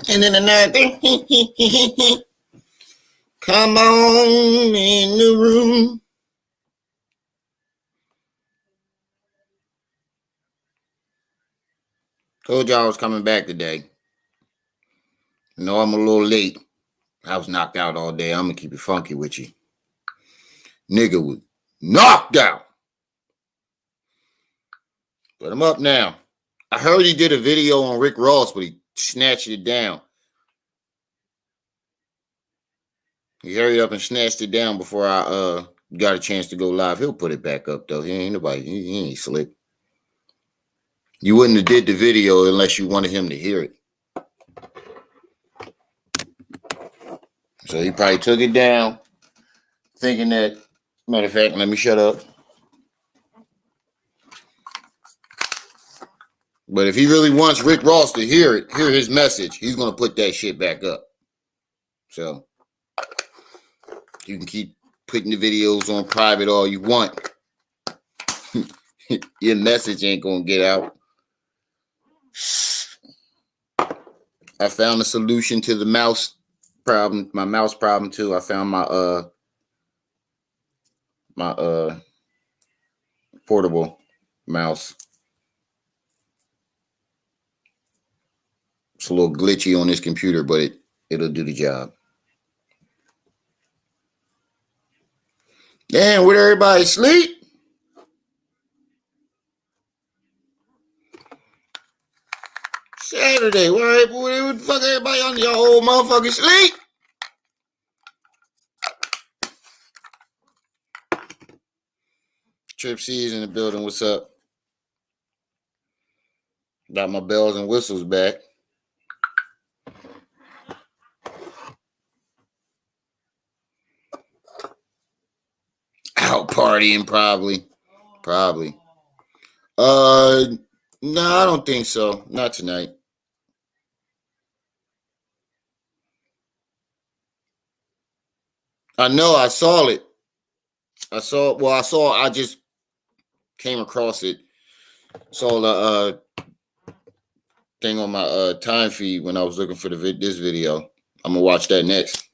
And then another thing. Come on in the room. Told y'all I was coming back today. No, I'm a little late. I was knocked out all day. I'm going to keep it funky with you. Nigga was knocked out. But I'm up now. I heard he did a video on Rick Ross, but he snatched it down. He hurried up and snatched it down before I got a chance to go live. He'll put it back up, though. He ain't slick. You wouldn't have did the video unless you wanted him to hear it. So he probably took it down, thinking that, matter of fact, let me shut up. But if he really wants Rick Ross to hear his message, he's going to put that shit back up. So you can keep putting the videos on private all you want. Your message ain't going to get out. I found a solution to the mouse problem, my mouse problem too. I found my portable mouse. It's a little glitchy on this computer, but it'll do the job. Damn, would everybody sleep? Saturday, what the fuck everybody on your old motherfucking sleep? Trip C's in the building, what's up? Got my bells and whistles back. Out partying, probably. No, I don't think so. Not tonight. I know, I saw it. I just came across it. Saw the thing on my time feed when I was looking for this video. I'm gonna watch that next.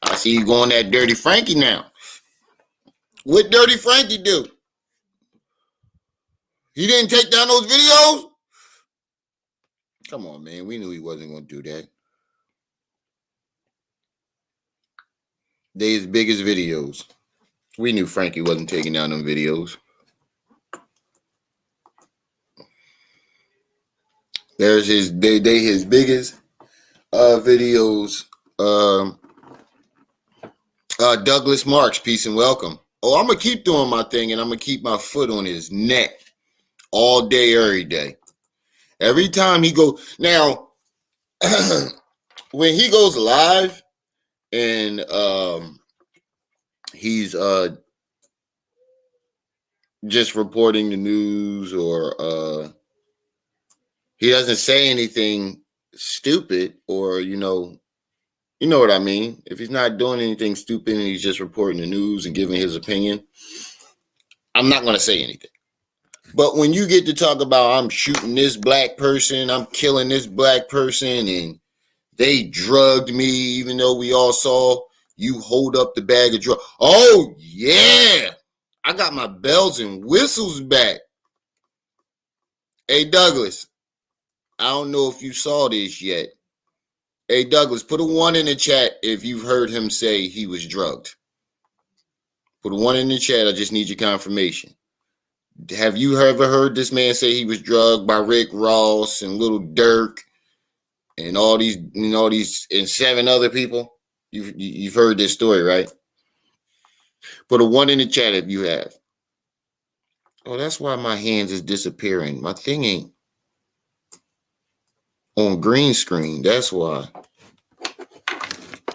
I see you going that Dirty Frankie now. What Dirty Frankie do? He didn't take down those videos? Come on, man. We knew he wasn't going to do that. They his biggest videos. We knew Frankie wasn't taking down them videos. There's his biggest videos. Douglas Marks, peace and welcome. Oh, I'm going to keep doing my thing, and I'm going to keep my foot on his neck all day, every day. Every time he goes, now, when he goes live and he's just reporting the news, or he doesn't say anything stupid, or you know what I mean. If he's not doing anything stupid and he's just reporting the news and giving his opinion, I'm not going to say anything. But when you get to talk about, I'm shooting this black person, I'm killing this black person, and they drugged me, even though we all saw you hold up the bag of drugs. Oh, yeah. I got my bells and whistles back. Hey, Douglas, I don't know if you saw this yet. Hey, Douglas, put a 1 in the chat if you've heard him say he was drugged. Put a 1 in the chat. I just need your confirmation. Have you ever heard this man say he was drugged by Rick Ross and Little Durk and all these and 7 other people? You've heard this story, right? Put a 1 in the chat if you have. Oh, that's why my hands is disappearing. My thing ain't on green screen. That's why.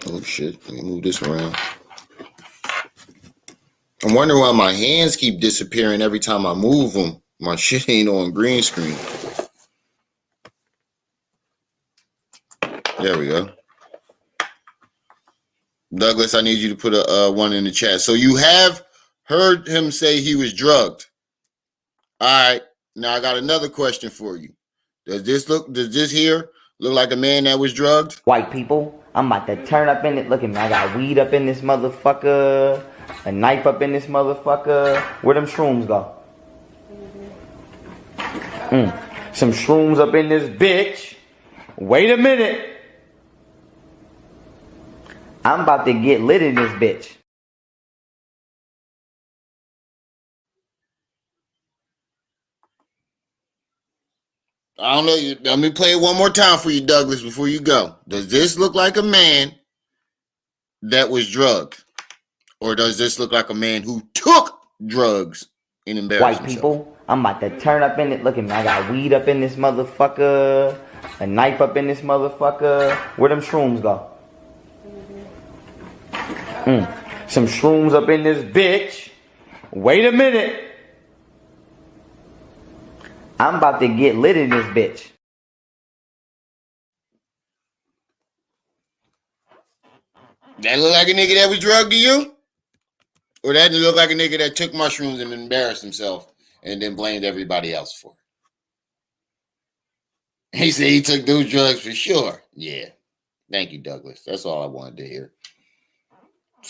Oh shit! Let me move this around. I'm wondering why my hands keep disappearing every time I move them. My shit ain't on green screen. There we go. Douglas, I need you to put a 1 in the chat. So you have heard him say he was drugged. All right. Now I got another question for you. Does this here look like a man that was drugged? White people, I'm about to turn up in it. Look at me. I got weed up in this motherfucker. A knife up in this motherfucker. Where them shrooms go? Some shrooms up in this bitch. Wait a minute. I'm about to get lit in this bitch. I don't know. Let me play it one more time for you, Douglas, before you go. Does this look like a man that was drugged? Or does this look like a man who took drugs and embarrassed White himself? people, I'm about to turn up in it. Look at me. I got weed up in this motherfucker. A knife up in this motherfucker. Where them shrooms go? Some shrooms up in this bitch. Wait a minute. I'm about to get lit in this bitch. That look like a nigga that was drugged to you? Or that look like a nigga that took mushrooms and embarrassed himself and then blamed everybody else for it? He said he took those drugs for sure. Yeah. Thank you, Douglas. That's all I wanted to hear.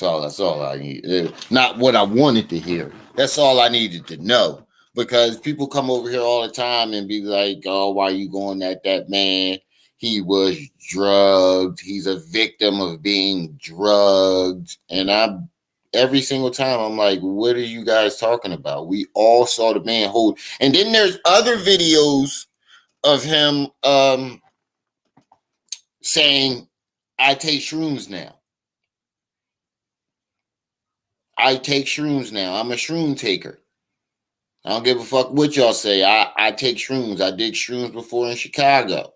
That's all I need. Not what I wanted to hear. That's all I needed to know. Because people come over here all the time and be like, oh, why are you going at that man? He was drugged. He's a victim of being drugged. And every single time I'm like, what are you guys talking about? We all saw the man hold. And then there's other videos of him saying, I take shrooms now. I take shrooms now. I'm a shroom taker. I don't give a fuck what y'all say. I take shrooms. I did shrooms before in Chicago.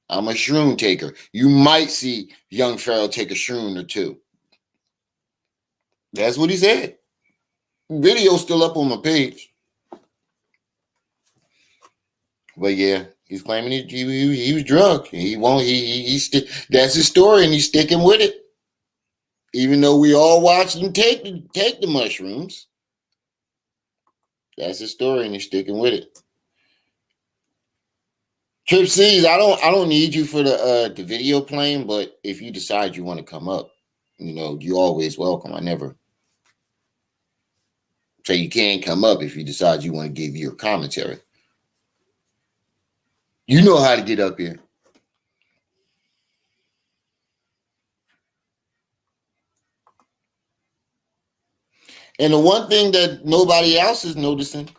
I'm a shroom taker. You might see young Pharaoh take a shroom or two. That's what he said. Video's still up on my page. But yeah, he's claiming he was drugged. He won't. That's his story, and he's sticking with it. Even though we all watched him take the mushrooms, that's his story, and he's sticking with it. Trip C's, I don't need you for the video playing, but if you decide you want to come up, you're always welcome. I never say you can't come up if you decide you want to give your commentary. You know how to get up here. And the one thing that nobody else is noticing,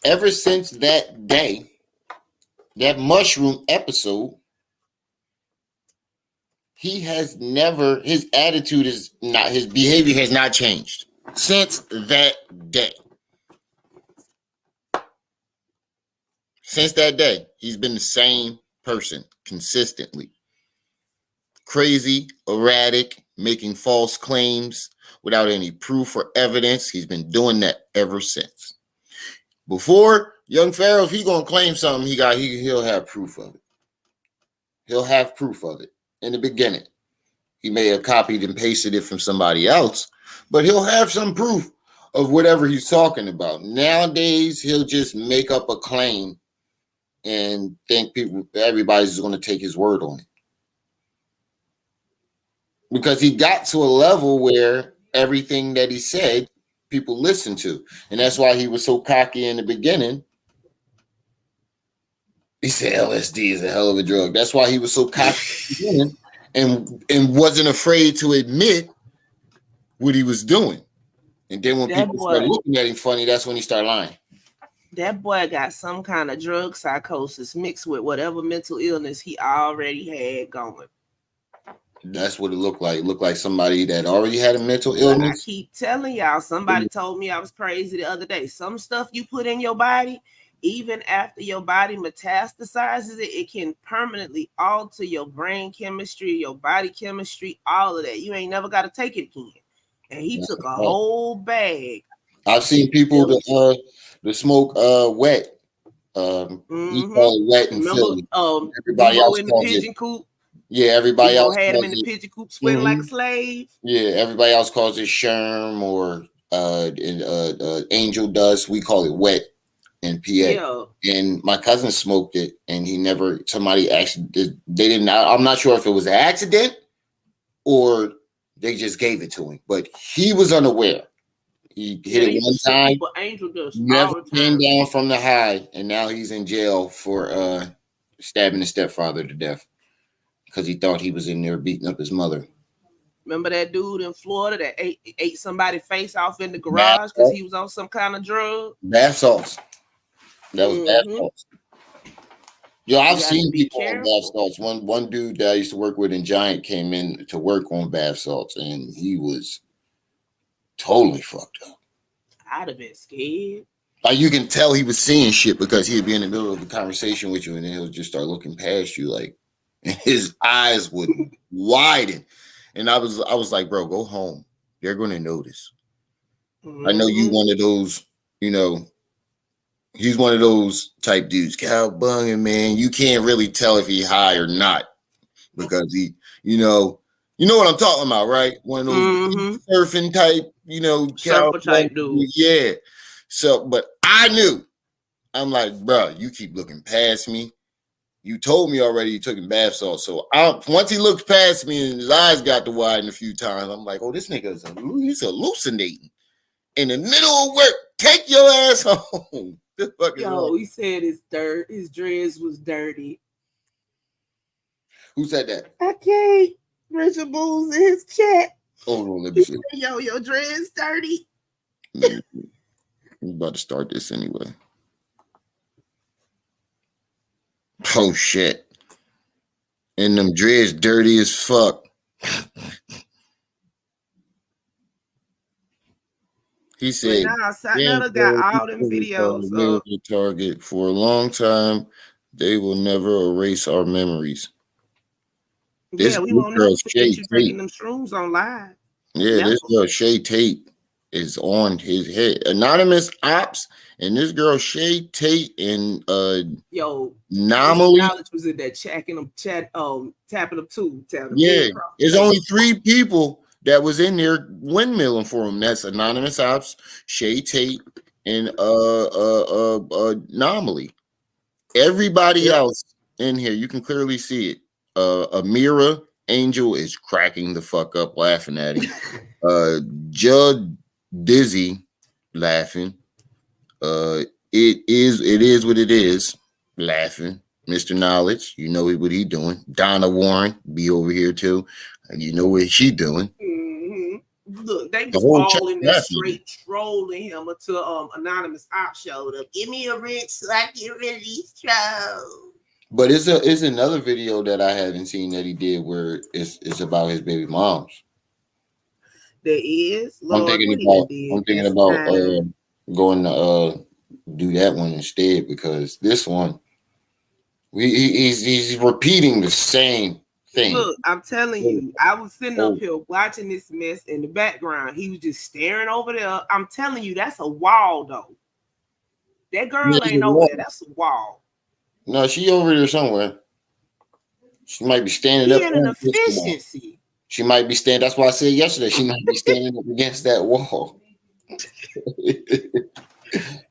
ever since that day, that mushroom episode, his attitude is not, his behavior has not changed since that day. Since that day, he's been the same person consistently. Crazy, erratic, making false claims without any proof or evidence. He's been doing that ever since. Before, young Pharaoh, if he's going to claim something, he'll have proof of it. He'll have proof of it in the beginning. He may have copied and pasted it from somebody else, but he'll have some proof of whatever he's talking about. Nowadays, he'll just make up a claim and think everybody's going to take his word on it. Because he got to a level where everything that he said, people listened to. And that's why he was so cocky in the beginning. He said LSD is a hell of a drug. That's why he was so cocky in the beginning and wasn't afraid to admit what he was doing. And then when people started looking at him funny, that's when he started lying. That boy got some kind of drug psychosis mixed with whatever mental illness he already had going. That's what it looked like. It looked like somebody that already had a mental But I illness. keep telling y'all, somebody told me I was crazy the other day. Some stuff you put in your body, even after your body metastasizes it, it can permanently alter your brain chemistry, your body chemistry, all of that. You ain't never got to take it again. And he took a whole bag. I've seen people that smoke wet. We call it wet in Remember, Philly. Everybody Debo else in the calls it. pigeon coop? Yeah, everybody Debo else had him calls in the it. pigeon coop sweating like a slave. Yeah, everybody else calls it sherm or angel dust. We call it wet in PA. Yeah. And my cousin smoked it, and he never. Somebody actually did. They didn't. I'm not sure if it was an accident or they just gave it to him, but he was unaware. He hit it one time. People angel dust Never all the came time. down from the high, and now he's in jail for stabbing his stepfather to death because he thought he was in there beating up his mother. Remember that dude in Florida that ate somebody's face off in the garage because he was on some kind of drug? Bath salts. That was bath salts. Yo, I've seen people on bath salts. One dude that I used to work with in Giant came in to work on bath salts, and he was totally fucked up. I'd have been scared. Like you can tell he was seeing shit because he'd be in the middle of a conversation with you, and then he'll just start looking past you, like, and his eyes would widen. And I was like, bro, go home. They're gonna notice. I know you one of those, he's one of those type dudes. Cow bunging, man. You can't really tell if he's high or not because he, you know what I'm talking about, right? One of those surfing type, surfer type dude. Yeah. So, but I knew. I'm like, bro, you keep looking past me. You told me already you took a bath salt. So once he looks past me and his eyes got to widen a few times, I'm like, oh, this nigga's he's hallucinating in the middle of work. Take your ass home. He said his dreads was dirty. Who said that? Okay, Richard Boo's in his chat. Hold on, let me see. Yo, your dreads dirty. I'm about to start this anyway. Oh shit. And them dreads dirty as fuck. He said, Satnetta got all them videos of the target for a long time. They will never erase our memories. Yeah, we won't never forget you drinking them shrooms on live. Yeah, this girl Shay Tate is on his head. Anonymous Ops and this girl Shay Tate and Anomaly Knowledge was in there tapping them too. Yeah, there's only 3 people that was in there windmilling for him. That's Anonymous Ops, Shay Tate, and Anomaly. Everybody else in here, you can clearly see it. Amira Angel is cracking the fuck up laughing at him. Judd Dizzy laughing. It is what it is, laughing. Mr. Knowledge, you know what he doing. Donna Warren be over here too. You know what she doing. Look, they was all in there straight trolling him until Anonymous Op showed up. Give me a wrench so I can release troll. But it's another video that I haven't seen that he did where it's about his baby moms. There is. Lord, I'm thinking about going to do that one instead because this one he's repeating the same thing. Look, I'm telling you, I was sitting up here watching this mess in the background. He was just staring over there. I'm telling you, that's a wall though. That girl ain't over there. That's a wall. No, she over there somewhere. She might be standing up. An efficiency. She might be standing. That's why I said yesterday. She might be standing up against that wall.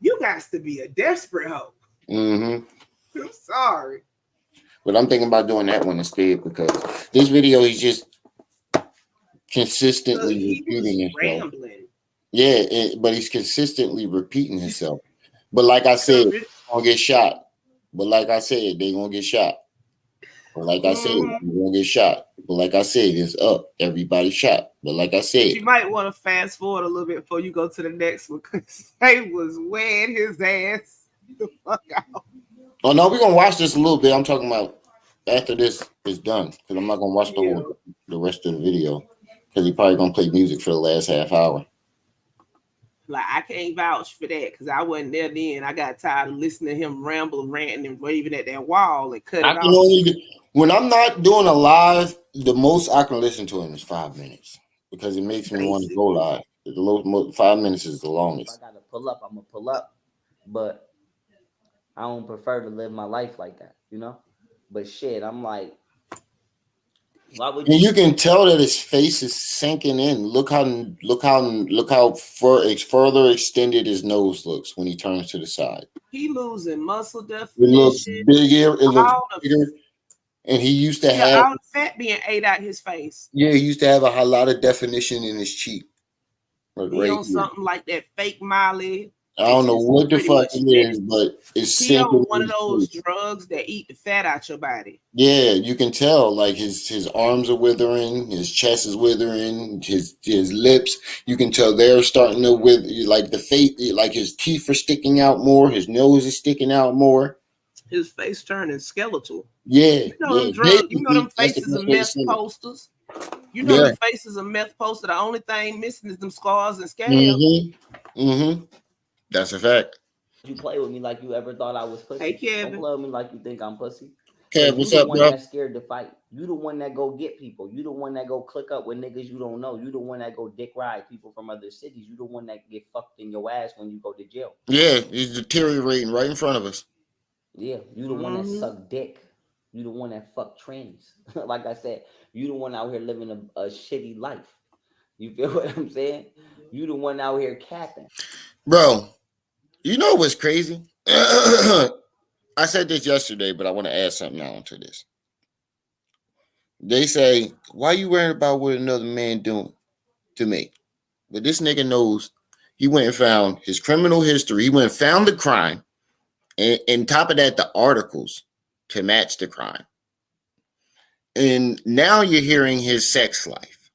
You got to be a desperate hoe. I'm sorry. But I'm thinking about doing that one instead because this video he's just consistently repeating himself. Rambling. Yeah, but he's consistently repeating himself. But like I said, they're gonna get shot. But like I said, they're gonna get shot. But like I said, they're gonna get shot. But like I said, it's up. Everybody shot. But like I said, you might want to fast forward a little bit before you go to the next one because they was wearing his ass the fuck out. Oh no, we're gonna watch this a little bit. I'm talking about after this is done, because I'm not gonna watch the rest of the video, because he probably gonna play music for the last half hour. Like I can't vouch for that because I wasn't there then. I got tired of listening to him ramble, ranting, and waving at that wall and cut I it can off. only when I'm not doing a live, the most I can listen to him is 5 minutes because it makes me want to go Basically, live. 5 minutes is the If I longest. gotta pull up, I'm gonna pull up. But I don't prefer to live my life like that, you know? But shit, I'm like, why would And you you can tell that his face is sinking in. Look how further extended his nose looks when he turns to the side. he losing muscle It looks definition. bigger. It looks All the bigger. And he used to yeah, have, all the fat being ate out his face. yeah, he used to have a lot of definition in his cheek, like He right on here. something like that fake Molly. I It don't know just what the pretty fuck much it is, but it's he sinking on one in of his those face. drugs that eat the fat out your body. Yeah, you can tell like his arms are withering, his chest is withering, his lips. You can tell they're starting to wither, like the face, like his teeth are sticking out more, his nose is sticking out more. His face turning skeletal. Yeah, You know yeah. them drugs. You know them Basically, that's the faces of best way to meth say it. posters. You know Yeah. them faces of meth posters. The only thing missing is them scars and scabs. Mm-hmm. Mm-hmm. That's a fact. you play with me like you ever thought I was Hey pussy? Don't Kevin. play with me like you think I'm pussy. Kev, Cause you what's the up, one bro? that's scared to fight. You the one that go get people. You the one that go click up with niggas you don't know. You the one that go dick ride people from other cities. You the one that get fucked in your ass when you go to jail. Yeah, he's deteriorating right in front of us. Yeah, you the one that Mm-hmm. suck dick. You the one that fuck trannies. Like I said, you the one out here living a shitty life. You feel what I'm saying? You the one out here capping. Bro, you know what's crazy? I said this yesterday, but I want to add something now to this. They say, why you worrying about what another man doing to me? But this nigga knows he went and found his criminal history. He went and found the crime. And top of that, the articles to match the crime. And now you're hearing his sex life.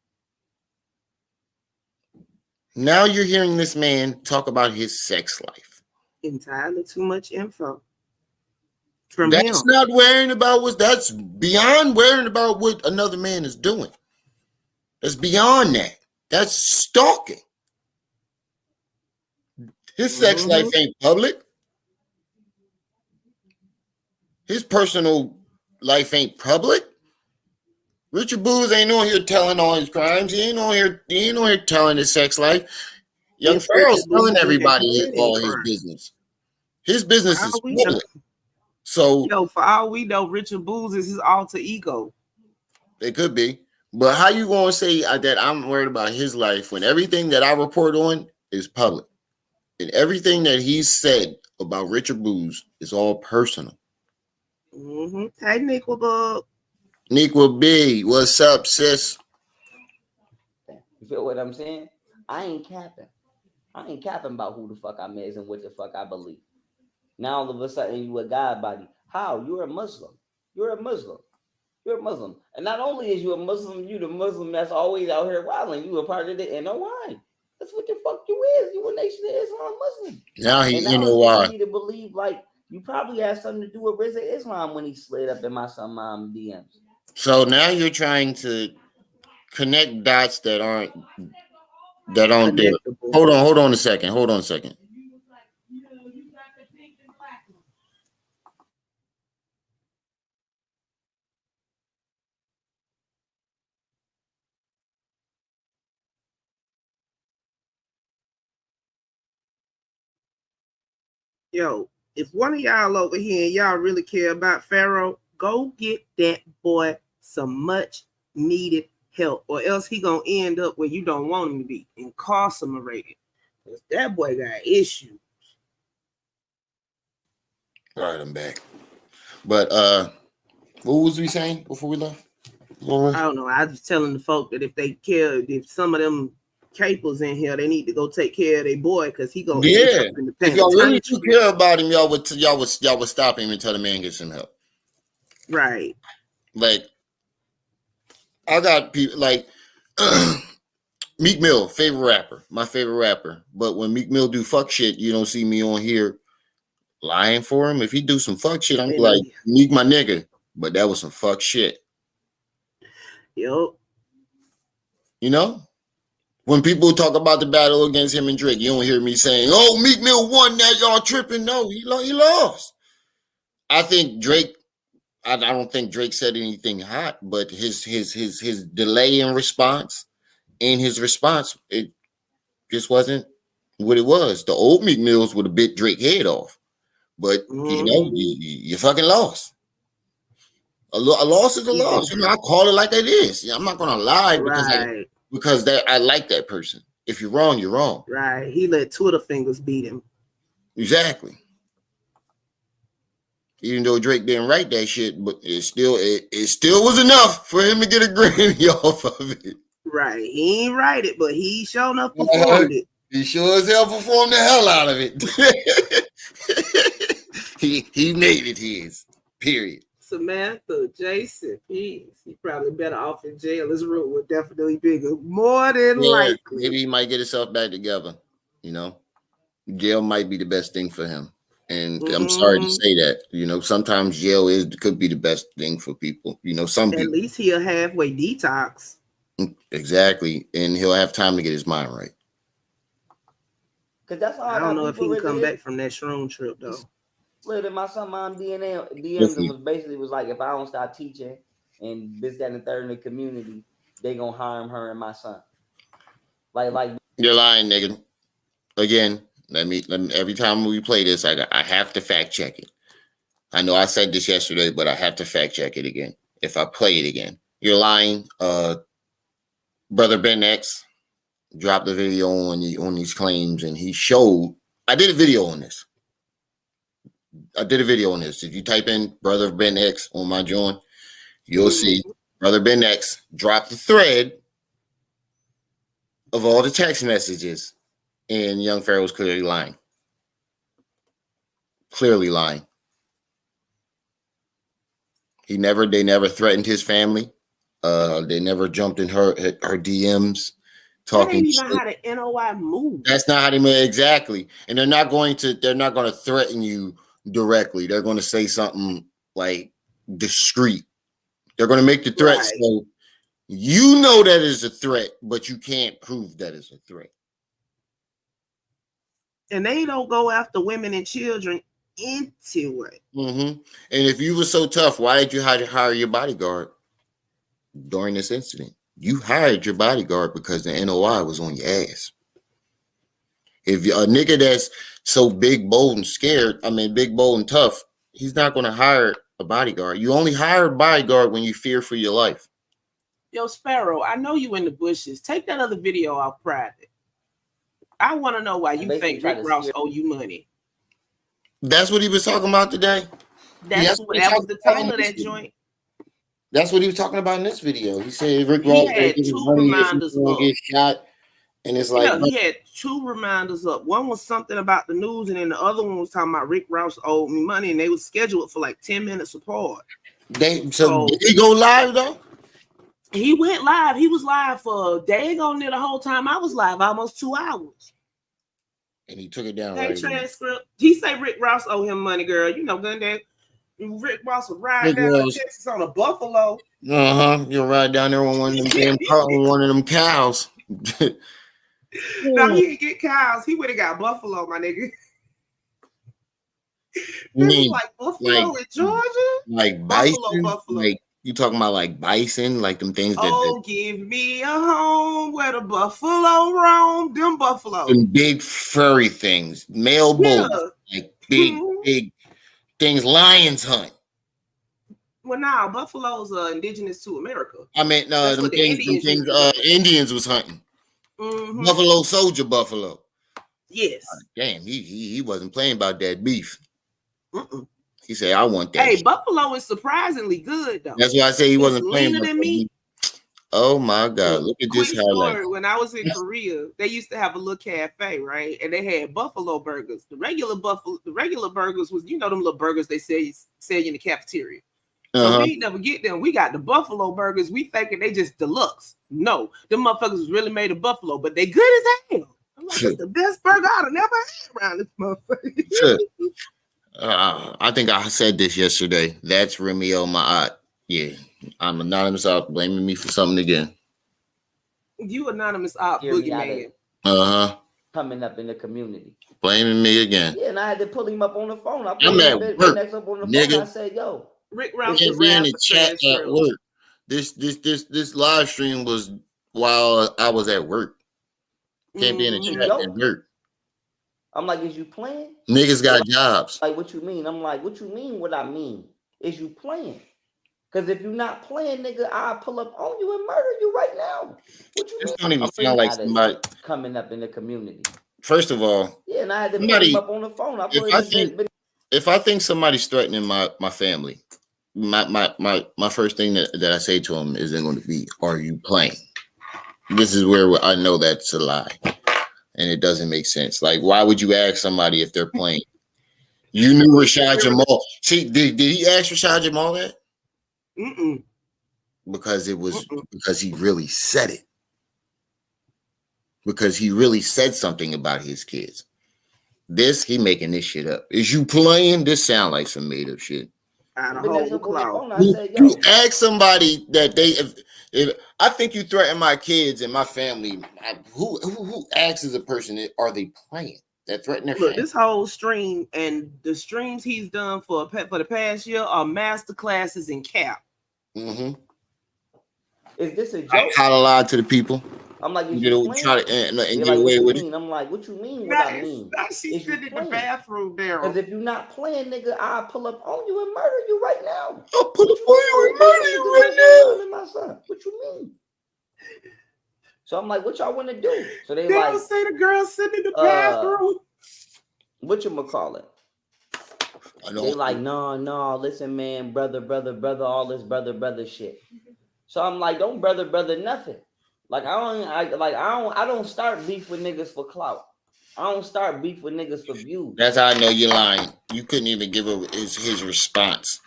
Now you're hearing this man talk about his sex life. Entirely too much info from That's him. not worrying about that's beyond worrying about what another man is doing. That's beyond that. That's stalking. His sex life Mm-hmm. ain't public. His personal life ain't public. Richard Booz ain't on here telling all his crimes. He ain't on here telling his sex life. Young If Richard Pharaoh's telling Boozy everybody had any all his crime, business. His for business all is we know, public. So for all we know, Richard Boozy is his alter ego. it could be. But how you gonna say that I'm worried about his life when everything that I report on is public? And everything that he said about Richard Booz is all personal. Mm-hmm. Hey, Nickelbug. Nequa B, what's up, sis? You feel what I'm saying? I ain't capping. I ain't capping about who the fuck I'm is and what the fuck I believe. Now all of a sudden you a God body. How? You're a Muslim. You're a Muslim. You're a Muslim. And not only is you a Muslim, you the Muslim that's always out here wilding. You a part of the NOI. That's what the fuck you is. You a Nation of Islam Muslim. Now And you now know it's why. making me to believe like you probably had something to do with Rizza Islam when he slid up in my some DMs. So now you're trying to connect dots that aren't there. Connectable. Hold on a second. Hold on a second. Yo, if one of y'all over here and y'all really care about Pharaoh, go get that boy some much needed help, or else he gonna end up where you don't want him to be, incarcerated. Cause that boy got issues. All right, I'm back. But what was we saying before we left? I don't know. I was telling the folk that if they care, if some of them capers in here, they need to go take care of their boy because he gonna end up in the If y'all really do penitentiary. care about him, y'all would stop him until the man gets some help. Right. Like I got people like Meek Mill, my favorite rapper. But when Meek Mill do fuck shit, you don't see me on here lying for him. If he do some fuck shit, I'm like, Meek my nigga. but that was some fuck shit. Yup. You know, when people talk about the battle against him and Drake, you don't hear me saying, "Oh, Meek Mill won that, y'all tripping." No, he lost. I think Drake. I don't think Drake said anything hot, but his delay in response, it just wasn't what it was. The old Meek Mills would have bit Drake head off, but you know, you fucking lost. A loss is a loss. You know, I call it like it is. I'm not gonna lie because I like that person. If you're wrong, you're wrong. Right. He let Twitter fingers beat him. Exactly. Even though Drake didn't write that shit, but it still was enough for him to get a Grammy off of it. Right. He ain't write it, but he sure enough performed it. He sure as hell performed the hell out of it. he made it his. Period. Samantha, Jason, he probably better off in jail. His root would definitely bigger, more than likely. Maybe he might get himself back together. You know, jail might be the best thing for him. And I'm sorry to say that. You know, sometimes jail could be the best thing for people. You know, some people. At least he'll halfway detox. Exactly, and he'll have time to get his mind right. Cause that's all I don't know if he can come back from that shroom trip though. Look at my son, mom DMs was like, if I don't stop teaching and this, that, and the third in the community, they gonna harm her and my son. Like you're lying, nigga. Again, let me every time we play this, I have to fact check it. I know I said this yesterday, but I have to fact check it again. If I play it again, you're lying. Brother Ben X dropped a video on these claims, and he showed. I did a video on this. If you type in Brother Ben X on my joint, you'll see Brother Ben X dropped the thread of all the text messages, and young Pharaoh was clearly lying. They never threatened his family. They never jumped in her DMs talking. That ain't even how the NOI move. That's not how they move exactly. And they're not going to threaten you directly. They're going to say something like discreet. They're going to make the threat so you know that is a threat, but you can't prove that is a threat. And they don't go after women and children into it. And if you were so tough, why did you hire your bodyguard during this incident? You hired your bodyguard because the NOI was on your ass. If a nigga that's so big, bold, and tough, he's not going to hire a bodyguard. You only hire a bodyguard when you fear for your life. Yo, Pharaoh, I know you in the bushes. Take that other video off private. I want to know why you think Rick Ross owe you money. That's what he was talking about today. That was the title of that joint. That's what he was talking about in this video. He said Rick Ross had two reminders up. Get shot, and it's like he had two reminders up. One was something about the news, and then the other one was talking about Rick Ross owed me money, and they was scheduled for like 10 minutes apart. So did he go live though? He went live. He was live for a day ago near the whole time I was live, almost 2 hours. And he took it down. Hey, transcript. He said Rick Ross owe him money, girl. You know, Gundad. Rick Ross would ride down to Texas on a buffalo. You'll ride down there on one of them one of them cows. No, he didn't get cows. He would have got buffalo, my nigga. Like buffalo in Georgia? Like bison? Buffalo. Like you talking about like bison, like them things that give me a home where the buffalo roam, them buffalo. Them big furry things, male bulls, like big things lions hunt. Well, now buffaloes are indigenous to America. I mean, them things Indians was hunting. Buffalo soldier buffalo. Yes. Damn, he wasn't playing about that beef. He said, "I want that." Hey, buffalo is surprisingly good though. That's why I say he wasn't playing about than me. Oh my God! Look at this highlight. When I was in Korea, they used to have a little cafe, right? And they had buffalo burgers. The regular burgers was, you know, them little burgers they sell you in the cafeteria. So we never get them. We got the buffalo burgers. We thinking they just deluxe. No, them motherfuckers was really made of buffalo, but they good as hell. I'm like, it's the best burger I've never had around this motherfucker. I think I said this yesterday. That's Romeo Ma'at. Yeah, I'm anonymous out blaming me for something again. You anonymous op Hear me out of boogeyman. coming up in the community. Blaming me again. Yeah, and I had to pull him up on the phone. I I'm pulled at him work, next up on the phone. nigga. I said, "Yo, Rick Rouse Can't the be in the rapper chat at transcript. work. This live stream was while I was at work. Can't be in the chat at work. I'm like, is you playing? Niggas got jobs. Like, what you mean? I'm like, what you mean? What I mean is you playing? Because if you're not playing, nigga, I'll pull up on you and murder you right now. What you This mean? don't even I'm sound like out of somebody. coming up in the community. First of all, Yeah, and I had to pull somebody. him up on the phone. If I think somebody's threatening my family, my first thing that I say to them is they're going to be, "Are you playing?" This is where I know that's a lie, and it doesn't make sense. Like, why would you ask somebody if they're playing? You knew Rashad Jamal. See, did he ask Rashad Jamal that? Because it was because he really said it. Because he really said something about his kids. This, he making this shit up. Is you playing? This sound like some made up shit. You ask somebody that if I think you threaten my kids and my family, who asks a person, are they playing? That threaten their family. This whole stream and the streams he's done for the past year are master classes in cap. Is this a joke? I holla lie to the people. I'm like, you try to and get like, away with it. I'm like, what you mean? What I mean? She's sitting in the bathroom there. Because if you're not playing, nigga, I'll pull up on you and murder you right now. I'll pull up on you and murder you right now. My son. What you mean? So I'm like, what y'all want to do? So they don't say the girl sitting in the bathroom. What you call it? They like, no, listen, man, brother, all this brother shit. So I'm like, don't brother nothing. Like I don't start beef with niggas for clout. I don't start beef with niggas for views. That's how I know you're lying. You couldn't even give his response.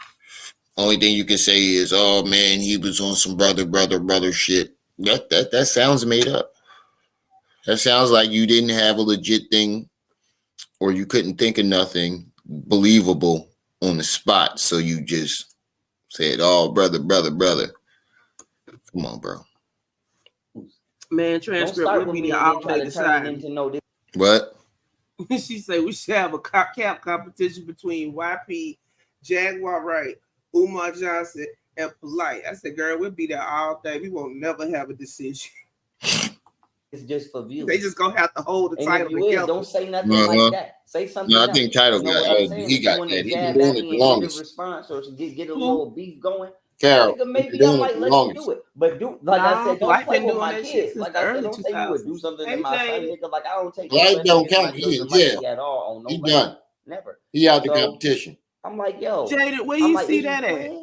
Only thing you can say is, "Oh man, he was on some brother shit." That sounds made up. That sounds like you didn't have a legit thing, or you couldn't think of nothing believable on the spot, so you just said, "Oh, brother." Come on, bro. Man, transcript would be there all day deciding. What? She said we should have a cap competition between YP, Jaguar Wright, Umar Johnson, and Polite. I said, girl, we'll be there all day. We won't never have a decision. It's just for views. They just gonna have to hold the title together. Don't say nothing like that. Say something. No, I think title got he got that. He's been doing it the longest. Response or to get a little beef going. Pharaoh, maybe I might let you do it, but I said, don't play with my kids. Like I said, don't say you would do something to my son, nigga. Like I don't take don't count. At all on nobody. Done. Never. He out the competition. I'm like, yo, Jaded, where you see that at?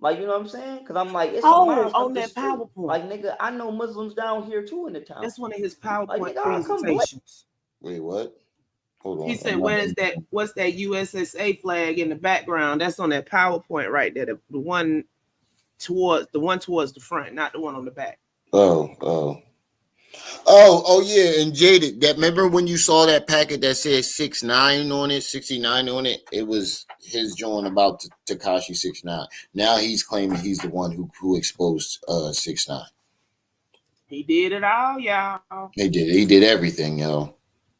Like, you know what I'm saying? Because I'm like, it's on that PowerPoint. Like, nigga, I know Muslims down here too in the town. That's one of his PowerPoint presentations. Wait, what? Hold on. He said, "What's that USSA flag in the background?" That's on that PowerPoint right there. The one towards the front, not the one on the back. Oh yeah, and Jaded, that remember when you saw that packet that said 6ix9ine on it, 69 on it? It was his joint about Tekashi 6ix9ine. Now he's claiming he's the one who exposed 6ix9ine. He did it all, y'all. He did everything, yo.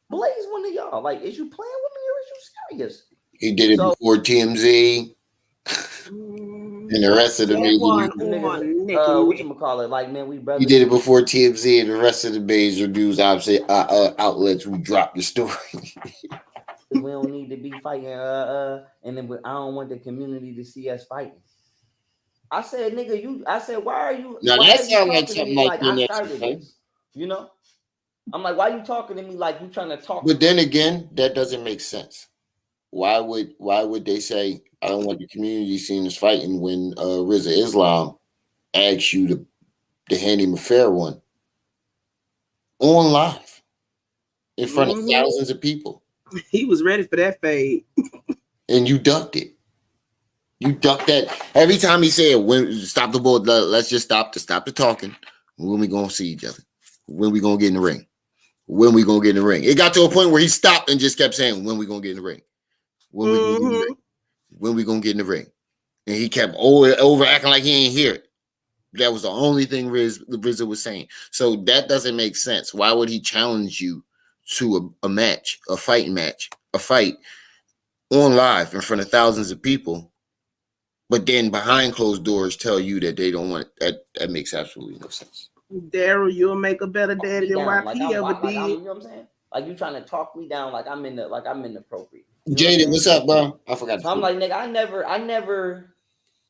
Blaze one of y'all. Like, is you playing with me or is you serious? He did it before TMZ. And the rest of the major whatchamacallit, like, man, we brothers. He did it before TMZ and the rest of the major news outlets who dropped the story. We don't need to be fighting, and then I don't want the community to see us fighting. I said, nigga, why are you? Now that sounds like something like I started this, you know? I'm like, why are you talking to me like you trying to talk? But then again, that doesn't make sense. Why would they say I don't want the community seeing us fighting when Rizza Islam asks you to hand him a fair one on live in front of thousands of people? He was ready for that fade. And you ducked it. You ducked that. Every time he said, "When stop the ball, let's just stop the talking. When we gonna see each other? When we gonna get in the ring? When we gonna get in the ring?" It got to a point where he stopped and just kept saying, "When we gonna get in the ring? When we gonna get in the ring? When we gonna get in the ring? And he kept over acting like he ain't hear it. That was the only thing RZA was saying. So that doesn't make sense. Why would he challenge you to a match, a fight on live in front of thousands of people, but then behind closed doors tell you that they don't want it? That makes absolutely no sense. Daryl, you'll make a better daddy than YP like ever like did. you know what I'm saying? Like you trying to talk me down like I'm inappropriate. You know Jaded, what's up, bro? I forgot. So I'm like, nigga, I never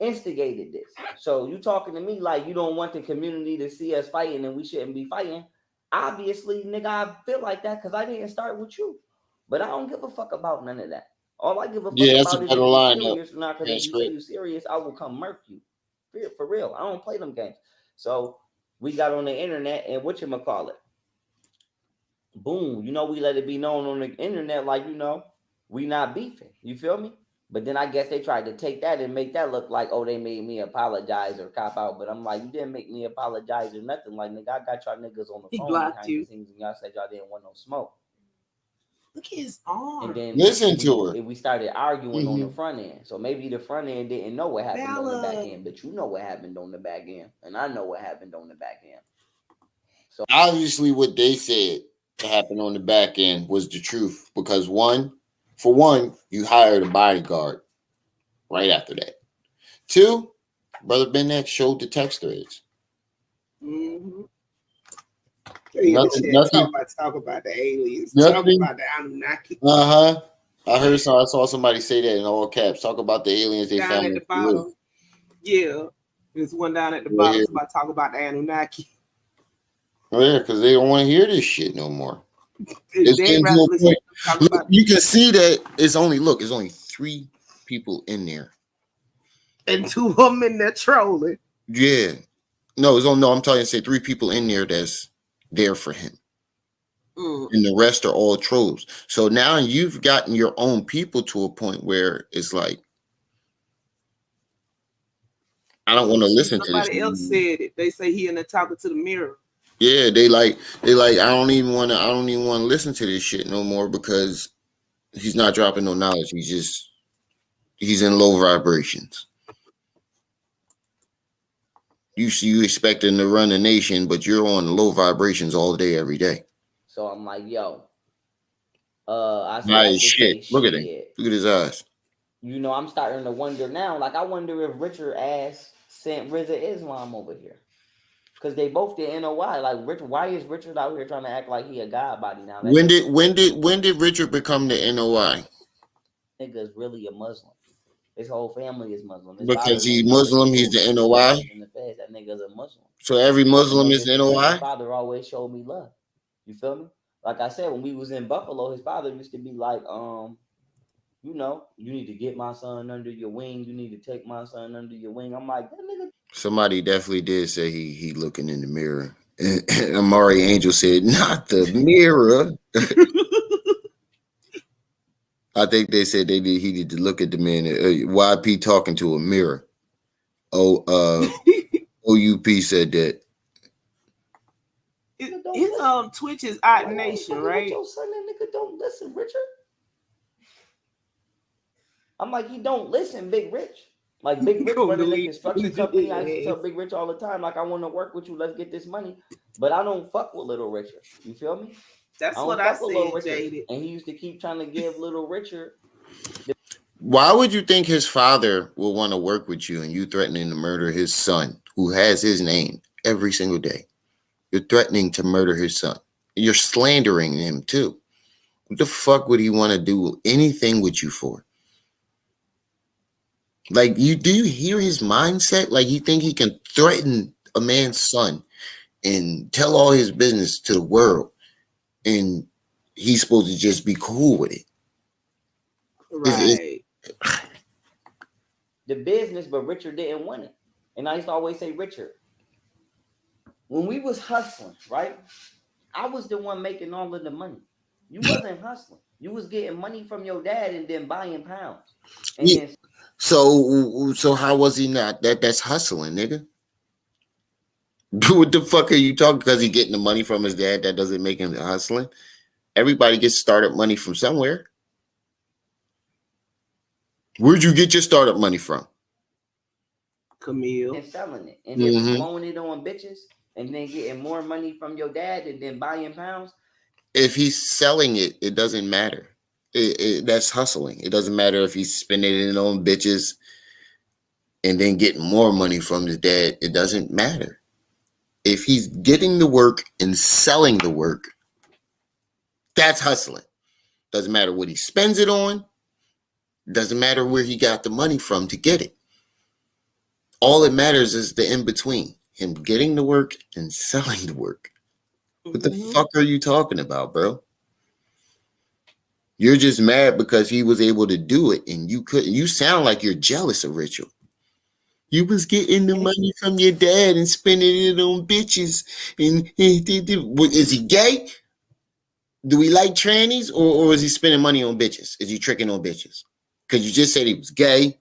instigated this. So you talking to me like you don't want the community to see us fighting and we shouldn't be fighting. Obviously, nigga, I feel like that because I didn't start with you. But I don't give a fuck about none of that. All I give a fuck that's about a is better if line, you serious or not. Because if you say you serious, I will come murk you. For real. I don't play them games. So we got on the internet and whatchamacallit. Boom. You know, we let it be known on the internet like, you know, we not beefing. You feel me? But then I guess they tried to take that and make that look like, oh, they made me apologize or cop out. But I'm like, you didn't make me apologize or nothing. Like, nigga, I got y'all niggas on the phone behind the scenes and y'all said y'all didn't want no smoke. Look at his arm. And then listen to her. We started arguing on the front end. So maybe the front end didn't know what happened on the back end, but you know what happened on the back end. And I know what happened on the back end. So obviously what they said happened on the back end was the truth. Because for one, you hired a bodyguard right after that. Two, Brother Ben X showed the text threads. Nothing. Talk about the aliens. Talk about the Anunnaki. I saw somebody say that in all caps. Talk about the aliens they down found at the bottom. Yeah, there's one down at the bottom. Somebody talk about the Anunnaki. Oh yeah, because they don't want to hear this shit no more. You can see that it's only 3 people in there, and 2 of them in there trolling. Yeah, I'm telling you, say 3 people in there that's there for him, and the rest are all trolls. So now you've gotten your own people to a point where it's like, I don't want to listen to this. Somebody else said it. They say he in there talking to the mirror. Yeah, they like I don't even want to listen to this shit no more because he's not dropping no knowledge. He's in low vibrations. You expect him to run the nation, but you're on low vibrations all day, every day. So I'm like, yo, I said, shit. Look at him. Look at his eyes. You know, I'm starting to wonder now. Like, I wonder if Richard ass sent RZA Islam over here. Because they both did NOI. Like, Richard, why is Richard out here trying to act like he a god body now? When did Richard become the NOI? Nigga's really a Muslim. His whole family is Muslim. Because he's Muslim, he's the NOI. That nigga's a Muslim. So every Muslim is the NOI? His father always showed me love. You feel me? Like I said, when we was in Buffalo, his father used to be like, you know, you need to get my son under your wing. You need to take my son under your wing. I'm like, that nigga. Somebody definitely did say he looking in the mirror. And Amari Angel said, not the mirror. I think they said he needed to look at the man. YP talking to a mirror. OUP said that. His Twitch is Odd Nation, right? Your son, that nigga don't listen, Richard. I'm like, he don't listen, Big Rich. Like Big Rich running the construction company. I used to tell Big Rich all the time, like, I want to work with you. Let's get this money. But I don't fuck with Little Richard. You feel me? That's what I said, Jaded. And he used to keep trying to give Little Richard. Why would you think his father will want to work with you and you threatening to murder his son, who has his name every single day? You're threatening to murder his son. You're slandering him too. What the fuck would he want to do anything with you for? Like, do you hear his mindset? Like, you think he can threaten a man's son and tell all his business to the world, and he's supposed to just be cool with it? Right. The business, but Richard didn't want it. And I used to always say, Richard, when we was hustling, right? I was the one making all of the money. You wasn't hustling. You was getting money from your dad and then buying pounds. And yeah. So how was he not? That's hustling, nigga. What the fuck are you talking? Because he getting the money from his dad, that doesn't make him hustling. Everybody gets startup money from somewhere. Where'd you get your startup money from? Camille. And selling it, and then Mm-hmm. blowing it on bitches, and then getting more money from your dad, and then buying pounds. If he's selling it, it doesn't matter. That's hustling. It doesn't matter if he's spending it on bitches and then getting more money from his dad. It doesn't matter. If he's getting the work and selling the work, that's hustling. Doesn't matter what he spends it on. Doesn't matter where he got the money from to get it. All that matters is the in between. Him getting the work and selling the work. What the fuck are you talking about, bro? You're just mad because he was able to do it and you couldn't. You sound like you're jealous of Rachel. You was getting the money from your dad and spending it on bitches. And is he gay? Do we like trannies, or is he spending money on bitches? Is he tricking on bitches? Because you just said he was gay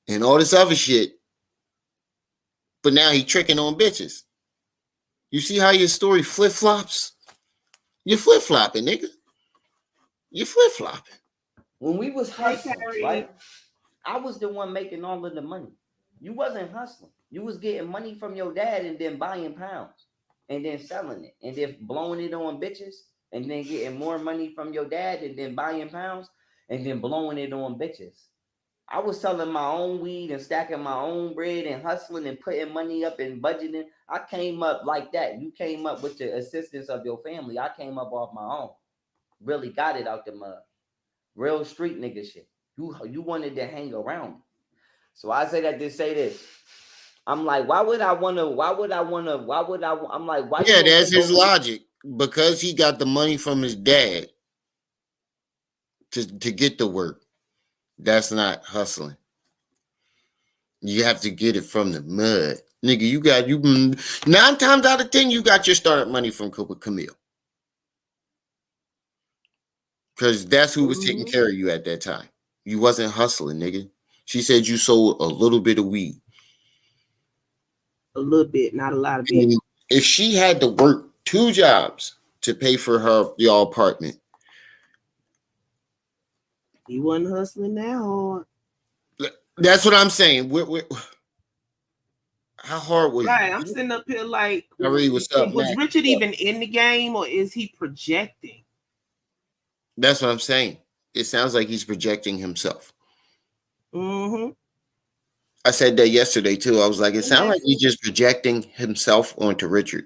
and all this other shit, but now he tricking on bitches. You see how your story flip flops? You're flip flopping, nigga. You're flip flopping. When we was Hey, hustling, Kyrie. right? I was the one making all of the money. You wasn't hustling. You was getting money from your dad and then buying pounds and then selling it and then blowing it on bitches and then getting more money from your dad and then buying pounds and then blowing it on bitches. I was selling my own weed and stacking my own bread and hustling and putting money up and budgeting. I came up like that. You came up with the assistance of your family. I came up off my own. Really got it out the mud. Real street nigga shit. You wanted to hang around me. So I say that to say this. I'm like, why would I wanna? I'm like, why you Yeah, gonna that's take his over? logic. Because he got the money from his dad to get the work. That's not hustling. You have to get it from the mud. Nigga, you 9 times out of 10, you got your startup money from Camille. Because that's who was taking care of you at that time. You wasn't hustling, nigga. She said you sold a little bit of weed. A little bit, not a lot of And bit. if she had to work 2 jobs to pay for your apartment, You wasn't hustling that hard. that's what I'm saying. How hard was Right, I'm sitting up here like, Kyrie, what's up, was Mac? Richard even in the game, or is he projecting? That's what I'm saying. It sounds like he's projecting himself. Mm-hmm. I said that yesterday too. I was like, it sounds like he's just projecting himself onto Richard.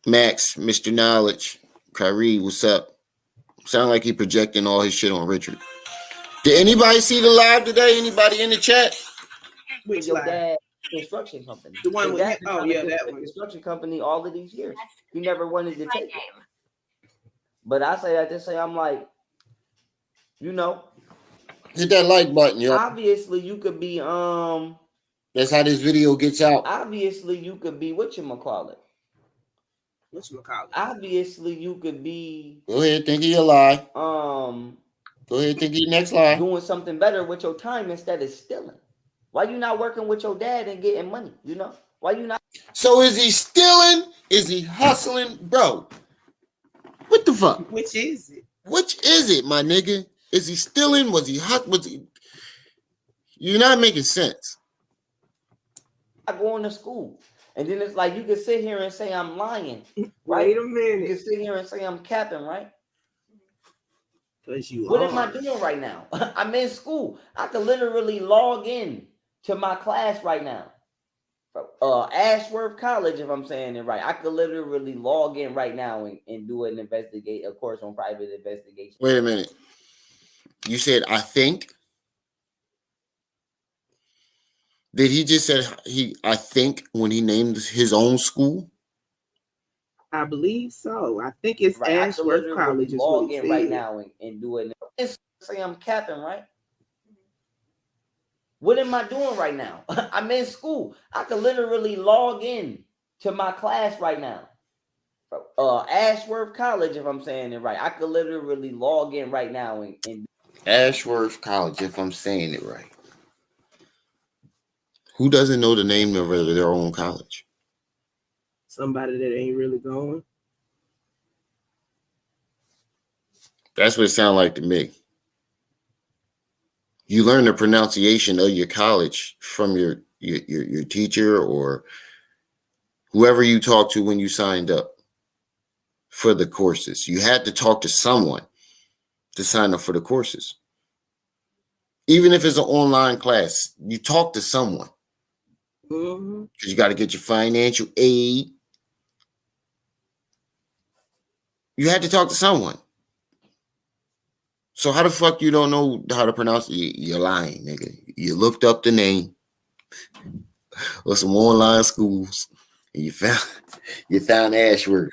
Max, Mr. Knowledge, Kyrie, what's up? Sound like he projecting all his shit on Richard. Did anybody see the live today? Anybody in the chat? Which Your line? dad construction company. The one Your with dad him? been Oh trying to yeah, get that the one. construction company all of these years. He never wanted to take it. But I say that to say I'm like, you know, Hit that like button, yo. obviously you could be That's how this video gets out. obviously you could be whatchamacallit. Whatchamacallit? Obviously you could be Go ahead, think of your lie. Go ahead, think of your next lie. Doing something better with your time instead of stealing. Why you not working with your dad and getting money? You know? Why you not? So is he stealing? Is he hustling? Bro, what the fuck? Which is it? Which is it, my nigga? Is he stealing? Was he? You're not making sense. I going to school. And then it's like you can sit here and say I'm lying. Right? Wait a minute. You can sit here and say I'm capping, right? Because you What are. am I doing right now? I'm in school. I could literally log in to my class right now. Ashworth College, if I'm saying it right. I could literally log in right now and do an investigate, of course, on private investigation. Wait a minute. You said I think? Did he just say I think when he named his own school? I believe so. I think it's Right. Ashworth College is what log he in said. right now and do it. Say I'm capping, right? What am I doing right now? I'm in school. I could literally log in to my class right now. Ashworth College, if I'm saying it right. I could literally log in right now and Ashworth College, if I'm saying it right. Who doesn't know the name of their own college? Somebody that ain't really going. That's what it sounds like to me. You learn the pronunciation of your college from your teacher or whoever you talked to when you signed up for the courses. You had to talk to someone to sign up for the courses. Even if it's an online class, you talk to someone. Because you got to get your financial aid. You had to talk to someone. So how the fuck you don't know how to pronounce it? You're lying, nigga. You looked up the name or some online schools and you found Ashworth.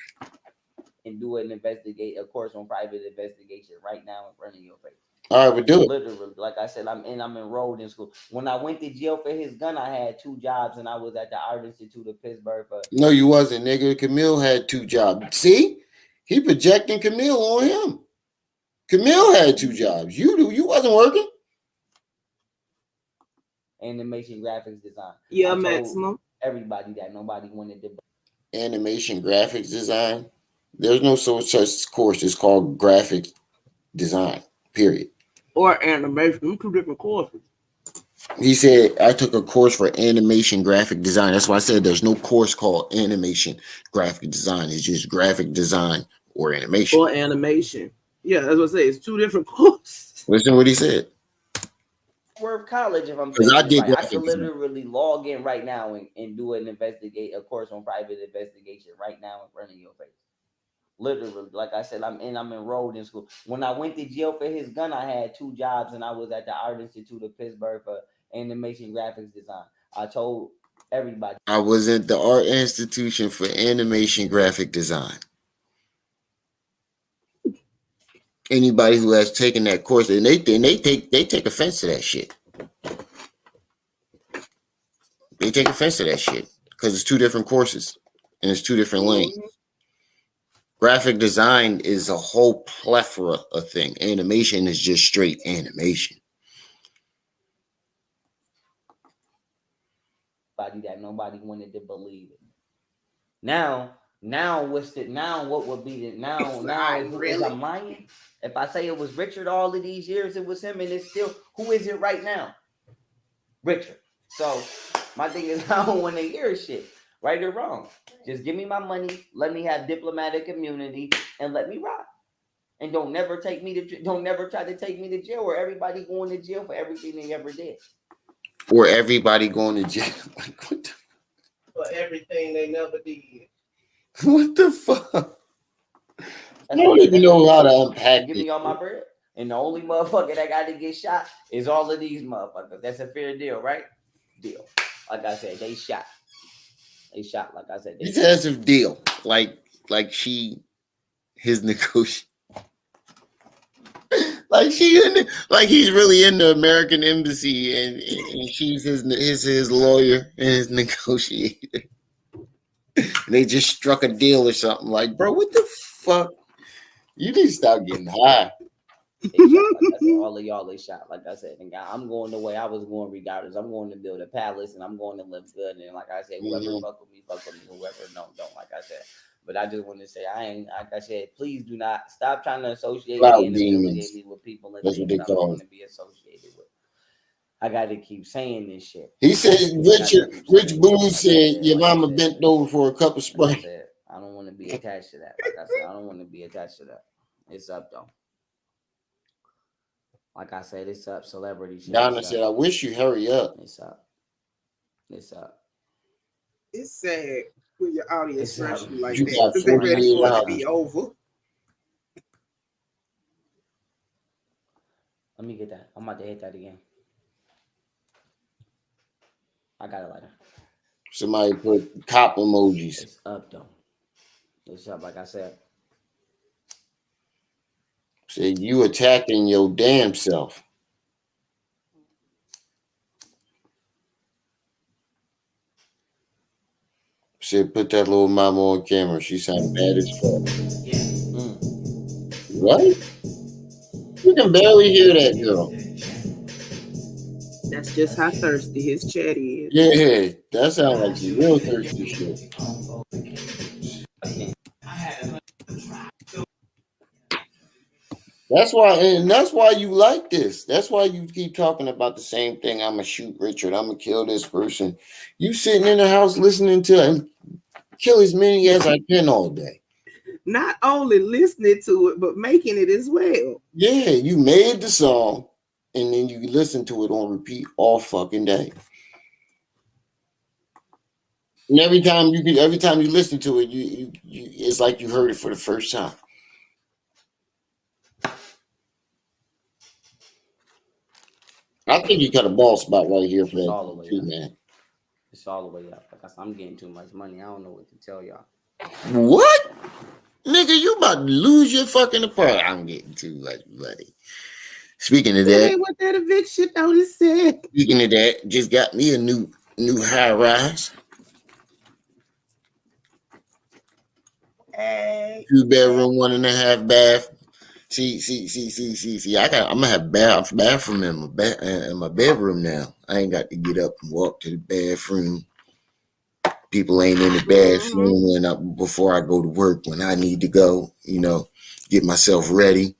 And do a course on private investigation right now in front of your face. All right, we'll do it. Literally, like I said, I'm enrolled in school. When I went to jail for his gun, I had 2 jobs, and I was at the Art Institute of Pittsburgh. No, you wasn't, nigga. Camille had 2 jobs. See, he projecting Camille on him. Camille had 2 jobs. You wasn't working. Animation graphics design. Yeah, maximum. Everybody that nobody wanted to. Animation graphics design. There's no such course. It's called graphic design. Period. Or animation. 2 different courses. He said, I took a course for animation graphic design. That's why I said there's no course called animation graphic design. It's just graphic design or animation. Or animation. Yeah, that's what I say. It's 2 different courses. Listen to what he said. Worth college, if I'm saying I can literally log in right now and do a course on private investigation right now in front of your face. Literally, like I said, I'm enrolled in school. When I went to jail for his gun, I had 2 jobs, and I was at the Art Institute of Pittsburgh for animation graphics design. I told everybody I was at the Art Institution for animation graphic design. Anybody who has taken that course, and they take offense to that shit. They take offense to that shit because it's 2 different courses and it's 2 different lanes. Graphic design is a whole plethora of things. Animation is just straight animation. That nobody wanted to believe it. Now what would be the now really? I'm lying. If I say it was Richard all of these years, it was him, and it's still, who is it right now? Richard. So my thing is, I don't want to hear shit, right or wrong. Just give me my money, let me have diplomatic immunity, and let me rock. And don't never try to take me to jail, or everybody going to jail for everything they ever did. Or everybody going to jail. Like, what the for everything they never did. What the fuck? I don't even know how to unpack it. Give me all my bread. And the only motherfucker that got to get shot is all of these motherfuckers. That's a fair deal, right? Deal. Like I said, they shot. They shot, like I said. It's as if deal. Like she, his negotiation. Like he's really in the American embassy and she's his lawyer and his negotiator. And they just struck a deal or something. Like, bro, what the fuck? You need to stop getting high. They shot, like I said, all of y'all, they shot. Like I said, and I'm going the way I was going regardless. I'm going to build a palace and I'm going to live good. And like I said, whoever fuck with me. Whoever don't. Like I said. But I just want to say, like I said, please do not stop trying to associate me and affiliate me with people and things I don't want to be associated with. I got to keep saying this shit. He said, Rich Boo said, your mama bent over for a cup of Sprite. I don't want to be attached to that. Like I said, I don't want to be attached to that. It's up, though. Like I said, it's up. Celebrity shit. Donna said, I wish you hurry up. It's up. It's up. It's sad when your audience rush you like you that. Because they're ready for it to be over. Let me get that. I'm about to hit that again. I got it later. Somebody put cop emojis. It's up, though. It's up, like I said. Said you attacking your damn self. Said put that little mama on camera. She sounded bad as fuck. Yeah. What? You can barely hear that girl. That's just how thirsty his chat is. Yeah, that sounds like some real thirsty shit. That's why you like this. That's why you keep talking about the same thing. I'm gonna shoot Richard. I'm gonna kill this person. You sitting in the house listening to him kill as many as I can all day. Not only listening to it, but making it as well. Yeah, you made the song, and then you listen to it on repeat all fucking day. And every time you listen to it, you it's like you heard it for the first time. I think you got a ball spot right here for It's that all the way too, up. man. It's all the way up. Like I said, I'm getting too much money. I don't know what to tell y'all. What? Nigga, you about to lose your fucking apartment. I'm getting too much money. Speaking of That that, ain't what that eviction notice said. speaking of that, just got me a new high rise. Hey, 2-bedroom, 1.5 bath. See. I'm gonna have bathroom in my bedroom now. I ain't got to get up and walk to the bathroom. People ain't in the bathroom before I go to work when I need to go. Get myself ready.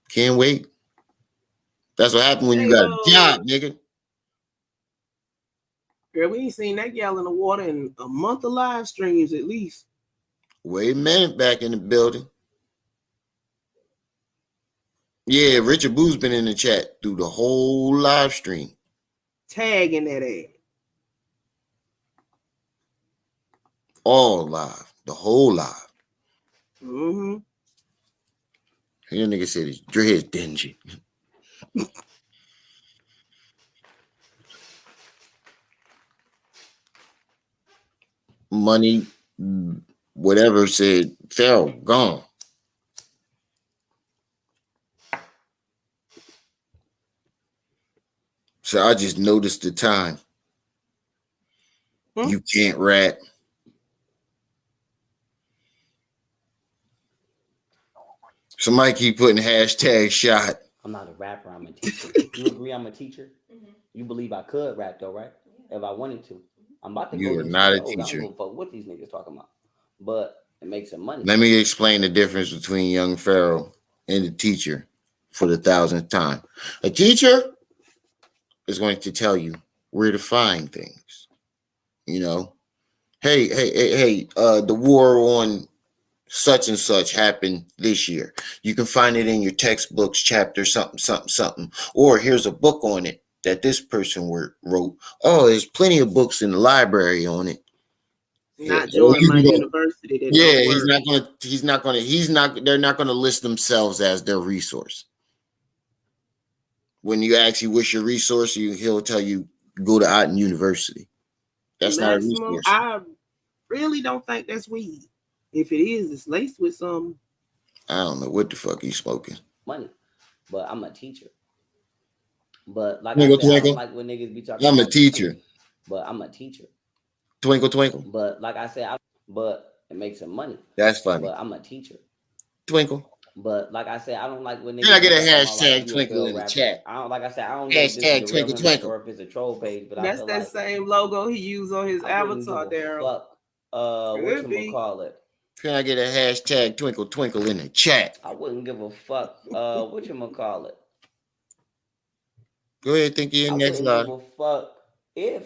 Can't wait. That's what happened when you got a job, nigga. Girl, we ain't seen that gallon of water in a month of live streams at least. Wait a minute, back in the building. Yeah, Richard Boo's been in the chat through the whole live stream. Tagging that ass. All live. The whole live. Mm-hmm. Your nigga said his dread's dingy. Money, whatever said, Pharaoh, gone. So I just noticed the time. You can't rap. Somebody keep putting hashtag shot. I'm not a rapper. I'm a teacher. You agree I'm a teacher? You believe I could rap though, right? If I wanted to. I'm about to go. You are these not a shows. teacher. I don't give a fuck what these niggas talking about. But it makes some money. Let me explain the difference between young Pharaoh and the teacher for the 1000th time. A teacher is going to tell you where to find things. Hey, the war on such and such happened this year. You can find it in your textbooks, chapter something. Or here's a book on it that this person wrote. Oh, there's plenty of books in the library on it. Not join my university. They're not gonna list themselves as their resource. When you ask you what's your resource, he'll tell you go to Otten University. That's not a resource. I really don't think that's weed. If it is, it's laced with some. I don't know what the fuck he's smoking. Money. But I'm a teacher. But like I said, I don't like when niggas be talking I'm a teacher. But I'm a teacher. Twinkle, twinkle. But like I said, but it makes some money. That's funny. But I'm a teacher. Twinkle. But like I said, I don't like when niggas. Can I get a hashtag twinkle in the chat? I don't like I said, I don't know if this is the real twinkle or if it's a troll page. But that's that same logo he used on his avatar there. Fuck. Whatchamacallit? Can I get a hashtag twinkle in the chat? I wouldn't give a fuck. Whatchamacallit? Go ahead, think you're next line. I wouldn't give a fuck if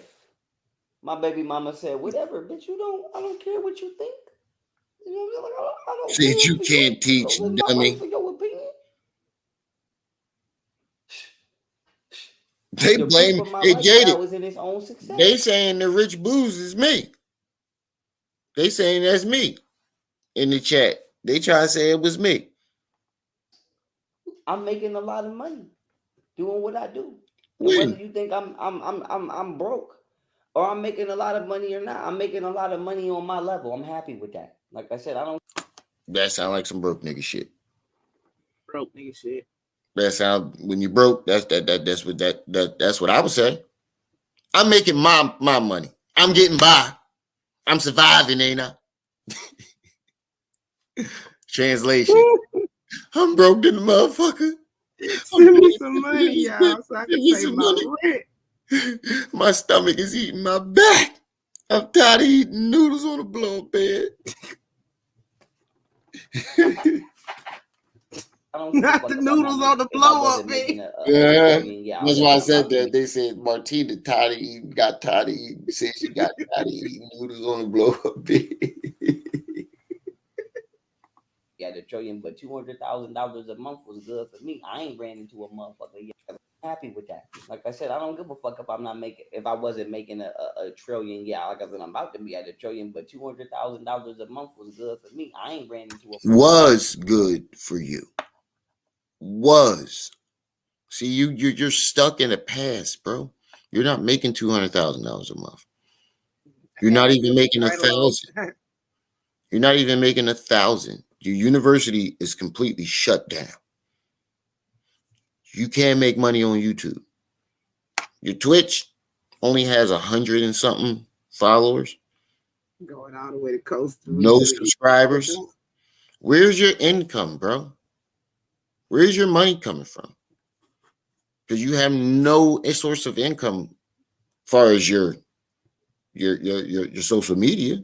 my baby mama said, whatever, bitch, I don't care what you think. You know what I'm saying? Like, I don't Since you can't teach, dummy. For your opinion. They blame it. They saying the rich booze is me. They saying that's me in the chat. They try to say it was me. I'm making a lot of money doing what I do. Whether you think I'm broke or I'm making a lot of money or not, I'm making a lot of money on my level. I'm happy with that. Like I said, I don't. That sound like some broke nigga shit. Broke nigga shit. That sound when you broke. That's what I would say. I'm making my money. I'm getting by. I'm surviving, ain't I? Translation. I'm broke in the motherfucker. Send me some money, y'all, so I can pay my rent. My stomach is eating my back. I'm tired of eating noodles on a blow bed. I don't give a Not fuck the if I'm not noodles on the if I blow up, wasn't man. making a Yeah, trillion. Yeah, that's that's why I what I'm said about to that. make. They said Martina tired of eating, got tired of eating. Said she got tired of eating noodles on the blow up bit. Yeah, the trillion, but $200,000 a month was good for me. I ain't ran into a motherfucker yet. I'm happy with that. Like I said, I don't give a fuck if I'm not making if I wasn't making a trillion. Yeah, like I said, I'm about to be at a trillion, but $200,000 a month was good for me. I ain't ran into a Was good for you. Was. See, you're stuck in the past, bro. You're not making $200,000 a month. You're not Past even feels making right along. 1,000. You're not even making 1,000. Your university is completely shut down. You can't make money on YouTube. Your Twitch only has 100 and something followers. Going all the way to Costa No Rica to eat. subscribers. Where's your income, bro? Where's your money coming from? Because you have no source of income as far as your social media.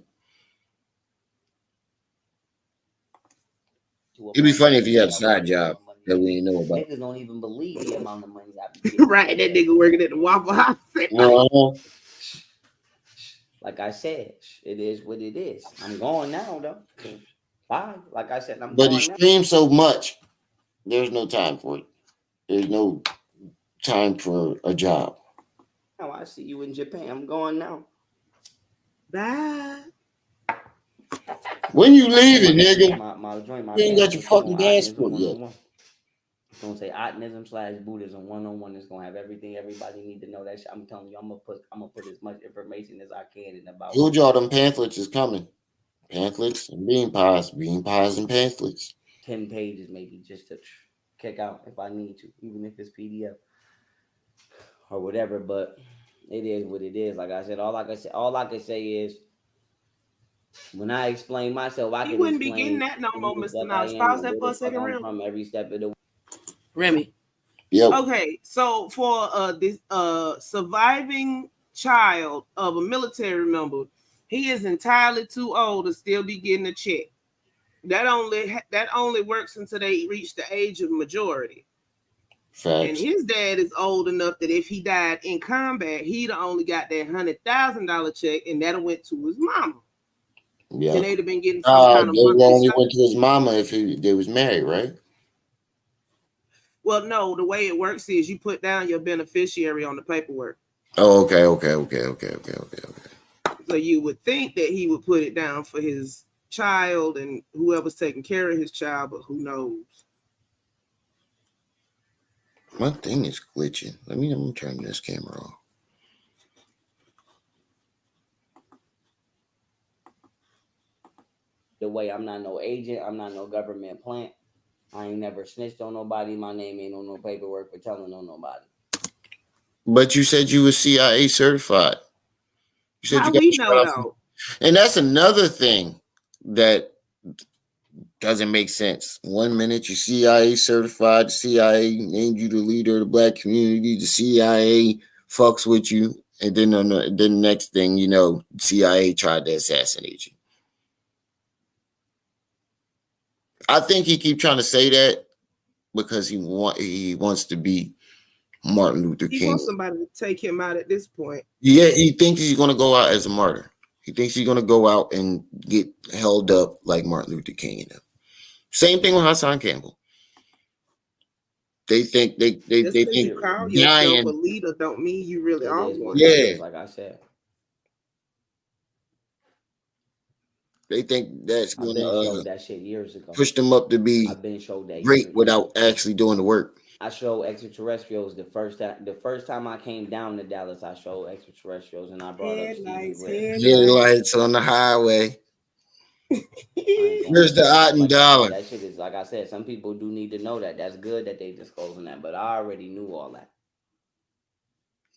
to a It'd be point funny where if you had a yeah, what side the job amount of money that I we make. didn't know about. Niggas don't even believe the amount of money I be getting. Right, that nigga working at the Waffle House. Like I said, it is what it is. I'm going now though. Bye. Like I said, I'm But he going now. streams so much, there's no time for it. There's no time for a job. Now I see you in Japan. I'm going now. Bye. When you leaving, nigga? My joint, my You ain't got your pamphlet's still fucking on Otnism passport yet. 101. It's gonna say Otnism / Buddhism 101. It's gonna have everything everybody need to know. That shit. I'm telling you, I'm gonna put as much information as I can in about Told y'all them pamphlets is coming. Pamphlets and bean pies and pamphlets. 10 pages maybe just to kick out if I need to, even if it's PDF or whatever. But it is what it is. Like I said, all I can say is when I explain myself, I He can wouldn't be getting explain that no more, who the Mr. fuck I Knowledge. am Pause and that where for the a fuck second, I'm Remy. from every step of the way. Remy. Yep. Okay, so for this surviving child of a military member, he is entirely too old to still be getting a check. That only works until they reach the age of majority. And Facts. his dad is old enough that if he died in combat, he'd only got that $100,000 check, and that went to his mama. Yeah. And they'd have been getting some kind of They monthly only stipend. went to his mama if they was married, right? Well, no, the way it works is you put down your beneficiary on the paperwork. Oh, okay. So you would think that he would put it down for his child and whoever's taking care of his child, but who knows? My thing is glitching. Let me turn this camera off. The way I'm not no agent, I'm not no government plant. I ain't never snitched on nobody. My name ain't on no paperwork for telling on nobody. But you said you were CIA certified. You said you How got we a know shot off. though? And that's another thing that doesn't make sense. 1 minute you CIA certified, the CIA named you the leader of the black community, the CIA fucks with you, and then the next thing you know, CIA tried to assassinate you. I think he keep trying to say that because he wants to be Martin Luther He King. wants somebody to take him out at this point. Yeah, he thinks he's gonna go out as a martyr. He thinks he's gonna go out and get held up like Martin Luther King and them. Same thing with Hassan Campbell. They think they Just because think you call yourself a dying. leader don't mean you really It are is what one. it Yeah, is, like I said. they think that's I've gonna been showed that shit years ago. push them up to be I've been showed that great years ago. without actually doing the work. I showed extraterrestrials the first time I came down to Dallas. I showed extraterrestrials and I brought up Stephen Headlights, Gray. Headlights on the highway. I ain't gonna Where's the hold odd you. and Like I said, dollar? that shit is like I said. Some people do need to know that. That's good that they disclosing that, but I already knew all that.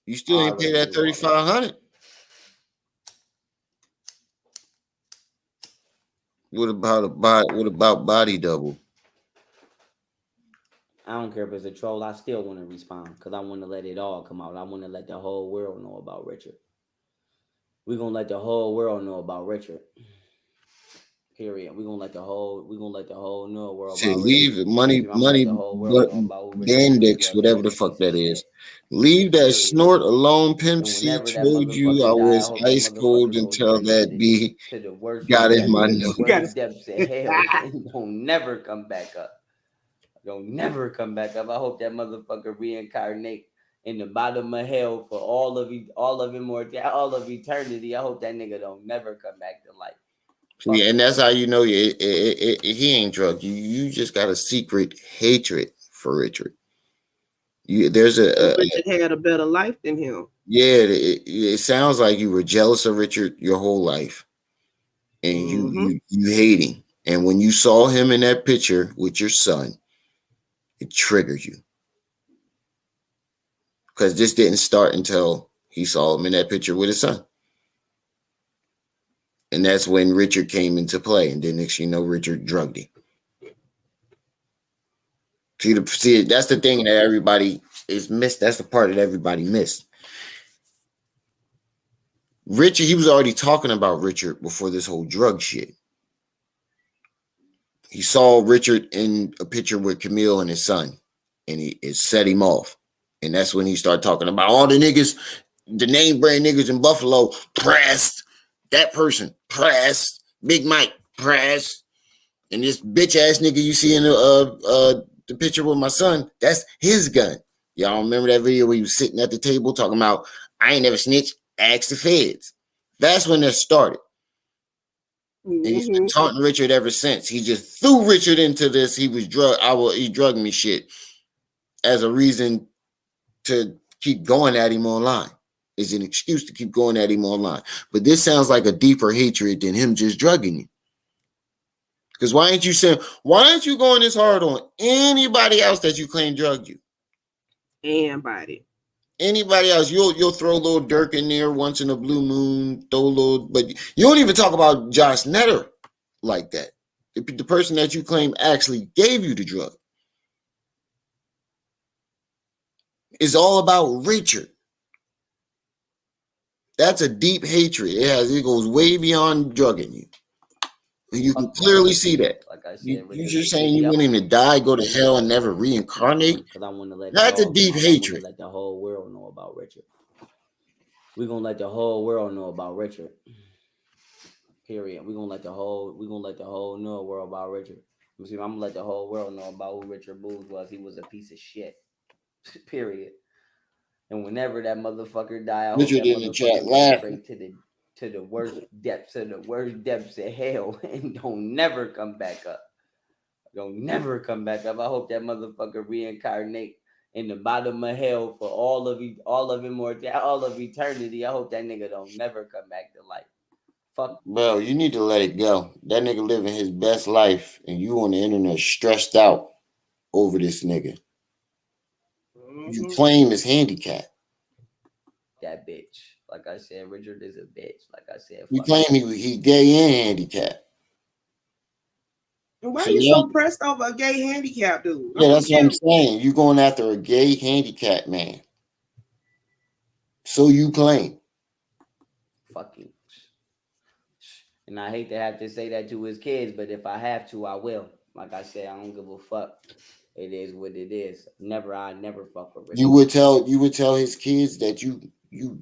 You still I ain't pay already that knew all that. $3,500. What about body double? I don't care if it's a troll. I still want to respond because I want to let it all come out. I want to let the whole world know about Richard. We're gonna let the whole world know about Richard. Period. We're gonna let the whole new world See, about Richard. leave money, I'm gonna let the money, whole world but know about who Richard Booth Bendix, was and whatever what the a fuck piece of that shit. is. Leave that Period. snort alone, Pimp And C. whenever that Told you I motherfucker die, I was hope that ice cold motherfucker go until straight that be to the worst got in depths, my to the nose. Gotta- worst depths of hell, and don't never come back up. Don't never come back up. I hope that motherfucker reincarnate in the bottom of hell for all of immortality, all of eternity. I hope that nigga don't never come back to life. See, and that's how you know he ain't drunk. You just got a secret hatred for Richard. There's Richard had a better life than him. yeah. It sounds like you were jealous of Richard your whole life, and you hate him. And when you saw him in that picture with your son, it triggered you because this didn't start until he saw him in that picture with his son, and that's when Richard came into play. And then next you know, Richard drugged him. See, that's the thing that everybody is missed. That's the part that everybody missed. Richard, he was already talking about Richard before this whole drug shit. He saw Richard in a picture with Camille and his son, and it set him off. And that's when he started talking about all the niggas, the name brand niggas in Buffalo, pressed. That person, pressed. Big Mike, pressed. And this bitch ass nigga you see in the picture with my son, that's his gun. Y'all remember that video where he was sitting at the table talking about, I ain't never snitched, ask the feds. That's when that started. And he's been taunting Richard ever since. He just threw Richard into this. He was he drugged me shit as a reason to keep going at him online. Is an excuse to keep going at him online. But this sounds like a deeper hatred than him just drugging you. Because why aren't you going this hard on anybody else that you claim drugged you? Anybody else, you'll throw a little Durk in there once in a blue moon, but you don't even talk about Josh Netter like that. The person that you claim actually gave you the drug. It's all about Richard. That's a deep hatred. It goes way beyond drugging you. And you can clearly see that. Like I said, you just saying you want him to die, go to hell, and never reincarnate. Because I want to let that's a deep hatred. Let the whole world know about Richard. We're gonna let the whole world know about Richard. Period. We're gonna let the whole new world about Richard. I'm gonna let the whole world know about who Richard Booth was. He was a piece of shit. Period. And whenever that motherfucker die, I hope that motherfucker goes straight to the worst depths of hell and don't never come back up. Don't never come back up. I hope that motherfucker reincarnate in the bottom of hell for all of immortality, all of eternity. I hope that nigga don't never come back to life. Fuck. Bro, you need to let it go. That nigga living his best life, and you on the internet stressed out over this nigga. You claim his handicap. That bitch. Like I said, Richard is a bitch. Like I said, you claim he gay and handicapped. Why are you so pressed over a gay handicap dude? Yeah, that's what I'm saying. You going after a gay handicapped man. So you claim. Fucking. And I hate to have to say that to his kids, but if I have to, I will. Like I said, I don't give a fuck. It is what it is. I never fuck with Richard. You would tell his kids that you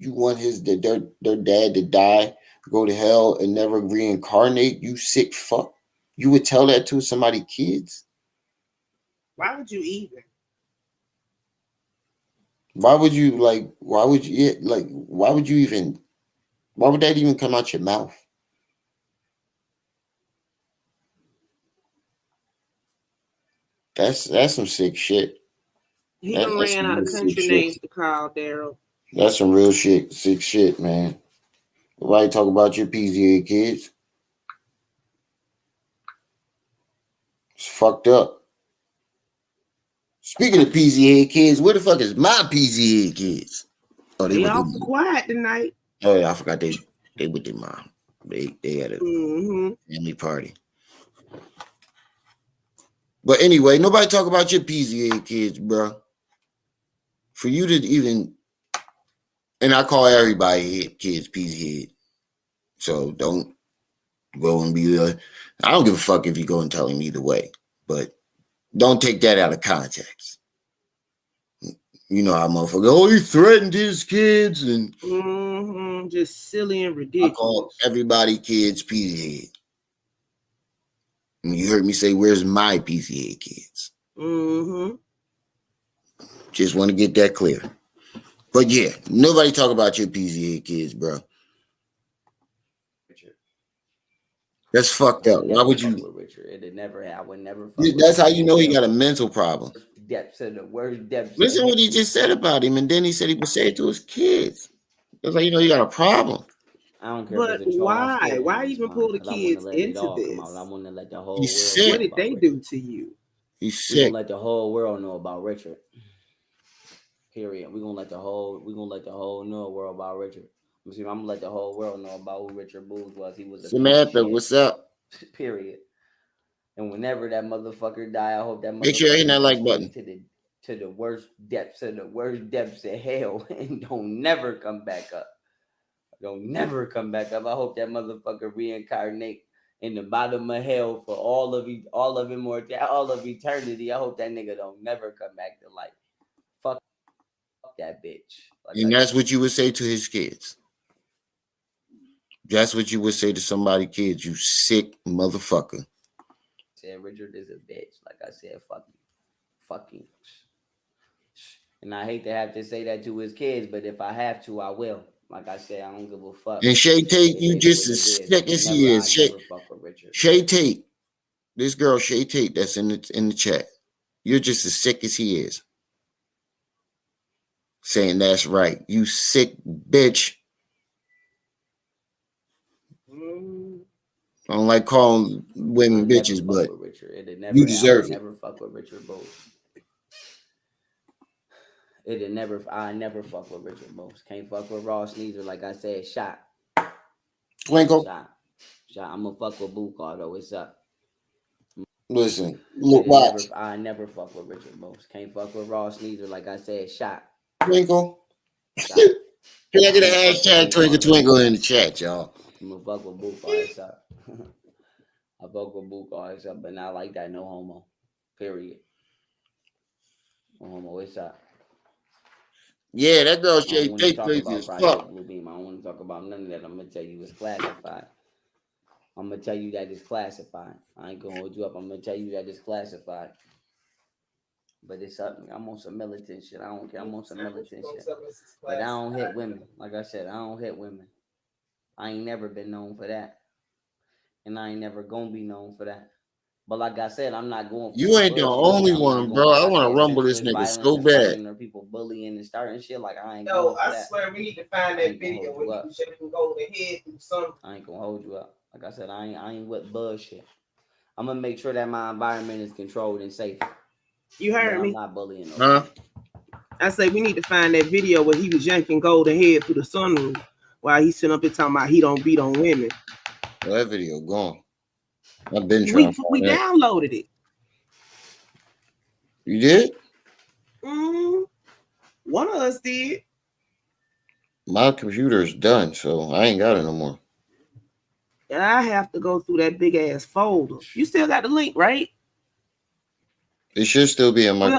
want their dad to die, go to hell, and never reincarnate. You sick fuck. You would tell that to somebody's kids? Why would you even? Why would you why would that even come out your mouth? That's some sick shit. He done ran out of country names to call, Daryl. That's some real shit, sick shit, man. Why talk about your PZA kids? It's fucked up. Speaking of PZA kids, where the fuck is my PZA kids? Oh, they all quiet tonight. Oh yeah, I forgot they with their mom. They had a family party. But anyway, nobody talk about your PZA kids, bro. For you to even, and I call everybody kids PZ head. So don't Go and be like, I don't give a fuck if you go and tell him either way, but don't take that out of context. You know how motherfucker, oh, he threatened his kids and just silly and I ridiculous. call everybody kids PC head. And you heard me say, where's my PC head kids? Just want to get that clear. But yeah, nobody talk about your PC head kids, bro. That's fucked up. Why would you? Richard? It'd never. I would never. That's how you know he got a mental problem. Depths of the worst depths. Listen what he just said about him, and then he said he would say it to his kids. That's how you know you got a problem. I don't care. But why? Why even pull the kids into this? I want to let the whole He's world. sick. What did they do to you? He's We're sick. gonna let the whole world know about Richard. Period. We're gonna let the whole know world about Richard. I'm gonna let the whole world know about who Richard Booth was. He was a Samantha, what's up? Period. And whenever that motherfucker die, I hope that motherfucker make sure you hit that like button to the worst depths of hell and don't never come back up. Don't never come back up. I hope that motherfucker reincarnate in the bottom of hell for all of eternity. I hope that nigga don't never come back to life. Fuck that bitch. And that's what you would say to his kids. That's what you would say to somebody's kids, you sick motherfucker. Said Richard is a bitch. Like I said, fucking. And I hate to have to say that to his kids, but if I have to, I will. Like I said, I don't give a fuck. And Shay Tate, you just as sick as he is. Shay Tate, this girl Shay Tate that's in the chat, you're just as sick as he is. Saying that's right. You sick bitch. I don't like calling women bitches, but you deserve it. Never fuck with Richard Bowes. I never fuck with Richard Bowes. Can't fuck with Ross neither. Like I said, shot. Twinkle. Shot. I'm gonna fuck with Boo Car though. It's up. Listen, watch. I never fuck with Richard Bowes. Can't fuck with Ross neither. Like I said, shot. Twinkle. Can I get a hashtag twinkle in the chat, y'all? I'm gonna fuck with Boo Car. It's up. I fuck with Boo Car. It's up, but not like that. No homo. Period. No homo. It's up. Yeah, that girl Shay Tate crazy as fuck. Blue Beam. I don't want to talk about none of that. I'm gonna tell you it's classified. I'm gonna tell you that it's classified. I ain't gonna hold you up. I'm gonna tell you that it's classified. But it's up. I'm on some militant shit. I don't care. I'm on some militant shit. But I don't hit women. Like I said, I don't hit women. I ain't never been known for that. And I ain't never gonna be known for that. But like I said, I'm not going for you ain't the only one, bro. I want to rumble this nigga so bad. Or people bullying and starting shit. Like I ain't going for that. I swear we need to find that video where you can go ahead and something. I ain't gonna hold you up. Like I said, I ain't with bullshit. I'm gonna make sure that my environment is controlled and safe. You heard me? I'm not bullying nobody. Huh? I say we need to find that video where he was yanking golden head through the sunroof while he's sitting up here talking about he don't beat on women. Well, that video gone. I've been trying. We downloaded it. You did? One of us did. My computer is done, so I ain't got it no more. And I have to go through that big ass folder. You still got the link, right? It should still be in my.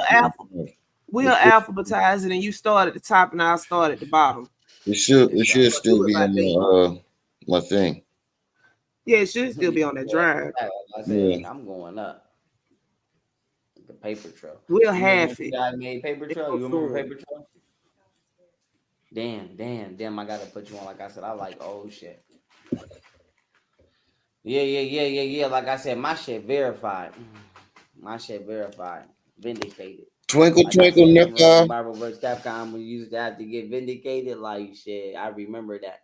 We'll alphabetize it, and you start at the top, and I'll start at the bottom. It should still be in my thing. Yeah, it should still be on that drive. I said, I'm going up. The paper trail. We'll have it. You guys made paper trail. You remember paper trail? Damn. I gotta put you on. Like I said, I like old shit. Yeah. Like I said, my shit verified. Vindicated. Twinkle, nigga. Bible verse Capcom, we used to have to get vindicated. Like shit, I remember that.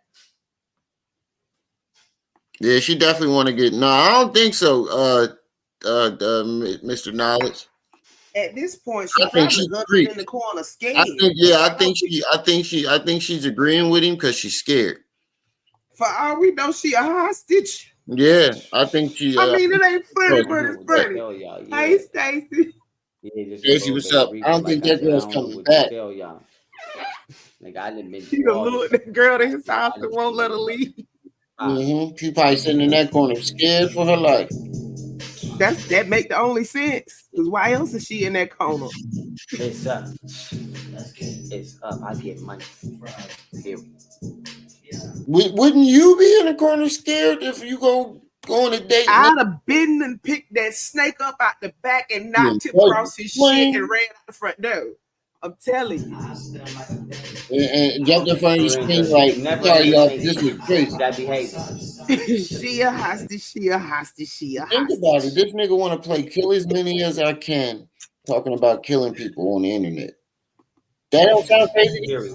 Yeah, she definitely want to get. No, I don't think so. Mr. Knowledge. At this point, she probably in the corner, scared. I think she's agreeing with him because she's scared. For all we know, she a hostage. Yeah, I think she. I mean, it ain't funny, but it's funny. Hey, Stacy. Yeah, Stacy, what's up? I don't think that girl's coming back. Nigga, I didn't been. She gonna look at that girl in his house and won't let her leave. She probably sitting in that corner, scared for her life. That make the only sense. Because why else is she in that corner? It's up. It's up. I get money. Period. Wouldn't you be in the corner scared if you go on a date? I'd have been and picked that snake up out the back and knocked him across his shit and ran out the front door. I'm telling you. And jumped in front of the screen like, Never sorry y'all, this underestimate was crazy. that behavior. She a hostage, she a hostage, she a Think hostage. about it. This nigga want to play kill as many as I can, talking about killing people on the internet. That don't sound crazy. Period.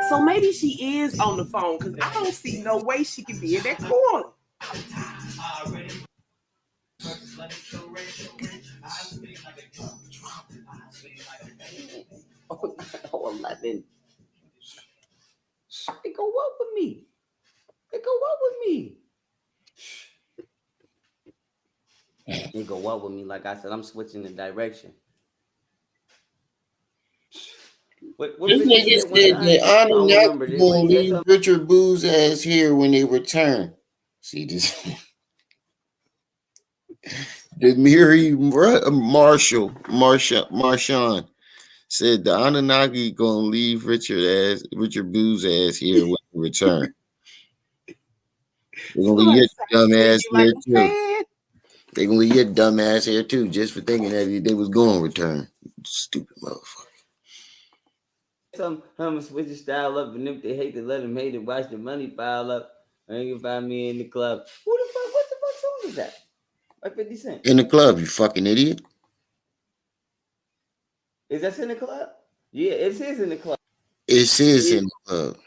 So maybe she is on the phone because I don't see no way she can be in that corner. Oh, 11. They go up with me. They go up with me. They go up with me. Like I said, I'm switching the direction. What This nigga said that Anunnaki gonna leave Richard Boo's ass here when they return. See this? The Miri Marshawn said the Anunnaki gonna leave Richard Boo's ass here when they return. They're gonna leave your dumb ass here too. They're gonna leave your dumb ass here too, just for thinking that they was going to return. Stupid motherfucker. I'm switch style up, and if they hate to let them hate it, watch the money pile up. And you can find me in the club. Who the fuck? What the fuck song is that? Like 50 Cent. In the club, you fucking idiot. Is that in the club? Yeah, it is in the club. It is in the club.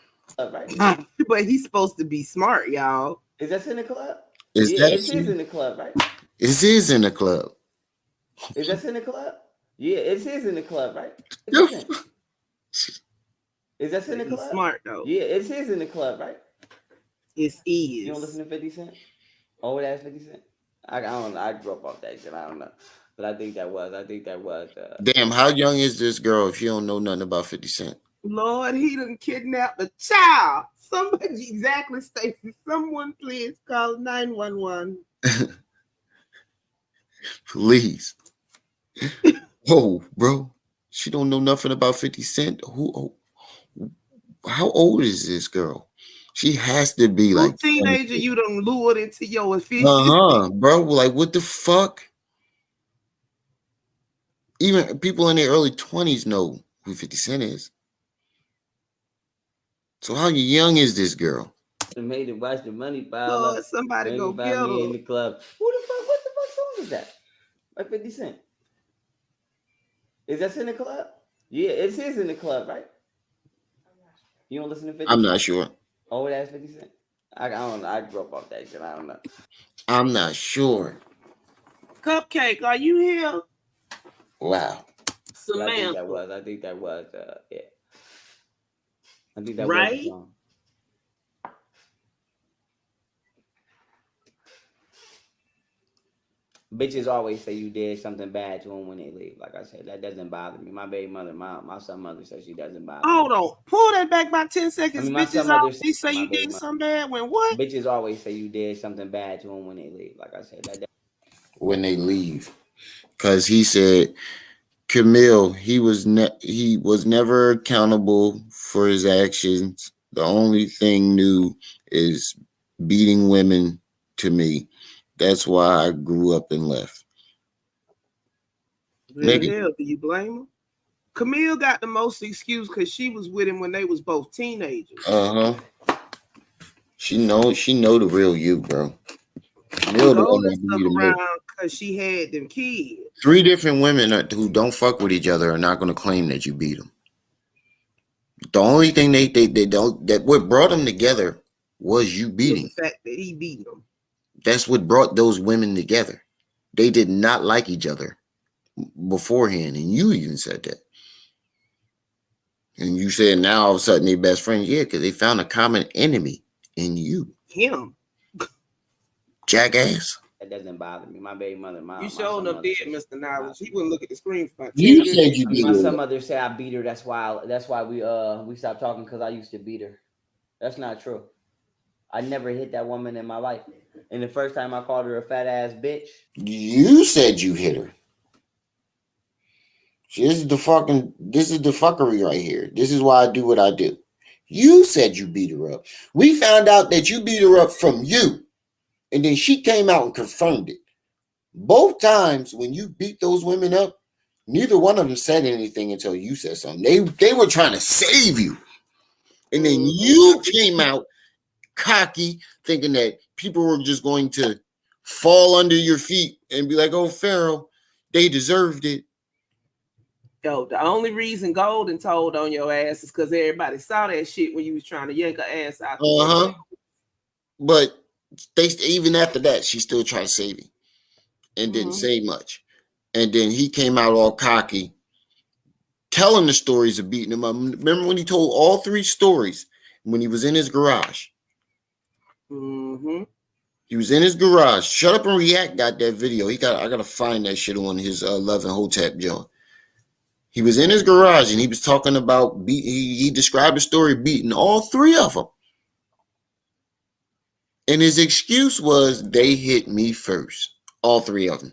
Right? But he's supposed to be smart, y'all. Is that in the club? Is yeah, that it is in the club, right? It is in the club. Is that in the club? Yeah, it is in the club, right? Is that in the club? Smart though. Yeah, it is in the club, right? It's You don't listen to 50 Cent? Oh, that's 50 Cent. I don't know. I grew up off that shit. I don't know, but I think that was. Damn, how young is this girl if you don't know nothing about 50 Cent? Lord, he done kidnapped a child. Somebody, exactly, Stacey. Someone please call 911. Please. Whoa, bro. She don't know nothing about 50 Cent. How old is this girl? She has to be like a teenager. 20. You done lured into your efficiency. Bro. Like, what the fuck? Even people in their early 20s know who 50 Cent is. So how young is this girl? Made it watch the money pile up. Somebody go get me her. In the club. Who the fuck? What the fuck song is that? Like 50 Cent. Is that in the club? Yeah, it is in the club, right? You don't listen to 50 I'm not sure. Oh, that's 50 Cent. I don't know. I grew up off that shit. I don't know. I'm not sure. Cupcake, are you here? Wow. Samantha. I think that was. Yeah. I think that right? was the song. Bitches always say you did something bad to them when they leave. Like I said, that doesn't bother me. My baby mother, my son mother says she doesn't bother me. Hold on. Pull that back by 10 seconds. Bitches always say you did something bad when what? Bitches always say you did something bad to them when they leave. Like I said, that when they leave. Because he said, Camille, he was never accountable for his actions. The only thing new is beating women to me. That's why I grew up and left. Maybe. Hell, do you blame him? Camille got the most excuse because she was with him when they was both teenagers. She know the real you, bro. Camille stuck around because she had them kids. 3 different women who don't fuck with each other are not going to claim that you beat them. The only thing they don't, that what brought them together was you beating. The fact that he beat them. That's what brought those women together. They did not like each other beforehand, and you even said that. And you said now all of a sudden they best friends. Yeah, because they found a common enemy in you. Him. Jackass. That doesn't bother me. My baby mother, you showed up dead, Mr. Knowledge. He wouldn't look at the screen for about 10 years. You said you beat her. My son mother said I beat her. That's why we stopped talking because I used to beat her. That's not true. I never hit that woman in my life. And the first time I called her a fat ass bitch. You said you hit her. This is the fuckery right here. This is why I do what I do. You said you beat her up. We found out that you beat her up from you. And then she came out and confirmed it. Both times when you beat those women up, neither one of them said anything until you said something. They were trying to save you. And then you came out cocky, thinking that people were just going to fall under your feet and be like, oh, Pharaoh, they deserved it. Yo, the only reason Golden told on your ass is because everybody saw that shit when you was trying to yank her ass out. But even after that, she still tried to save him and didn't say much. And then he came out all cocky, telling the stories of beating him up. Remember when he told all 3 stories when he was in his garage? He was in his garage. Shut Up and React got that video. I gotta find that shit on his 11 Hotep joint. He was in his garage and he was talking about he described the story of beating all 3 of them. And his excuse was they hit me first. All 3 of them.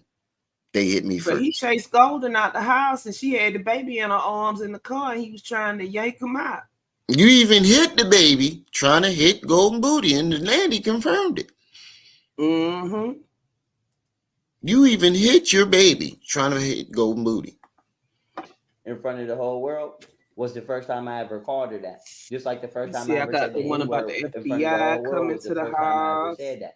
They hit me first. But he chased Golden out the house and she had the baby in her arms in the car and he was trying to yank him out. You even hit the baby trying to hit Golden Booty, and Landy confirmed it. You even hit your baby trying to hit Golden Booty. In front of the whole world was the first time I ever called her that. Just like the first time I ever got said the one about the FBI coming to the house. Said that.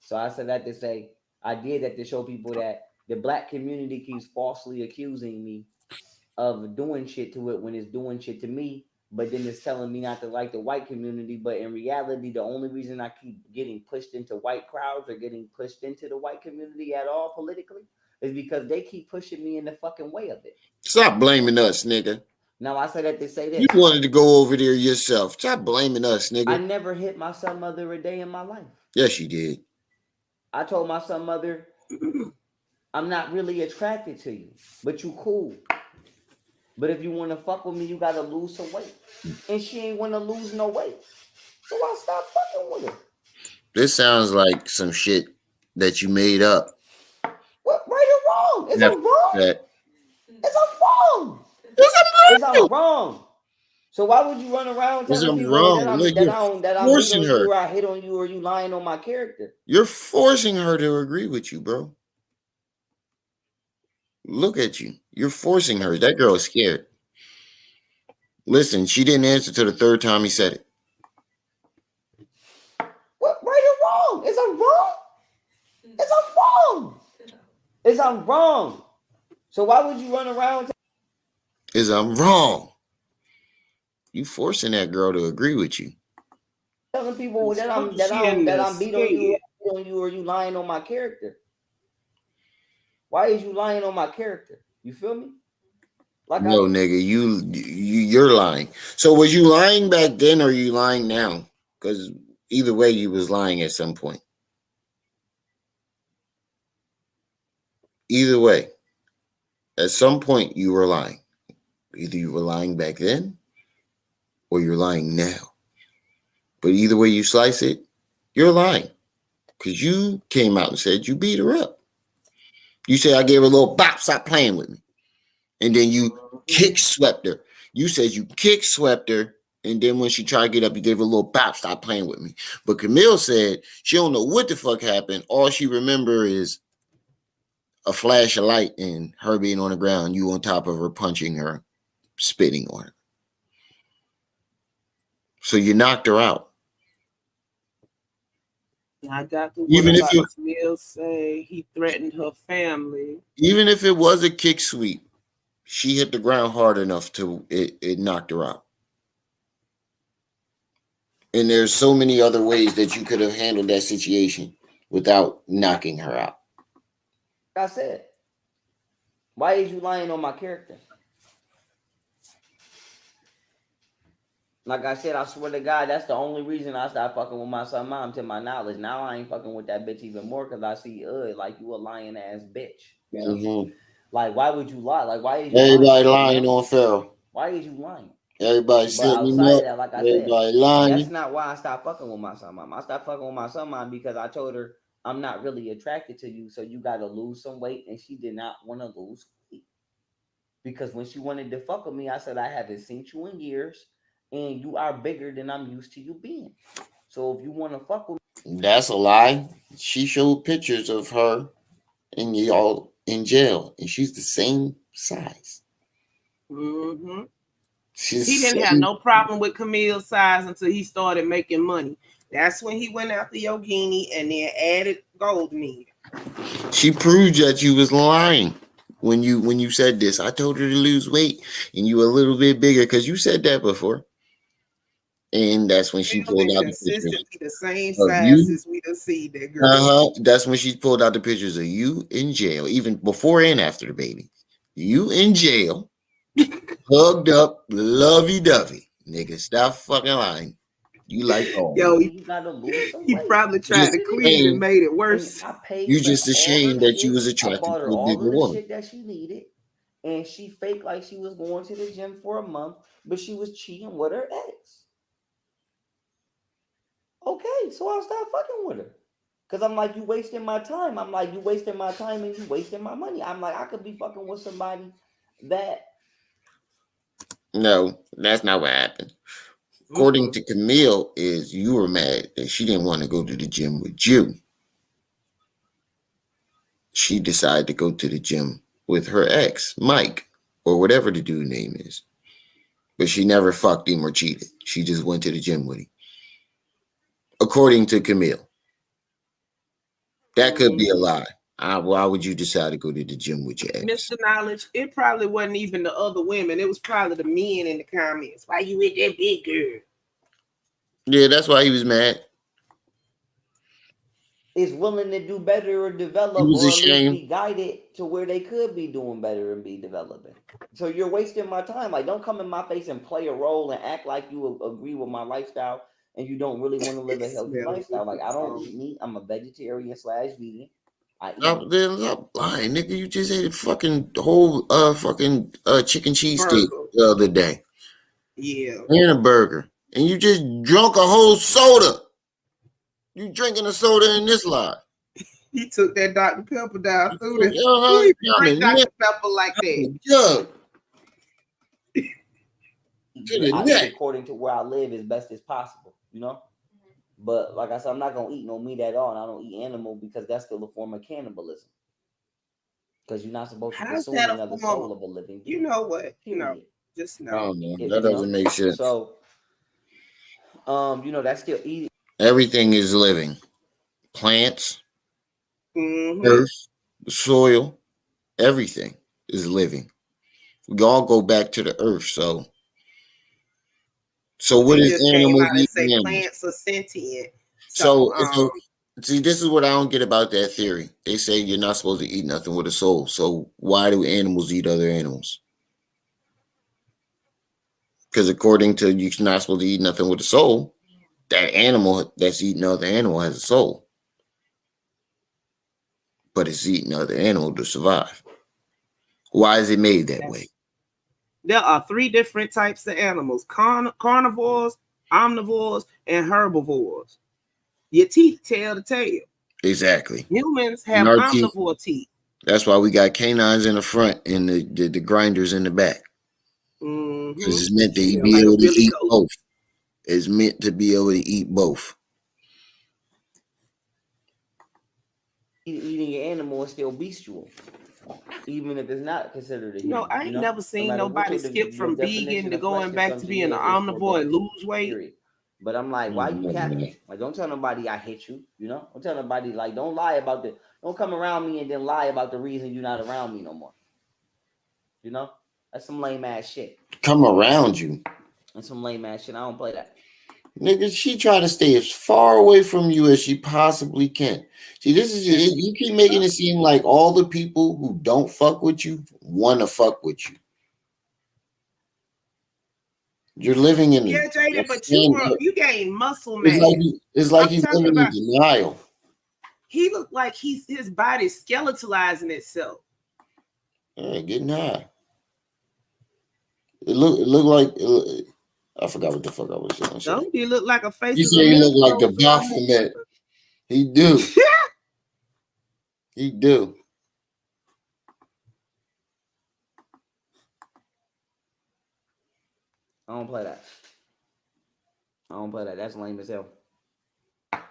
So I said that to say, I did that to show people that the black community keeps falsely accusing me of doing shit to it when it's doing shit to me, but then it's telling me not to like the white community. But in reality, the only reason I keep getting pushed into white crowds or getting pushed into the white community at all politically is because they keep pushing me in the fucking way of it. Stop blaming us, nigga. Now I say that to say this. You wanted to go over there yourself. Stop blaming us, nigga. I never hit my son mother a day in my life. Yes, you did. I told my son mother, I'm not really attracted to you, but you cool. But if you want to fuck with me, you got to lose some weight. And she ain't want to lose no weight. So I stopped fucking with her. This sounds like some shit that you made up. What? Right or wrong? Is it wrong? Is I'm wrong? Is I'm wrong? So why would you run around telling people that I'm hit on you or I hit on you or you lying on my character? You're forcing her to agree with you, bro. Look at you. You're forcing her. That girl is scared. Listen, she didn't answer till the 3rd time he said it. What? Right or wrong? Is I'm wrong? Is I'm wrong? Is I'm wrong? So why would you run around? Is I'm wrong? You forcing that girl to agree with you. Telling people that I'm beat on you or you lying on my character. Why is you lying on my character? You feel me? No, nigga, you're lying. So was you lying back then or are you lying now? Because either way, you was lying at some point. Either way, at some point you were lying. Either you were lying back then or you're lying now. But either way you slice it, you're lying. Because you came out and said you beat her up. You said I gave her a little bop, stop playing with me. And then you kick swept her. You said you kick swept her. And then when she tried to get up, you gave her a little bop, stop playing with me. But Camille said she don't know what the fuck happened. All she remember is a flash of light and her being on the ground, you on top of her, punching her, spitting on her. So you knocked her out. I got the one about Camille say he threatened her family. Even if it was a kick sweep, she hit the ground hard enough to it knocked her out. And there's so many other ways that you could have handled that situation without knocking her out. I said, why is you lying on my character? Like I said, I swear to God, that's the only reason I stopped fucking with my son mom, to my knowledge. Now I ain't fucking with that bitch even more because I see, like you a lying ass bitch. Mm-hmm. Like, why would you lie? Like, why is you everybody lying on Pharaoh? Why is you lying? Everybody But setting him outside up. of that, like I said, Everybody that's lying. not why I stopped fucking with my son mom. I stopped fucking with my son mom because I told her I'm not really attracted to you, so you got to lose some weight, and she did not want to lose weight because when she wanted to fuck with me, I said I haven't seen you in years, and you are bigger than I'm used to you being. So if you want to fuck with That's a lie. She showed pictures of her and y'all in jail, and she's the same size. Mm-hmm. She's He the didn't have same. no problem with Camille's size until he started making money. That's when he went after Yogini and then added Golden in. She proved that you was lying when you said this. I told her to lose weight, and you were a little bit bigger because you said that before. And that's when she Still pulled been out the pictures consistently the same of size you. since we done seen that girl. Uh-huh. That's when she pulled out the pictures of you in jail, even before and after the baby. You in jail, hugged up, lovey-dovey. Nigga, stop fucking lying. You like home. Yo, me, you got to lose some he weight. probably tried Just to That's it. clean and saying, made it And worse. I paid you for just all her ashamed that you shit. was I attracted bought to her a all bigger of the woman. shit that she needed. And she faked like she was going to the gym for a month, but she was cheating with her ex. Okay, so I stopped fucking with her. Cause I'm like, you wasting my time. I'm like, you wasting my time and you wasting my money. I'm like, I could be fucking with somebody that No, that's not what happened. According to Camille, is you were mad that she didn't want to go to the gym with you. She decided to go to the gym with her ex, Mike, or whatever the dude name is. But she never fucked him or cheated. She just went to the gym with him. According to Camille. That could be a lie. Why would you decide to go to the gym with your ex? Mr. Knowledge, it probably wasn't even the other women. It was probably the men in the comments. Why you with that big girl? Yeah, that's why he was mad. is willing to do better or He develop was or at least ashamed. be guided to where they could be doing better and be developing. So you're wasting my time. Like, don't come in my face and play a role and act like you agree with my lifestyle and you don't really want to live a healthy lifestyle. Like, I don't eat meat. I'm a vegetarian / vegan. I eat Stop lying, nigga. You just ate a fucking whole chicken cheesesteak burger. the other day. Yeah. And a burger. And you just drunk a whole soda. You drinking a soda in this lie. He took that Dr. Pepper down through there. Who Uh-huh. even Down drink the Dr. neck. Pepper like that? Jug. To but the I eat neck. according to where I live as best as possible, you know? But like I said, I'm not gonna eat no meat at all, and I don't eat animal because that's still a form of cannibalism. Because you're not supposed to How's consume that a another form soul of? of a living You being. know what? No, Period. just no. Oh no, It, that you know, doesn't make sense. so that's still eating. Everything is living. Plants, Mm-hmm. earth, soil, everything is living. We all go back to the earth. So what He is just came animals out and say eating animals? plants are sentient. So So see, this is what I don't get about that theory. They say you're not supposed to eat nothing with a soul. So why do animals eat other animals? Because according to you're not supposed to eat nothing with a soul, that animal that's eating other animal has a soul, but it's eating other animal to survive. Why is it made that way? there are 3 different types of animals: carnivores, omnivores, and herbivores. Your teeth tell the tale. Exactly. Humans And have our teeth. omnivore teeth. That's why we got canines in the front and the grinders in the back. Because it's meant to Smell be like a able to billy eat goat. both. It's meant to be able to eat both. Eating your animal is still bestial, even if it's not considered a You know, human. I ain't never No seen matter what nobody skip your from vegan definition to of flesh going is, back to something being an is still omnivore and beneficial. lose weight. Period. But I'm like, why you capping? Like, don't tell nobody I hit you. You know, don't tell nobody, like, don't lie about the. Don't come around me and then lie about the reason you're not around me no more. You know, that's some lame ass shit. Come around you. That's some lame ass shit. I don't play that. Nigga, she try to stay as far away from you as she possibly can. See, this is you keep making it seem like all the people who don't fuck with you want to fuck with you. You're living in Yeah, a Jaden, but you gained muscle mass. it's like I'm he's talking living in about. denial. He looked like his body's skeletalizing itself. Getting high. It looked like I forgot what the fuck I was saying. Don't he look like a You faces say of he look like the miracles? Baphomet. He do. He do. I don't play that. I don't play that. That's lame as hell.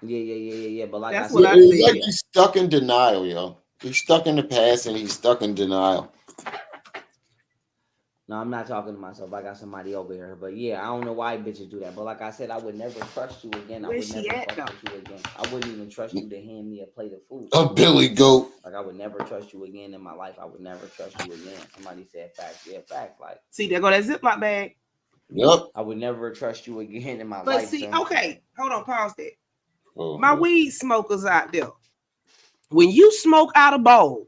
Yeah. But like That's I what said, I It's said. like he's stuck in denial, yo. He's stuck in the past and he's stuck in denial. no, I'm not talking to myself. I got somebody over here. But yeah, I don't know why bitches do that. But like I said, I would never trust you again. I Where's would she never at, fuck though? with you again. I wouldn't even trust you to hand me a plate of food. A Billy Goat. Like I would never trust you again in my life. I would never trust you again. Somebody said facts. Yeah, facts. Like See, there go that Ziploc bag. Yep. I would never trust you again in my But life. see, Son. okay, hold on, pause that. Oh, My weed smokers out there. When you smoke out a bowl,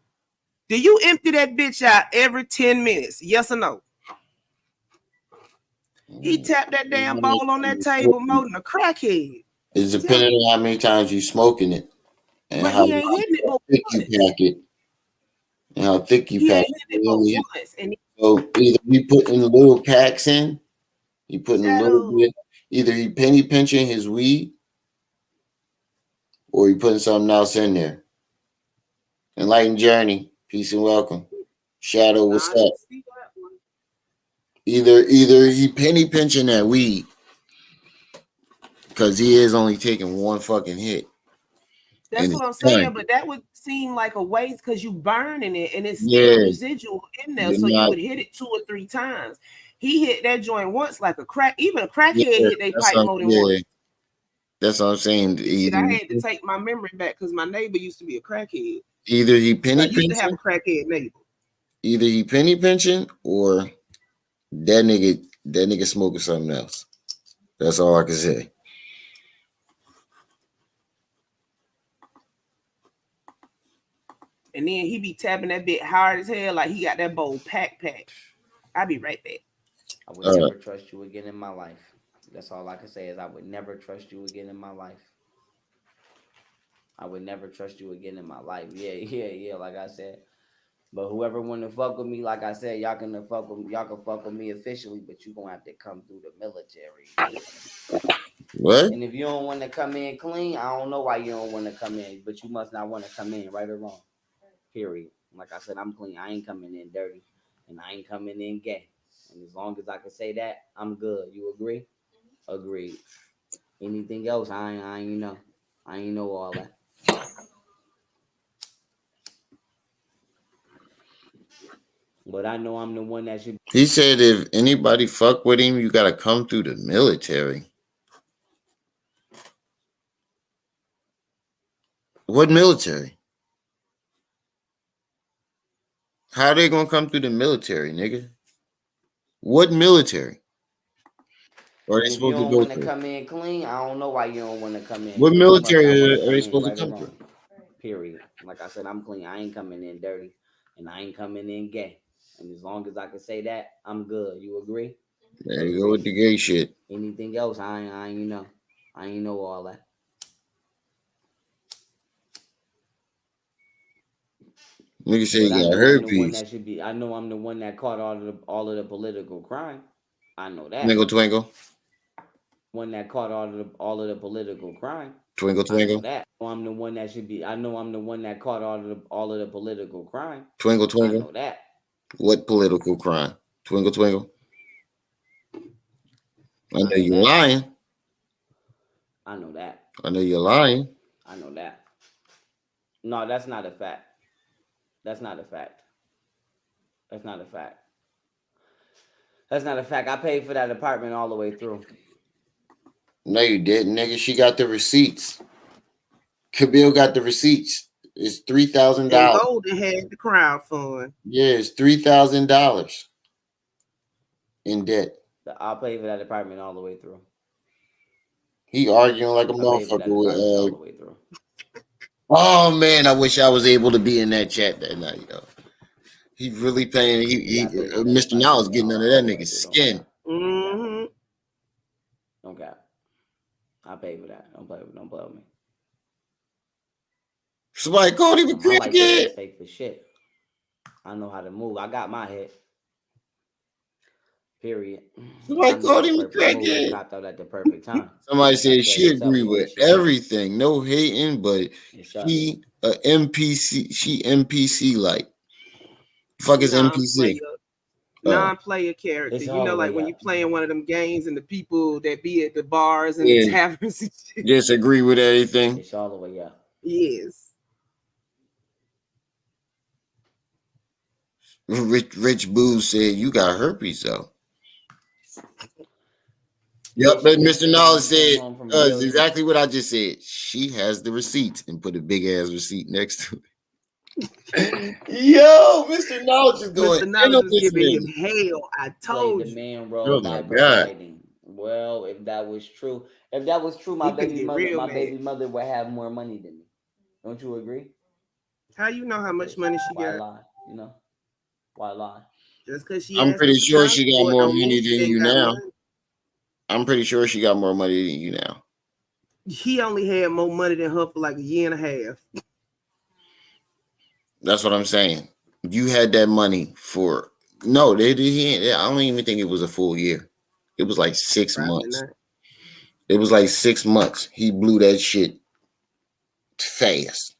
do you empty that bitch out every 10 minutes? Yes or no? He tapped that damn bowl on that table more than a crackhead. It's depending on how many times you smoking it and But how he ain't hitting it but thick you once. pack it and how thick you He pack ain't hitting it but it. once. And So either you putting little packs in, you putting a little Shadow. bit. Either he penny pinching his weed, or you putting something else in there. Enlightened Journey, peace and welcome. Shadow, what's I up? didn't see that one. Either he penny pinching that weed because he is only taking one fucking hit. That's And what I'm it's done. saying, but that would seem like a waste because you burning it and it's Yeah. still residual in there. You're So you not- would hit it 2 or 3 times. He hit that joint once like a crack, even a crackhead Yeah, hit they pipe more than once. That's what I'm saying. Shit, I had to take my memory back because my neighbor used to be a crackhead. Either he I penny used to have pinching, a crackhead neighbor. either he penny pinching, or that nigga smoking something else. That's all I can say. And then he be tapping that bit hard as hell, like he got that bowl pack. I'll be right back. I would never trust you again in my life. That's all I can say is I would never trust you again in my life. I would never trust you again in my life. Yeah. Like I said. But whoever want to fuck with me, like I said, y'all can fuck with me officially, but you gonna have to come through the military. What? And if you don't want to come in clean, I don't know why you don't want to come in, but you must not want to come in, right or wrong. Period. Like I said, I'm clean. I ain't coming in dirty, and I ain't coming in gay. And as long as I can say that, I'm good. You agree? Agreed. Anything else, I ain't know. I ain't know all that. But I know I'm the one that should. He said if anybody fuck with him, you gotta come through the military. What military? How they gonna come through the military, nigga? What military? Or are they And if you supposed to don't go want to to? come in clean, I don't know why you don't want to come in What clean. You must not want military to are come they in supposed right to or come through? wrong. Period. Like I said, I'm clean. I ain't coming in dirty, and I ain't coming in gay. And as long as I can say that, I'm good. You agree? There you go with the gay shit. Anything else, I ain't know. I ain't know all that. Nigga say But I you got know I'm the one herpes. that should be. I know I'm the one that caught all of the political crime. I know that. Twinkle twinkle. One that caught all of the political crime. Twinkle I know twinkle. that. I'm the one that should be. I know I'm the one that caught all of the political crime. Twinkle I twinkle. know that. What political crime? Twinkle twinkle. I know you're that. lying. I know that. I know you're lying. I know that. No, that's not a fact. That's not a fact. That's not a fact. That's not a fact. I paid for that apartment all the way through. No, you didn't, nigga. She got the receipts. Kabil got the receipts. It's And $3,000. Golden had the crowd fund. Yeah, it's $3,000 in debt. I'll pay for that apartment all the way through. He arguing like a I paid for that motherfucker apartment all with the way through. oh man, I wish I was able to be in that chat that night, yo. He really paying Yeah, I paid for that Mr. Knowles apartment getting under all that the way nigga's through. skin. Mm-hmm. Don't cap. I paid for that. Don't play with me. Somebody called him a My life ain't crackhead. fake for shit. I know how to move. I got my head. Period. Somebody I made called the him a perfect move and crackhead. copped out at the perfect time. Somebody Like I said said, she it's agree something where with she everything. No hating, but it's up. she a NPC. She NPC like. Fuck is NPC? Non-player, Oh, non-player character. It's You all know, the like way when you up. playing one of them games and the people that be at the bars and the yeah. taverns and shit. Just agree with everything. It's all the way up. Yes. Rich Boo said you got herpes though. Yeah, Yep, she but did Mr. say when Knowles we came said home from jail. exactly what I just said. She has the receipts and put a big ass receipt next to it. Yo, Mr. Knowles is going Mr. in Knowledge on is this giving him nigga. hell. I Played the told you. man role Oh my by god. providing. Well, if that was true, my He finna get real my mad. baby mother would have more money than me. Don't you agree? How you know how much money she Why got? lie? You know why lie? Just because she I'm asking pretty for sure child she got support more don't money mean than she ain't you got now. money. I'm pretty sure she got more money than you now. He only had more money than her for like a year and a half. That's what I'm saying. You had that money for no, they did. I don't even think it was a full year. It was like 6 Probably months. not. It was like 6 months. He blew that shit fast.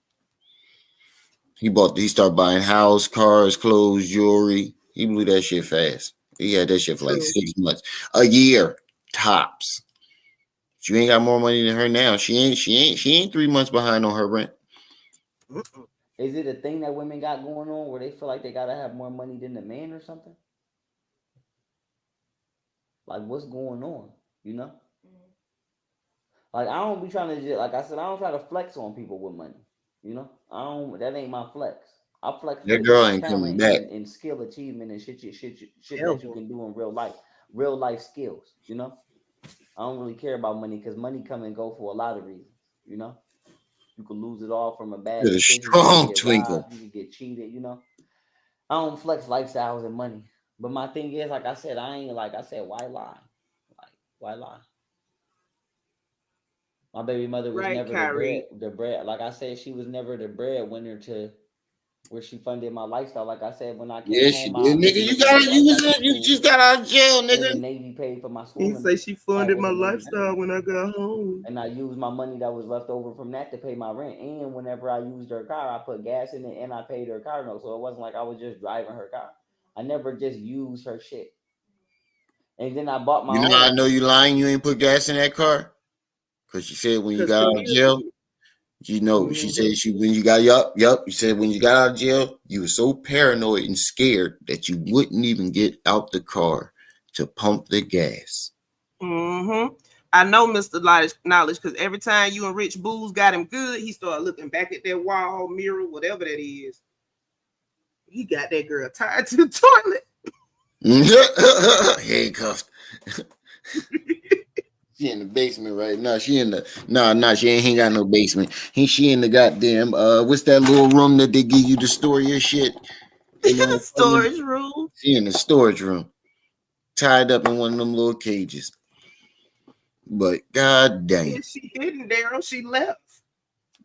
He started buying house, cars, clothes, jewelry. He blew that shit fast. He had that shit for like True. 6 months, a year tops. She ain't got more money than her now. She ain't 3 months behind on her rent. Mm-mm. Is it a thing that women got going on where they feel like they gotta have more money than the man or something? Like what's going on? You know? Like I don't be trying to just like I said, I don't try to flex on people with money. You know? I don't that ain't my flex. I flex That with girl ain't coming talent back. and skill achievement and shit that you Ever. can do in real life skills, you know? I don't really care about money because money come and go for a lot of reasons, you know? You could lose it all from a bad With a decision, you could strong get twinkle. robbed, you could get cheated, you know? I don't flex lifestyles and money. But my thing is, like I said, why lie? Like, why lie? My baby mother was Right, never Kyrie. the bread. Like I said, she was never the breadwinner to where she funded my lifestyle. Like I said, when I came Yes, she home, my did, nigga. baby mother went right back to You school, just got out of jail, and the nigga. Navy paid for my He schooling. say she That funded was my the Navy lifestyle payment. when I got home. And I used my money that was left over from that to pay my rent. And whenever I used her car, I put gas in it and I paid her car note. So it wasn't like I was just driving her car. I never just used her shit. And then I bought my You know how I own. know you lying? You ain't put gas in that car because she said when you Because got out of Camille jail. did. You know, she Mm-hmm. said she when you got yup. You said when you got out of jail, you were so paranoid and scared that you wouldn't even get out the car to pump the gas. Mm-hmm. I know Mr. Knowledge because every time you and Rich Booze got him good, he started looking back at that wall mirror, whatever that is. He got that girl tied to the toilet. Handcuffed. She in the basement right now. She in the she ain't got no basement. She in the goddamn what's that little room that they give you to store your shit in the apartment? Storage room. She in the storage room, tied up in one of them little cages. But god damn. And she hidden there. She left.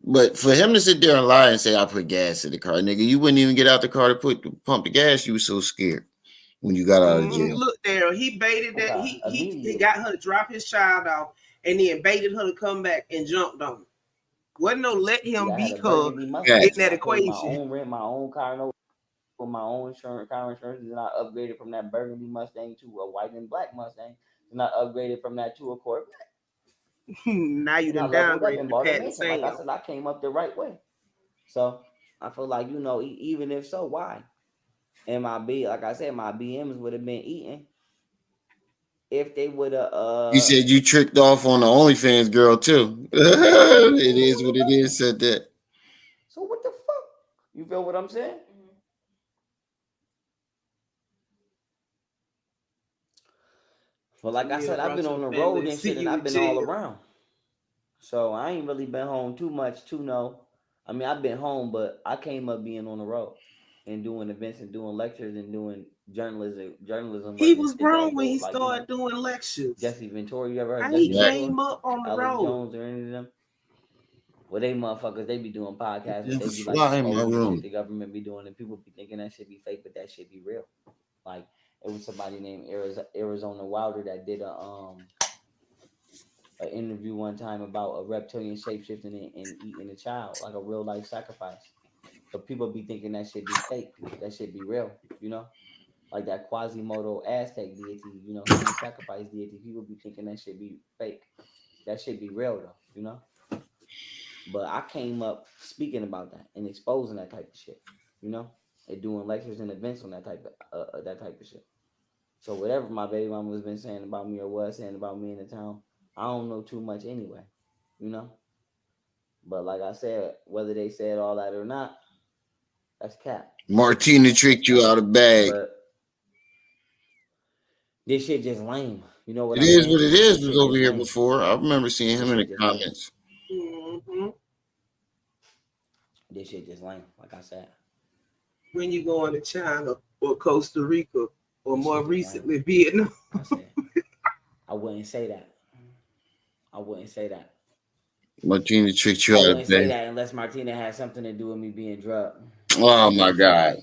But for him to sit there and lie and say I put gas in the car, nigga, you wouldn't even get out the car to pump the gas. You were so scared when you got out of jail. Look there. He baited that. Okay, He immediately. got her to drop his child off and then baited her to come back and jumped on him. Wasn't no let See, him I had beat a her burgundy in Mustang. Yes. that I paid my equation. own rent, my own car note, for my own car insurance, and I upgraded from that burgundy Mustang to a white and black Mustang, and I upgraded from that to a Corvette, Now you and I done leveled up downgraded and to bought a Pat mansion. Like I Sam. said, I came up the right way. So I feel like even if so, why? And like I said, my BMs would have been eating if they would have. You said you tricked off on the OnlyFans girl too. It is what it is. Said that. So what the fuck? You feel what I'm saying? But like I Camille said, I've brought been your on the family road and and see shit, and you I've in been all jail. around. So I ain't really been home too much to know. I mean, I've been home, but I came up being on the road and doing events and doing lectures and doing journalism He work and was shit grown that when go he like started doing lectures. Jesse Ventura. You ever heard How Jesse he Right. Ventura, came up on the Alex road. Jones, or any of them? Well, they motherfuckers, they be doing podcasts, but You they can be like fly in my exposing shit room. the government be doing, and people be thinking that shit be fake, but that shit be real. Like, It was somebody named Arizona Wilder that did an interview one time about a reptilian shapeshifting and eating a child, like a real life sacrifice. But people be thinking that shit be fake. That shit be real, you know? Like that Quasimodo Aztec deity, you know, human sacrifice deity. People be thinking that shit be fake. That shit be real though, you know? But I came up speaking about that and exposing that type of shit, you know? And doing lectures and events on that type of shit. So whatever my baby mama has been saying about me or was saying about me in the town, I don't know too much anyway, you know? But like I said, whether they said all that or not, that's cap. Martina tricked you out of bag. But this shit just lame. You know what It I'm is saying? what it This is. shit Was over just here lame. before. I remember seeing him This in the shit just lame. comments. Mm-hmm. This shit just lame. Like I said, When you going to China or Costa Rica or This more shit just recently Vietnam. I said, I wouldn't say that. I wouldn't say that. Martina tricked you I out of wouldn't say bag. that unless Martina had something to do with me being drugged. Oh my God.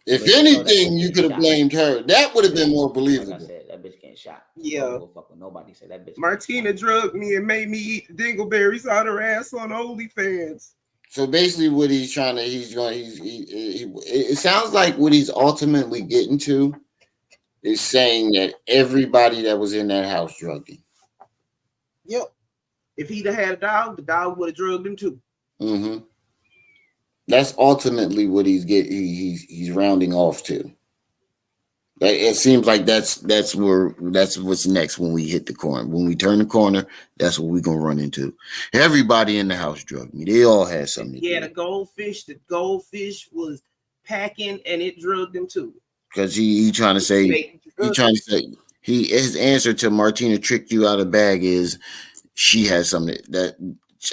If But just know that anything, bitch you getting could have shot. blamed her. That would have been more Like I believable. said, that bitch getting shot. Yeah. Don't go fuck with nobody. Say that bitch. Martina drugged me and made me eat dingleberries out her ass on OnlyFans. So basically, what he's trying to, it sounds like what he's ultimately getting to is saying that everybody that was in that house drugged him. Yep. If he'd have had a dog, the dog would have drugged him too. Mm-hmm. That's ultimately what he's rounding off to. It seems like that's what's next when we hit the corner. When we turn the corner, that's what we're gonna run into. Everybody in the house drugged me. They all had something to Yeah, do. the goldfish was packing and it drugged him too. Because he trying to say his answer to Martina tricked you out of bag is she has something that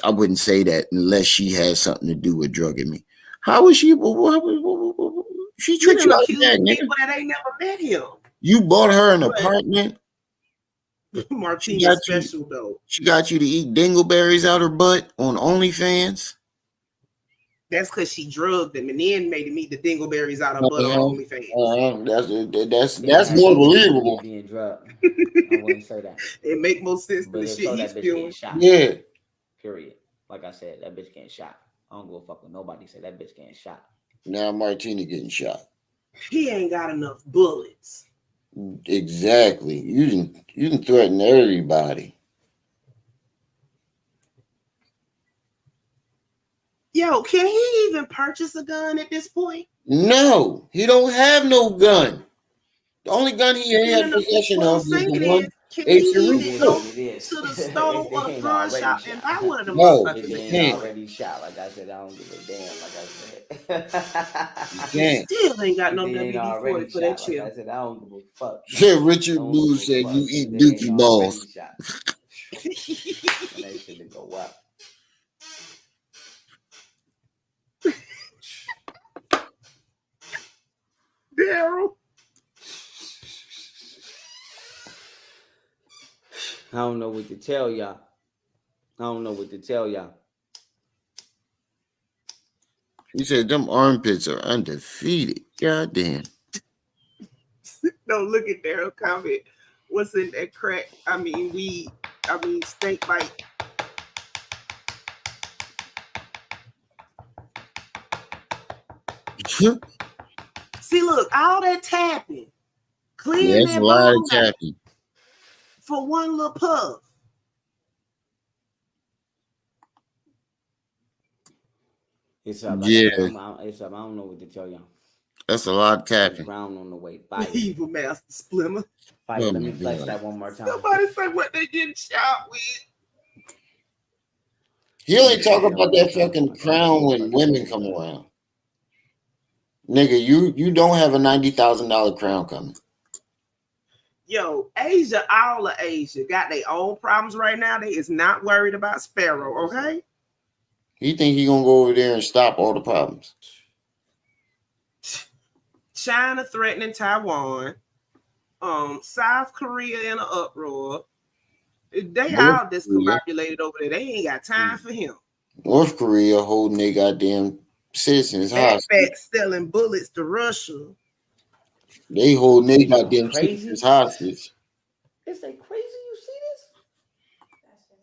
I wouldn't say that unless she had something to do with drugging me. How was she? She You tricked done you out of accuse bag, nigga. people that ain't never met him. You bought her an But- apartment. Martina's special though. She got you to eat dingleberries out her butt on OnlyFans. That's because she drugged him and then made him eat the dingleberries out of butt on OnlyFans. That's more believable. Being drugged. I wouldn't say that. It make more sense than But the if shit so, he's that bitch getting spewing. shot. Yeah. Period. Like I said, that bitch getting shot. I don't go fuck with nobody. Say that bitch getting shot. Now Martina getting shot. He ain't got enough bullets. Exactly. You didn't threaten everybody. Yo, can he even purchase a gun at this point? No, he don't have no gun. The only gun he had possession What I'm of was saying the one. is, can Ace he Yaru even took. go to the store or the gun shop and buy one of them No. If motherfuckers? he at ain't this point? already shot, like I said, I don't give a damn. Like I said, Can't. Still ain't got no if he ain't WD-40 already for that shot, like shit. I said, I don't give a fuck. Yeah, Richard I don't Blue give a said fuck you if eat they dookie ain't balls. already shot. And that shit to go up. Daryl. I don't know what to tell y'all. He said them armpits are undefeated. Goddamn. Don't look at Daryl comment. What's in that crack? Steak bite. See, look, all that tapping. Clear That's that a lot of bone out tapping. for one little puff. It's up. Yeah. It's up. I don't know what to tell y'all. That's a lot of tapping. Round on the way. Fire. Evil Master Splimmer. Fire. Oh Let my me flex God. that one more time. Somebody say what they getting shot with. He only talk about that fucking crown when women come around. Nigga, you don't have a $90,000 crown coming. Yo, Asia, all of Asia got their own problems right now. They is not worried about Pharaoh, okay? He think he gonna go over there and stop all the problems. China threatening Taiwan. South Korea in an uproar. They all discombobulated over there. They ain't got time for him. North Korea holding their goddamn citizens hostage. Backpack selling bullets to Russia. They holding they Is y'all goddamn crazy? sisters hostage. Is they crazy? You see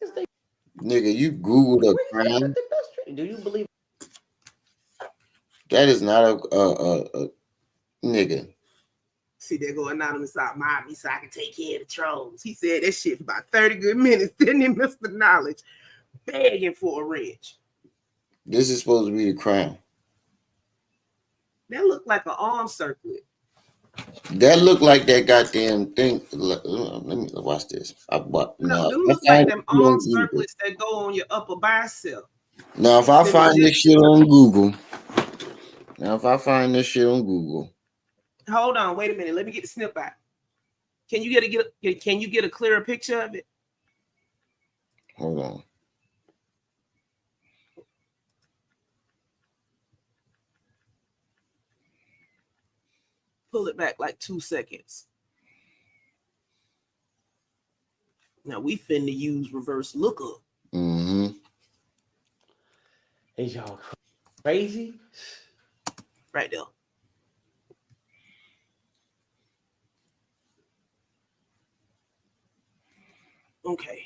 this? Is they Nigga, you Googled a crazy? I got crown. the best trade. Do you believe? That is not a nigga. See, there go Anonymous out mommy so I can take care of the trolls. He said that shit for about 30 good minutes, didn't he, Mr. Knowledge? Begging for a wrench. This is supposed to be the crown. That looked like an arm circlet. That looked like that goddamn thing. Let me watch this. No, Now, them if look I like find them this shit arm on Google. circlets that go on your upper bicep. Now, if I The find this magician. shit on Google. Now, if I find this shit on Google. Hold on, wait a minute. Let me get the snip out. Can you get a clearer picture of it? Hold on. Pull it back like 2 seconds. Now we finna use reverse lookup. Mm-hmm. Is y'all crazy? Right there. Okay.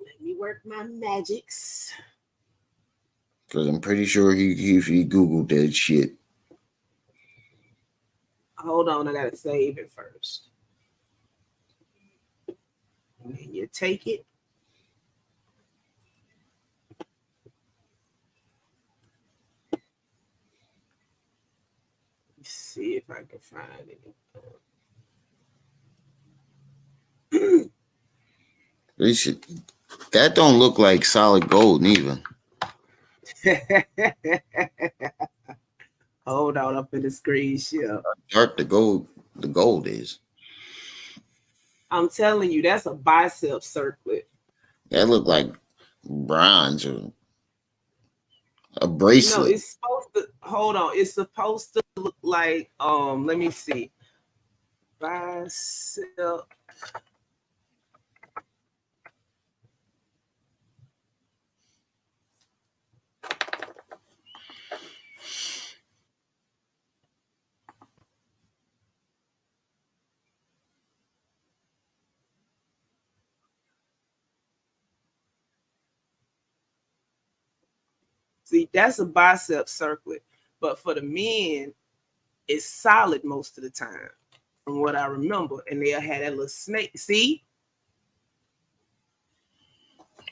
Let me work my magics. Because I'm pretty sure he Googled that shit. Hold on, I gotta save it first. And you take it. Let's see if I can find it. This shit, that don't look like solid gold neither. Hold on, up in the screen share. Dark the gold is. I'm telling you, that's a bicep circlet. That look like bronze or a No, bracelet. it's supposed to hold on. It's supposed to look like let me see. Bicep. See, that's a bicep circlet. But for the men, it's solid most of the time, from what I remember. And they'll have that little snake. See?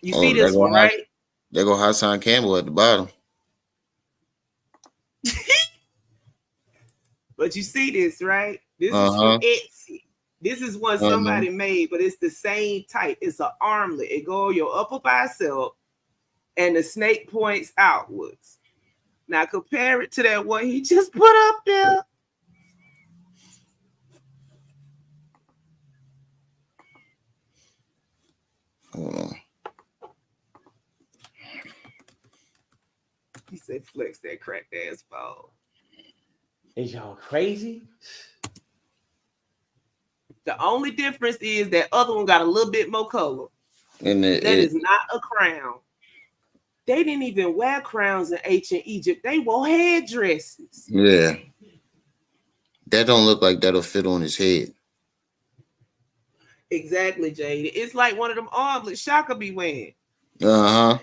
You see this one, right? There go Hassan Campbell at the bottom. But you see this, right? This is from Etsy. This is one somebody made, but it's the same type. It's an armlet. It go on your upper bicep, and the snake points outwards. Now compare it to that one he just put up there. Hold on. He said, "Flex that cracked ass phone." Is y'all crazy? The only difference is that other one got a little bit more color. And that is not a crown. They didn't even wear crowns in ancient Egypt. They wore headdresses. Yeah. That don't look like that'll fit on his head. Exactly, Jade. It's like one of them armlets Shaka be wearing. Uh-huh.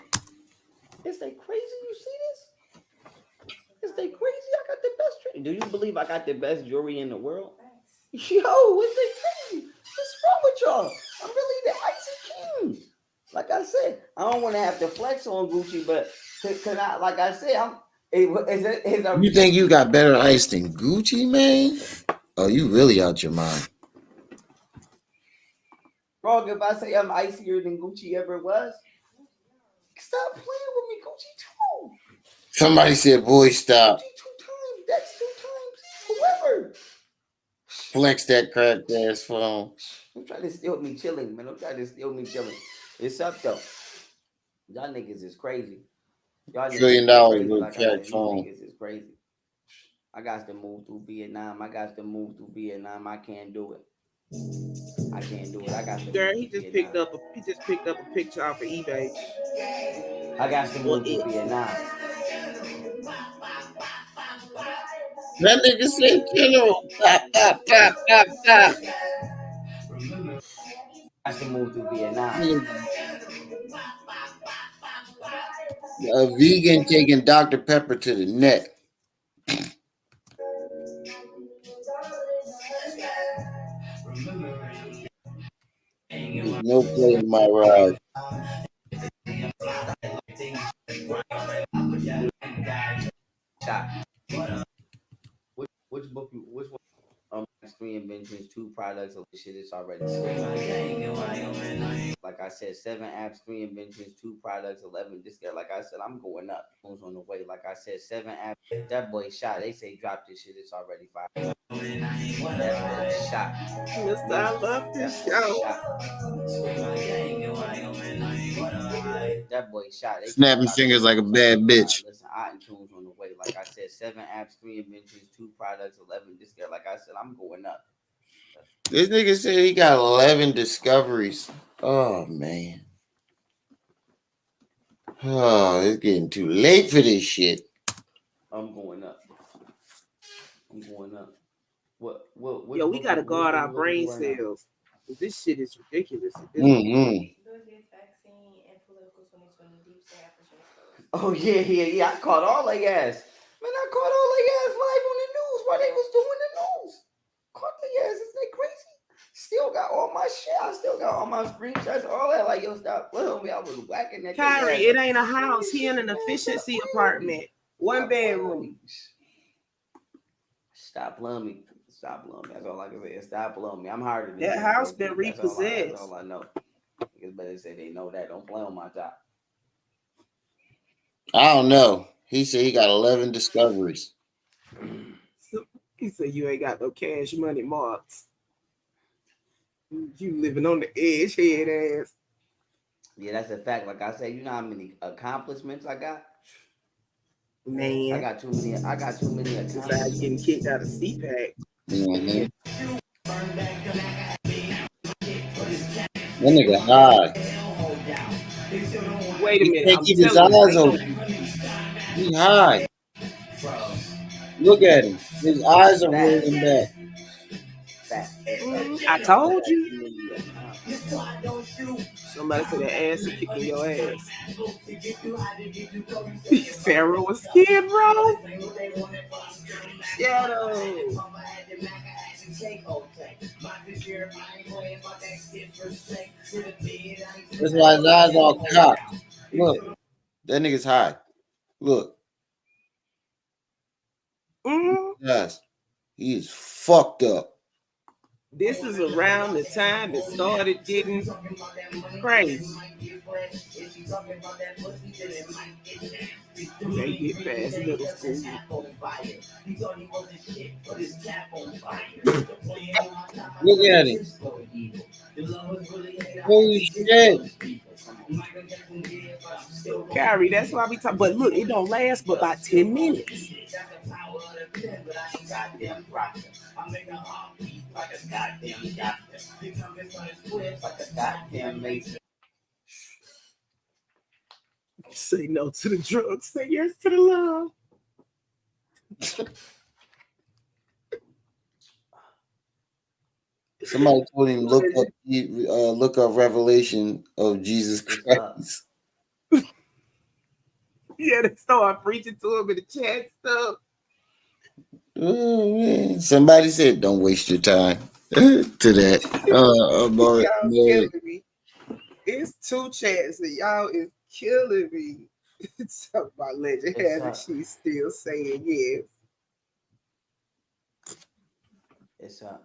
Is they crazy? You see this? Is they crazy? I got the best trade. Do you believe I got the best jewelry in the world? Yo, is they crazy? What's wrong with y'all? I'm really the icy king. Like I said, I don't want to have to flex on Gucci, but cause I, like I said, You think you got better ice than Gucci, man? Oh, you really out your mind. Wrong if I say I'm icier than Gucci ever was. Stop playing with me, Gucci too. Somebody said, boy, stop. Gucci 2 times. That's 2 times. Whoever. Flex that cracked ass phone. Don't try to steal me chilling, man. Don't try to steal me chilling. It's up though. Y'all niggas is crazy. Y'all $1 trillion niggas is crazy. with Like I cracked said, phone. these niggas is crazy. I got to move through Vietnam. I can't do it. I can't do it. I got to. Girl, he just picked up a picture off of eBay. I got to move through Vietnam. That nigga said kill him. Pop, pop, pop, pop, pop. I should move to Vietnam. A vegan taking Dr. Pepper to the neck. There's no play in my ride. Shot. Which book? Which one? Three inventions, two products. Oh, shit, it's already. Like I said, 7 apps, 3 inventions, 2 products, 11 discounts. Like I said, I'm going up. Who's on the way? Like I said, 7 apps. That boy shot. They say drop this shit. It's already 5. That boy shot. Mister, I love this show. That boy shot. They Snapping fingers like a bad bitch. Listen, iTunes on the way. Like I said, 7 apps, 3 inventions, 2 products, 11 discounts. Like I said, I'm going up. This nigga said he got 11 discoveries. Oh, man. Oh, it's getting too late for this shit. I'm going up. What? Yo, we gotta guard our brain cells. This shit is ridiculous. Oh yeah. I caught all they ass. Man, I caught all they ass live on the news while they was doing the news. Caught they ass. Isn't they crazy? Still got all my shit. I still got all my screenshots, all that. Like, yo, stop playing me. I was whacking that. Kyrie, it ain't a house. He in an efficiency apartment. 1 bedroom. Stop playing me. Stop playing me. That's all I can say. Stop playing me. I'm harder than that house been repossessed. That's all I know. Niggas better say they know that. Don't play on my top. I don't know. He said he got 11 discoveries. He said you ain't got no cash money marks. You living on the edge, head ass. Yeah, that's a fact. Like I said, you know how many accomplishments I got? Man. I got too many accomplishments. Besides getting kicked out of CPAC. Mm-hmm. That nigga high. Wait a minute. He can't keep his eyes open. He high. Look at him. His eyes are rolling back. I told you. Somebody said that ass is kicking your ass. Pharaoh was scared, bro. Shadow. That's why his eyes all cocked. Look. That nigga's high. Look. Yes. He is fucked up. This is around the time it started getting crazy. They get past middle school. Look at him. Holy shit. Kyrie, that's why we talk. But look, it don't last but about 10 minutes. Say no to the drugs. Say yes to the love. Somebody told him look up Revelation of Jesus Christ. Yeah, they start preaching to him in the chat stuff. Oh man! Somebody said, "Don't waste your time." To that, y'all killing me. It's 2 chats and y'all is killing me. Talk about legend having she's still saying yes. It's up.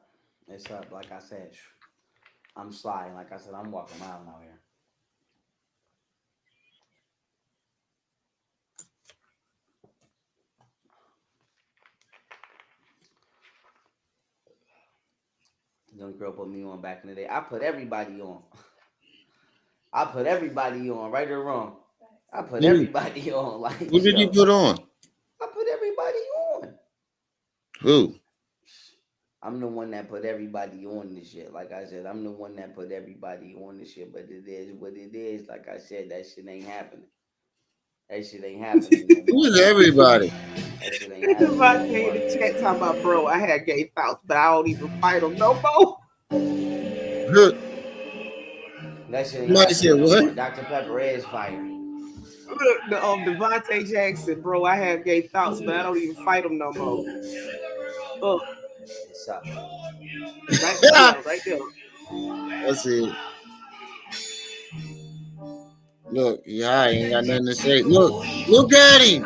Like I said, I'm sliding. Like I said, I'm walking around out here. Young girl put me on back in the day. I put everybody on. Right or wrong. I put everybody on. Like, who did you put on? I put everybody on. Who? I'm the one that put everybody on this shit. Like I said, I'm the one that put everybody on this shit. But it is what it is. Like I said, that shit ain't happening. No Who's everybody? shit ain't happening Devontae no in more. the chat talking about, bro, I had gay thoughts, but I don't even fight them no more. Look, That shit ain't somebody said happening no what? more. Dr. Pepper is fire. Look, the Devontae Jackson, bro, I have gay thoughts, but I don't even fight them no more. Oh, What's up? right there, right there. That's it. Look, yeah, I ain't got nothing to say. Look at him.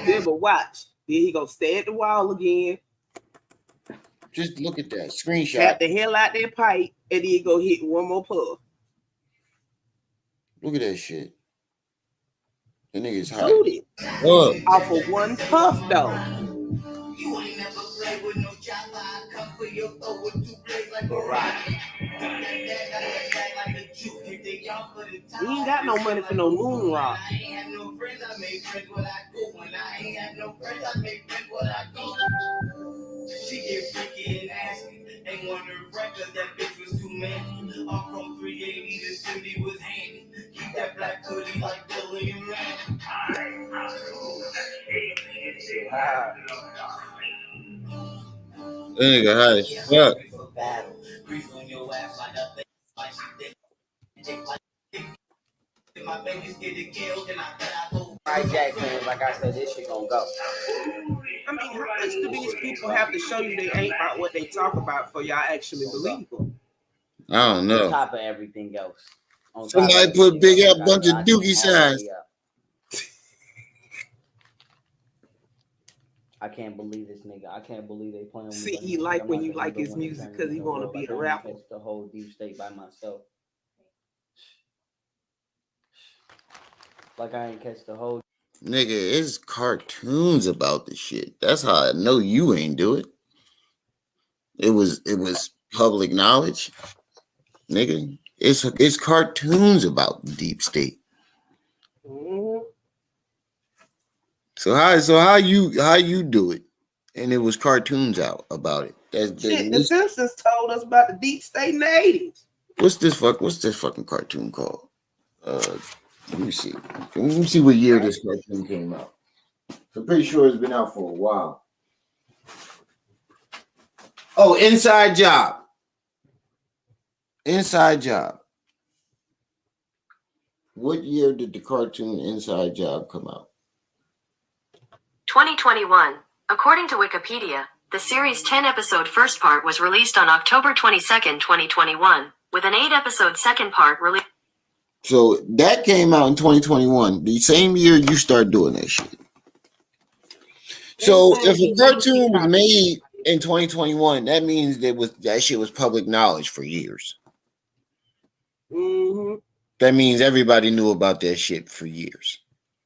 Yeah, but watch. Then he gonna stay at the wall again, Just look at that screenshot. tap the hell out that pipe, and then he go hit one more puff. Look at that shit. That nigga's high. Shoot it. Look. Off of one puff, though. We ain't got no money for no moon rock. She get freaky and nasty. Ain't wonder records that bitch was too many. I'm from 380 to Cindy was handy. Keep that black hoodie like Billy and Randy. That nigga high as fuck. Right, Jack fans, like I said, this shit gonna go. I mean, how much do these people have to show you they ain't about what they talk about for y'all actually believe them? I don't On know. top of everything else. On top Somebody of put big everything up else, bunch of I can't dookie all the signs. way up. I can't believe this nigga. I can't believe they playing with me. See, he like when you like his music because he want to be a rapper. Catch the whole deep state by myself. Like I ain't catch the whole. Nigga, it's cartoons about the shit. That's how I know you ain't do it. It was public knowledge. Nigga, it's cartoons about the deep state. Mm-hmm. So how you do it? And it was cartoons out about it. Shit, the Simpsons told us about the deep state natives. What's this fucking cartoon called? Let me see. Let me see what year this cartoon came out. I'm pretty sure it's been out for a while. Oh, Inside Job. Inside Job. What year did the cartoon Inside Job come out? 2021. According to Wikipedia, the series' 10-episode first part was released on October 22nd, 2021, with an 8-episode second part released. So that came out in 2021, the same year you start doing that shit. So if a cartoon was made in 2021, that means that shit was public knowledge for years. Mm-hmm. That means everybody knew about that shit for years.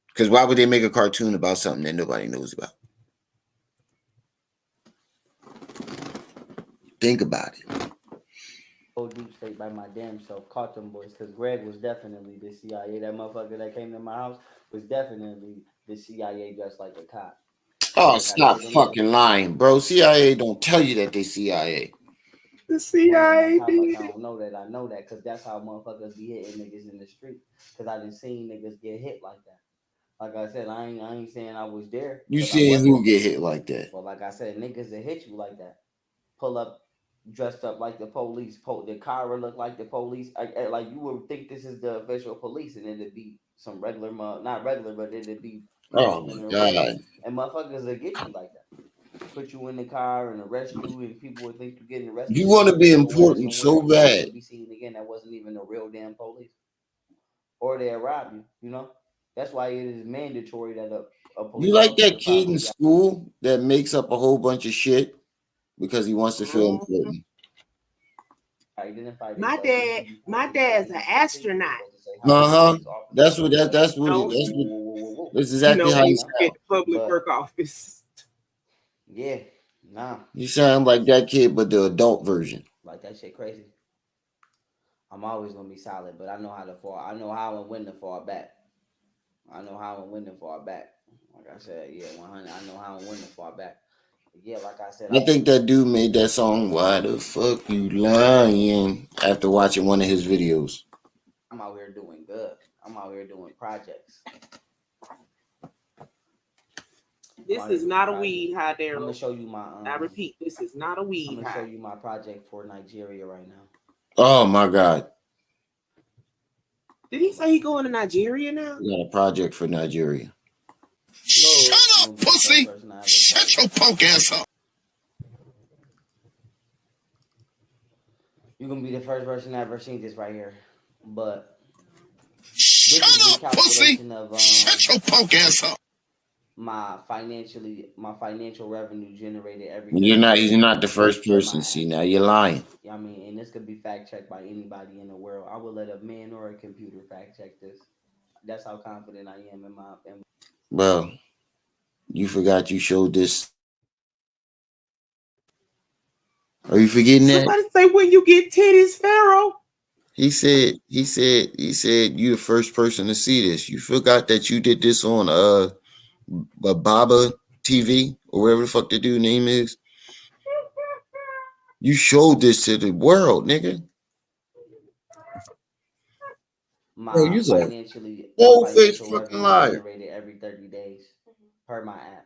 Because why would they make a cartoon about something that nobody knows about? Think about it. Whole deep state by my damn self. Caught them boys because Greg was definitely the CIA. That motherfucker that came to my house was definitely the CIA dressed like a cop. Oh, Like stop fucking lying, bro. CIA don't tell you that they CIA. The CIA I did. don't know that. I know that because that's how motherfuckers be hitting niggas in the street. Because I done seen niggas get hit like that. Like I said, I ain't saying I was there. You seen who get hit like that? Well, like I said, niggas that hit you like that. Pull up, dressed up like the police. The car look like the police. Like you would think this is the official police, and it'd be some regular, not regular, but it'd be. Oh my god! And motherfuckers will get you like that. Put you in the car and arrest you, and people would think you're getting arrested. You want to be important so bad. Be seen again. That wasn't even a real damn police, or they'll rob you. You know, that's why it is mandatory that a police. You like that kid in school that makes up a whole bunch of shit because he wants to feel important. My dad's an astronaut. That's exactly how you sound. Public work office. Yeah, nah. You sound like that kid, but the adult version. Like that shit crazy. I'm always gonna be solid, but I know how to fall. I know how and when to fall back. Like I said, yeah, 100. I know how and when to fall back. But yeah, like I said, I think that dude made that song "Why the Fuck You Lying" after watching one of his videos. I'm out here doing good. I'm out here doing projects. This is not a weed high, I'm gonna Daryl. show you my. I repeat, this is not a I'm weed gonna show high. you my project for Nigeria right now. Oh my God. Did he say he going to Nigeria now? We got a project for Nigeria. Shut You're up, gonna be the first pussy! person I ever Shut saw. your punk ass up! You're gonna be the first person I ever seen this right here. But this Shut is the up, pussy! calculation of Shut your punk ass up! my financial revenue generated every You're 30 not. days You're not the per first my person. app. See, now you're lying. Yeah, I mean, and this could be fact checked by anybody in the world. I would let a man or a computer fact check this. That's how confident I am in my. Bro, you forgot you showed this. Are you forgetting that? Somebody say when you get titties, Pharaoh. He said you the first person to see this. You forgot that you did this on Baba TV or whatever the fuck the dude name is. You showed this to the world, nigga. Bro, you a My face financial fucking revenue liar. generated every 30 days per my apps.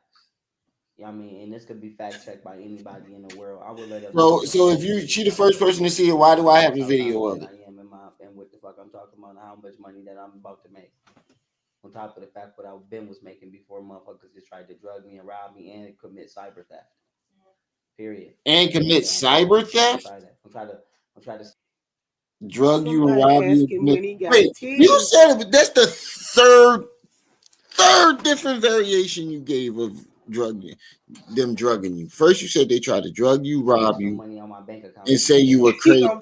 Yeah, I mean, and this could be fact checked by anybody in the world. I would let a Bro, man so or a if you she computer the fact first check person to this. see it, why do I have That's a how video of confident it? I am in my and what the fuck I'm talking about, and how much money that I'm about to make. On top of the fact what I've been was making before motherfuckers just tried to drug me and rob me and commit cyber theft. Period. And commit Yeah, I'm cyber trying to theft? try that. I'm trying to. Drug you and Somebody rob you. asking when he got Wait, you titties. said it, but that's the third different variation you gave of them drugging you. First, you said they tried to drug you, rob No you, money on my bank account and and say say you I'm were He crazy. crazy. gonna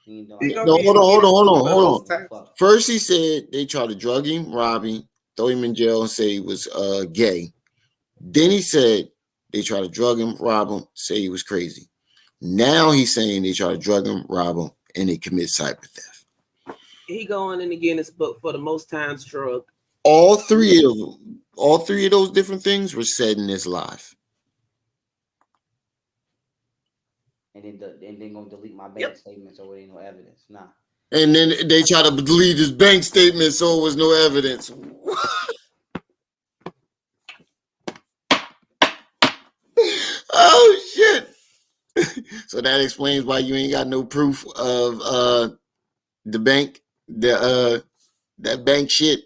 You know, he like, gonna No, be hold on, hold on, forgetting hold on, one of hold those on. times. fuck. First, he said they tried to drug him, rob him, throw him in jail, and say he was gay. Then he said they tried to drug him, rob him, say he was crazy. Now he's saying they tried to drug him, rob him, and they commit cyber theft. He going in the Guinness book for the most times drugged. All three of those different things were said in this live. And then gonna delete my bank Yep. statement so it ain't no evidence. Nah. And then they try to delete his bank statement so it was no evidence. Oh shit. So that explains why you ain't got no proof of the bank, that bank shit.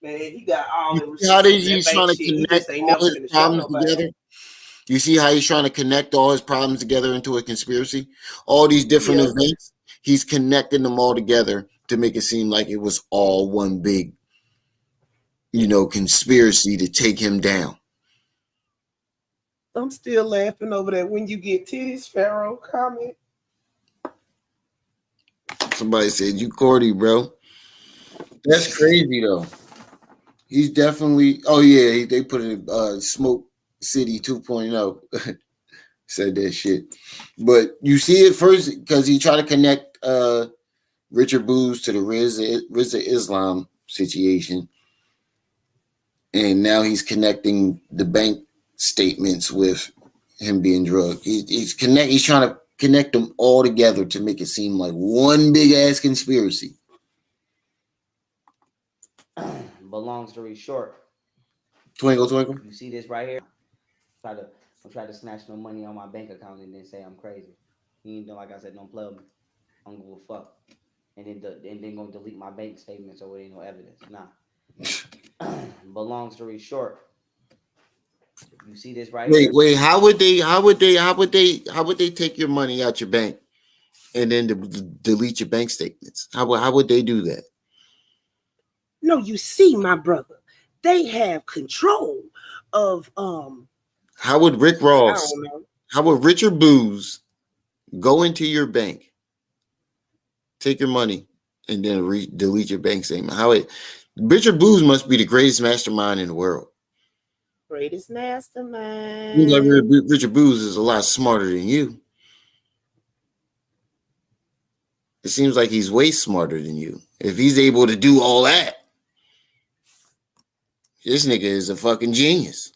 Man, he got all You the see how receipts of that he's bank trying to shit. He just connect ain't all never his finna show problems nobody. together? You see how he's trying to connect all his problems together into a conspiracy? All these different Yeah. events, he's connecting them all together to make it seem like it was all one big, conspiracy to take him down. I'm still laughing over that when you get titties, Pharaoh comment. Somebody said, you cordy, bro. That's crazy, though. He's definitely, oh, yeah, they put it Smoke City 2.0. Said that shit. But you see it first because he tried to connect Richard Booz to the Riz Islam situation. And now he's connecting the bank statements with him being drugged. He's trying to connect them all together to make it seem like one big ass conspiracy. But long story short, Twinkle, twinkle. you see this right here. Don't try to snatch no money on my bank account and then say I'm crazy. You know, like I said, don't play with me. I don't give a fuck. And then gonna delete my bank statement so it ain't no evidence. Nah. But long story short, you see this right here. Wait. How would they take your money out your bank and then delete your bank statements? How would they do that? No, you see, my brother, they have control of How would Rick I Ross? don't know. How would Richard Booz go into your bank, take your money, and then delete your bank statement? Richard Booz must be the greatest mastermind in the world. Greatest Seems like mastermind. Richard Booz is a lot smarter than you. It seems like he's way smarter than you. If he's able to do all that, this nigga is a fucking genius.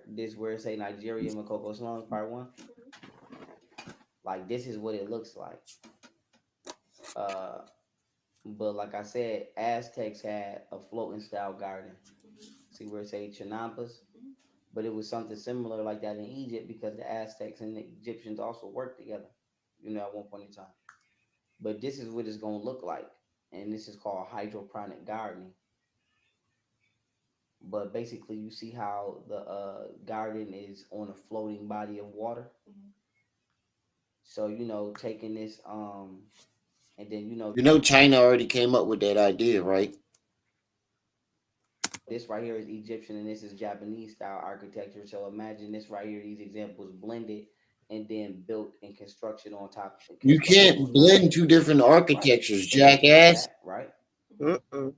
This where it say Nigeria Makoko Slums Part 1. Like this is what it looks like. But like I said, Aztecs had a floating style garden. See where it say Chinampas? but it was something similar like that in Egypt because the Aztecs and the Egyptians also worked together, at one point in time. But this is what it's gonna look like, and this is called hydroponic gardening. But basically, you see how the garden is on a floating body of water. So taking this and then China already came up with that idea, right? this right here is Egyptian and this is Japanese style architecture. So imagine this right here, these examples blended and then built in construction on top. You Constructed can't on top of blend it. two different Right. architectures, So they did jackass. that, right? Mm-mm.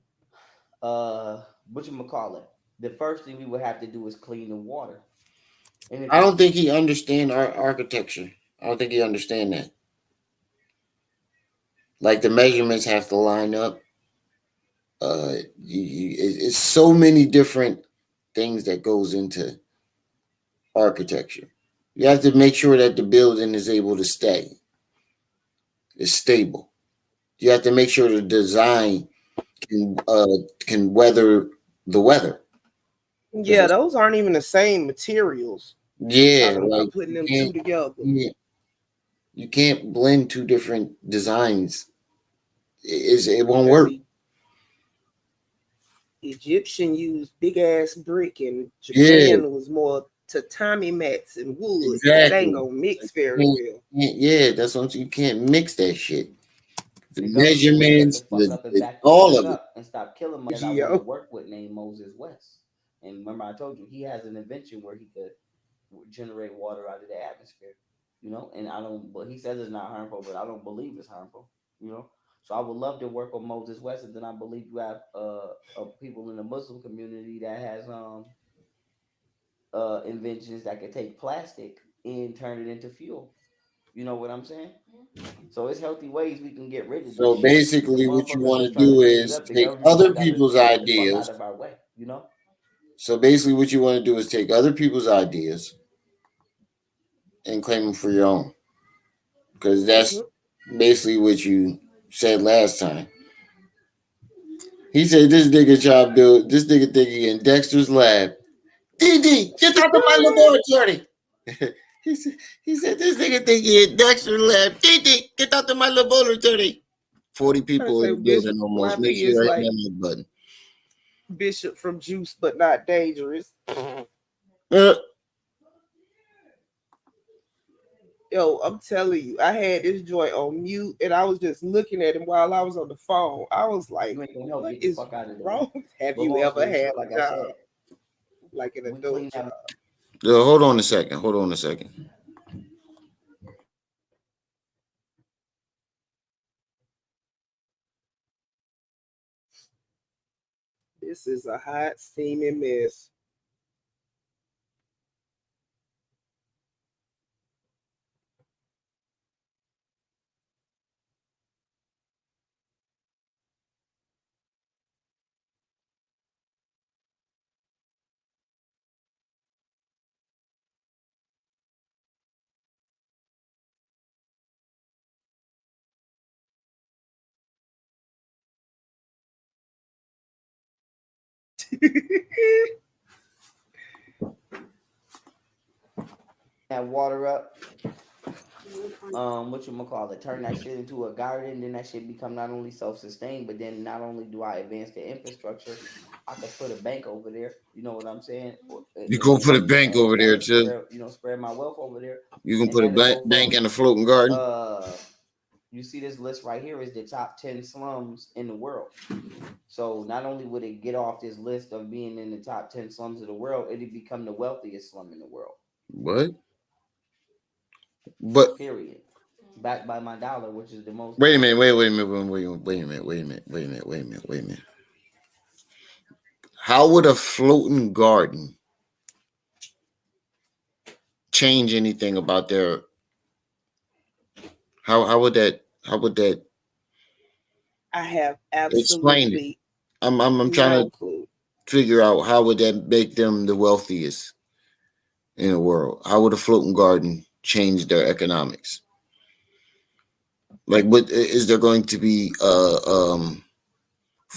Whatchamacallit? The first thing we would have to do is clean the water. And if I don't think he understand our architecture. I don't think he understand that. Like the measurements have to line up. It's so many different things that goes into architecture. You have to make sure that the building is able to stay. It's stable. You have to make sure the design can weather the weather. Yeah, those aren't even the same materials. Yeah, Talking like about putting them two together. You can't blend two different designs. It won't work. Egyptian used big ass brick, and Japan was more tatami mats and wood. Exactly. That ain't gonna mix very well. Yeah, that's what you can't mix that shit. The measurements, all of it. And stop killing my that I want to work with named Moses West. And remember, I told you he has an invention where he could generate water out of the atmosphere. And I don't. But he says it's not harmful, but I don't believe it's harmful. So I would love to work with Moses West, and then I believe you have people in the Muslim community that has inventions that could take plastic and turn it into fuel. You know what I'm saying? So it's healthy ways we can get rid of this. So basically, what you want to do is take other people's ideas. Out of our way, So basically, what you want to do is take other people's ideas and claim them for your own, because that's basically what you said last time. He said this nigga tried to build this nigga think he in Dexter's lab. DD, get out of my laboratory. he said this nigga think he in Dexter's lab. DD, get out of my laboratory. 40 people in the building almost. Make sure I hit that button. Bishop from Juice, but not dangerous. Yo, I'm telling you, I had this joint on mute and I was just looking at him while I was on the phone. I was like, what is wrong? Have you ever had a job like an adult job? Hold on a second. This is a hot, steaming mess. That water up. Turn that shit into a garden, then that shit become not only self-sustained, but then not only do I advance the infrastructure, I could put a bank over there. You know what I'm saying? You gonna put a bank over there too? Spread my wealth over there. You can put a bank in a floating garden. You see this list right here is the top 10 slums in the world. So not only would it get off this list of being in the top 10 slums of the world, it'd become the wealthiest slum in the world. What? But period. Backed by my dollar, which is the most. Wait a minute. How would a floating garden change anything about their? How would that? I have absolutely. I'm trying to figure out how would that make them the wealthiest in the world. How would a floating garden change their economics? Like, what is there going to be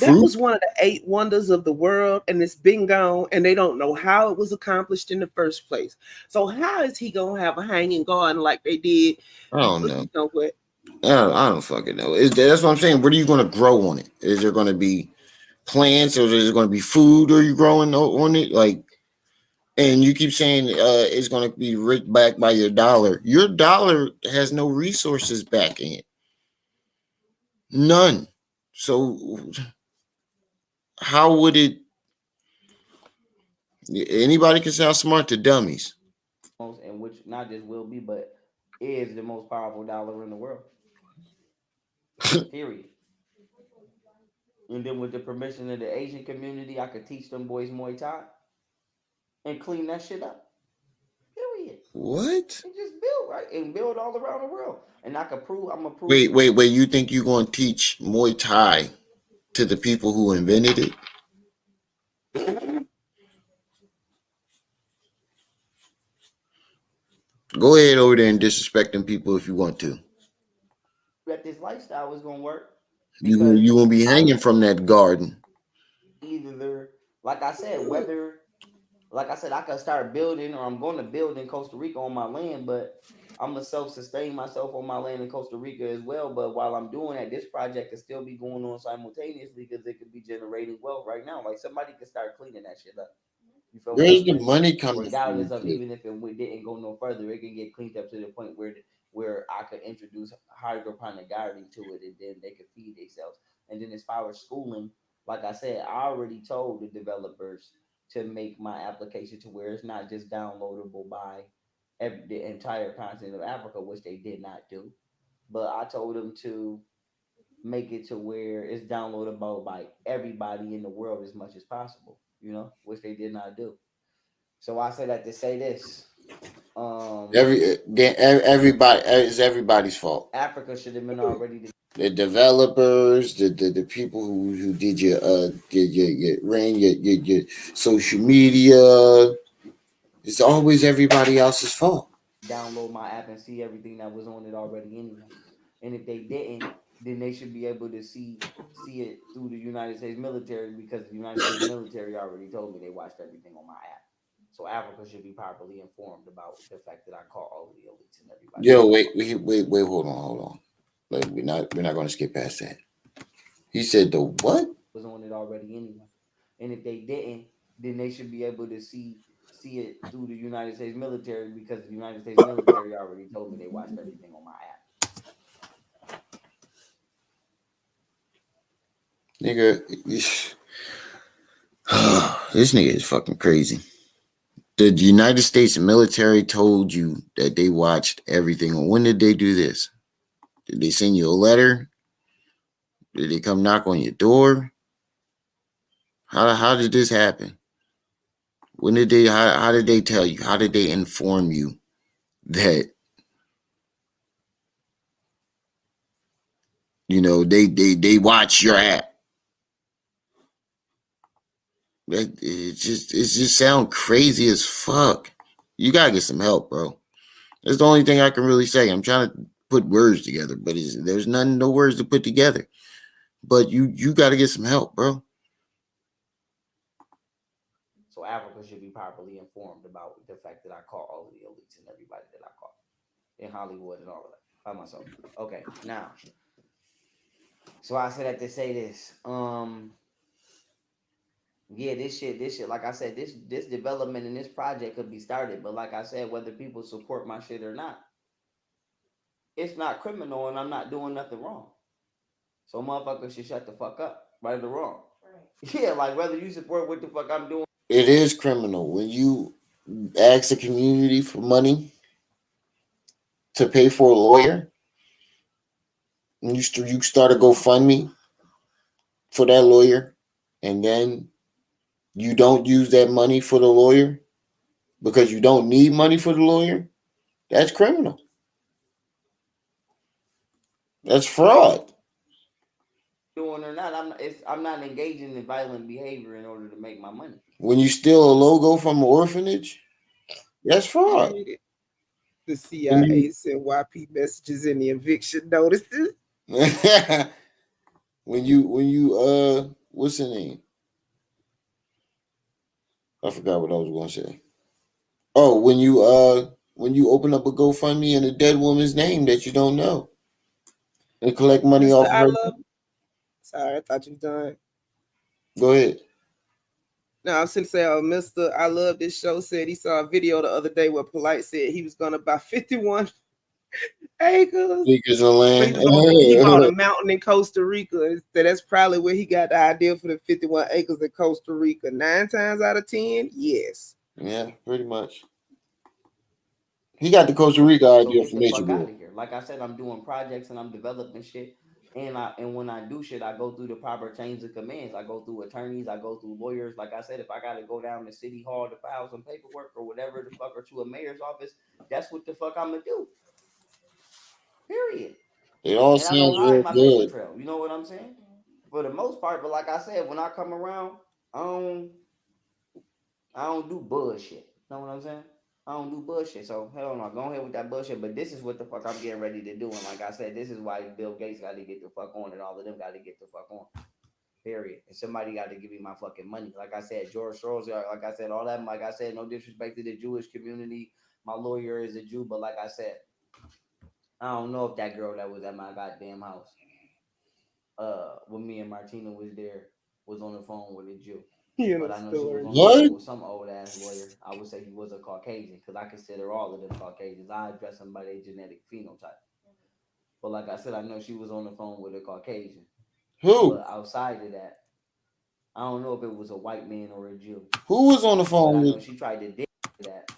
That Fruit? was one of the 8 wonders of the world, and it's been gone, and they don't know how it was accomplished in the first place. So how is he gonna have a hanging garden like they did? I don't But know. you know what? I don't fucking know. That's what I'm saying. What are you going to grow on it? Is there going to be plants, or is it going to be food? Are you growing on it? Like, and you keep saying it's going to be backed by your dollar. Your dollar has no resources backing it. None. So how would it? Anybody can sound smart to dummies. most, and which not just will be, but is the most powerful dollar in the world. Period. And then with the permission of the Asian community, I could teach them boys Muay Thai and clean that shit up. Period. What? And just build, right? And build all around the world. And I could prove, I'm gonna prove. Wait. You think you're going to teach Muay Thai to the people who invented it? Go ahead over there and disrespect them people if you want to. that this lifestyle was gonna work because You won't be I hanging from that garden. either, like I said, whether, like I said, I could start building or I'm going to build in Costa Rica on my land, but I'm gonna self-sustain myself on my land in Costa Rica as well. But while I'm doing that, this project could still be going on simultaneously because it could be generating wealth right now. Like somebody could start cleaning that shit up. You feel what Where's I'm the saying? money coming from? Regardless of even if it didn't go no further, it can get cleaned up to the point where I could introduce hydroponic gardening to it, and then they could feed themselves. And then as far as schooling, like I said, I already told the developers to make my application to where it's not just downloadable by the entire continent of Africa, which they did not do. But I told them to make it to where it's downloadable by everybody in the world as much as possible, which they did not do. So I say that to say this. Everybody it's everybody's fault. Africa should have been already The developers, the people who did your ran your social media. It's always everybody else's fault. download my app and see everything that was on it already anyway. And if they didn't, then they should be able to see it through the United States military because the United States military already told me they watched everything on my app. So Africa should be properly informed about the fact that I caught all of the elites and everybody. Yo, wait, hold on. Like we're not gonna skip past that. He said the what? Was on it already anyway. And if they didn't, then they should be able to see it through the United States military because the United States military already told me they watched everything on my app. Nigga, this nigga is fucking crazy. The United States military told you that they watched everything. When did they do this? Did they send you a letter? Did they come knock on your door? How did this happen? When did they how did they tell you? How did they inform you that they watch your app? It just sound crazy as fuck. You gotta get some help, bro. That's the only thing I can really say. I'm trying to put words together, but there's no words to put together. But you got to get some help, bro. So Africa should be properly informed about the fact that I caught all of the elites and everybody that I caught in Hollywood and all of that by myself. Okay, now. So I said that to say this. Yeah, this shit. Like I said, this development and this project could be started, but like I said, whether people support my shit or not, it's not criminal, and I'm not doing nothing wrong. So motherfuckers should shut the fuck up, right or wrong. Right. Yeah, like whether you support what the fuck I'm doing. It is criminal when you ask the community for money to pay for a lawyer, and you start a GoFundMe for that lawyer, and then you don't use that money for the lawyer because you don't need money for the lawyer. That's criminal. That's fraud. Doing or not, I'm not engaging in violent behavior in order to make my money. When you steal a logo from an orphanage, that's fraud. The CIA sent YP messages in the eviction notices. when you what's the name? I forgot what I was going to say. Oh, when you open up a GoFundMe in a dead woman's name that you don't know and collect money Mr. off I her. love. Sorry, I thought you were done. Go ahead. No, I was going to say, Mr. I love this show said he saw a video the other day where Polite said he was going to buy 51 acres. Acres of But land. he bought a mountain in Costa Rica. And that's probably where he got the idea for the 51 acres in Costa Rica. 9 times out of 10, yes. Yeah, pretty much. He got the Costa Rica So idea get from the Nature fuck out Boy. of here. Like I said, I'm doing projects and I'm developing shit. And when I do shit, I go through the proper chains of commands. I go through attorneys, I go through lawyers. Like I said, if I gotta go down to City Hall to file some paperwork or whatever the fuck, or to a mayor's office, that's what the fuck I'm gonna do. Period. It all And I don't sounds hide real my paper good. trail. You know what I'm saying? For the most part. But like I said, when I come around, I don't do bullshit. You know what I'm saying? I don't do bullshit. So hell no, go ahead with that bullshit. But this is what the fuck I'm getting ready to do. And like I said, this is why Bill Gates got to get the fuck on, and all of them got to get the fuck on. Period. And somebody got to give me my fucking money. Like I said, George Soros, like I said, all that. Like I said, no disrespect to the Jewish community. My lawyer is a Jew, but like I said, I don't know if that girl that was at my goddamn house, when me and Martina was there, was on the phone with a Jew. But I know she was on the phone with some old ass lawyer. I would say he was a Caucasian because I consider all of them Caucasians. I address them by their genetic phenotype. But like I said, I know she was on the phone with a Caucasian. Who? But outside of that, I don't know if it was a white man or a Jew. Who was on the But phone I know with? she tried to dig that.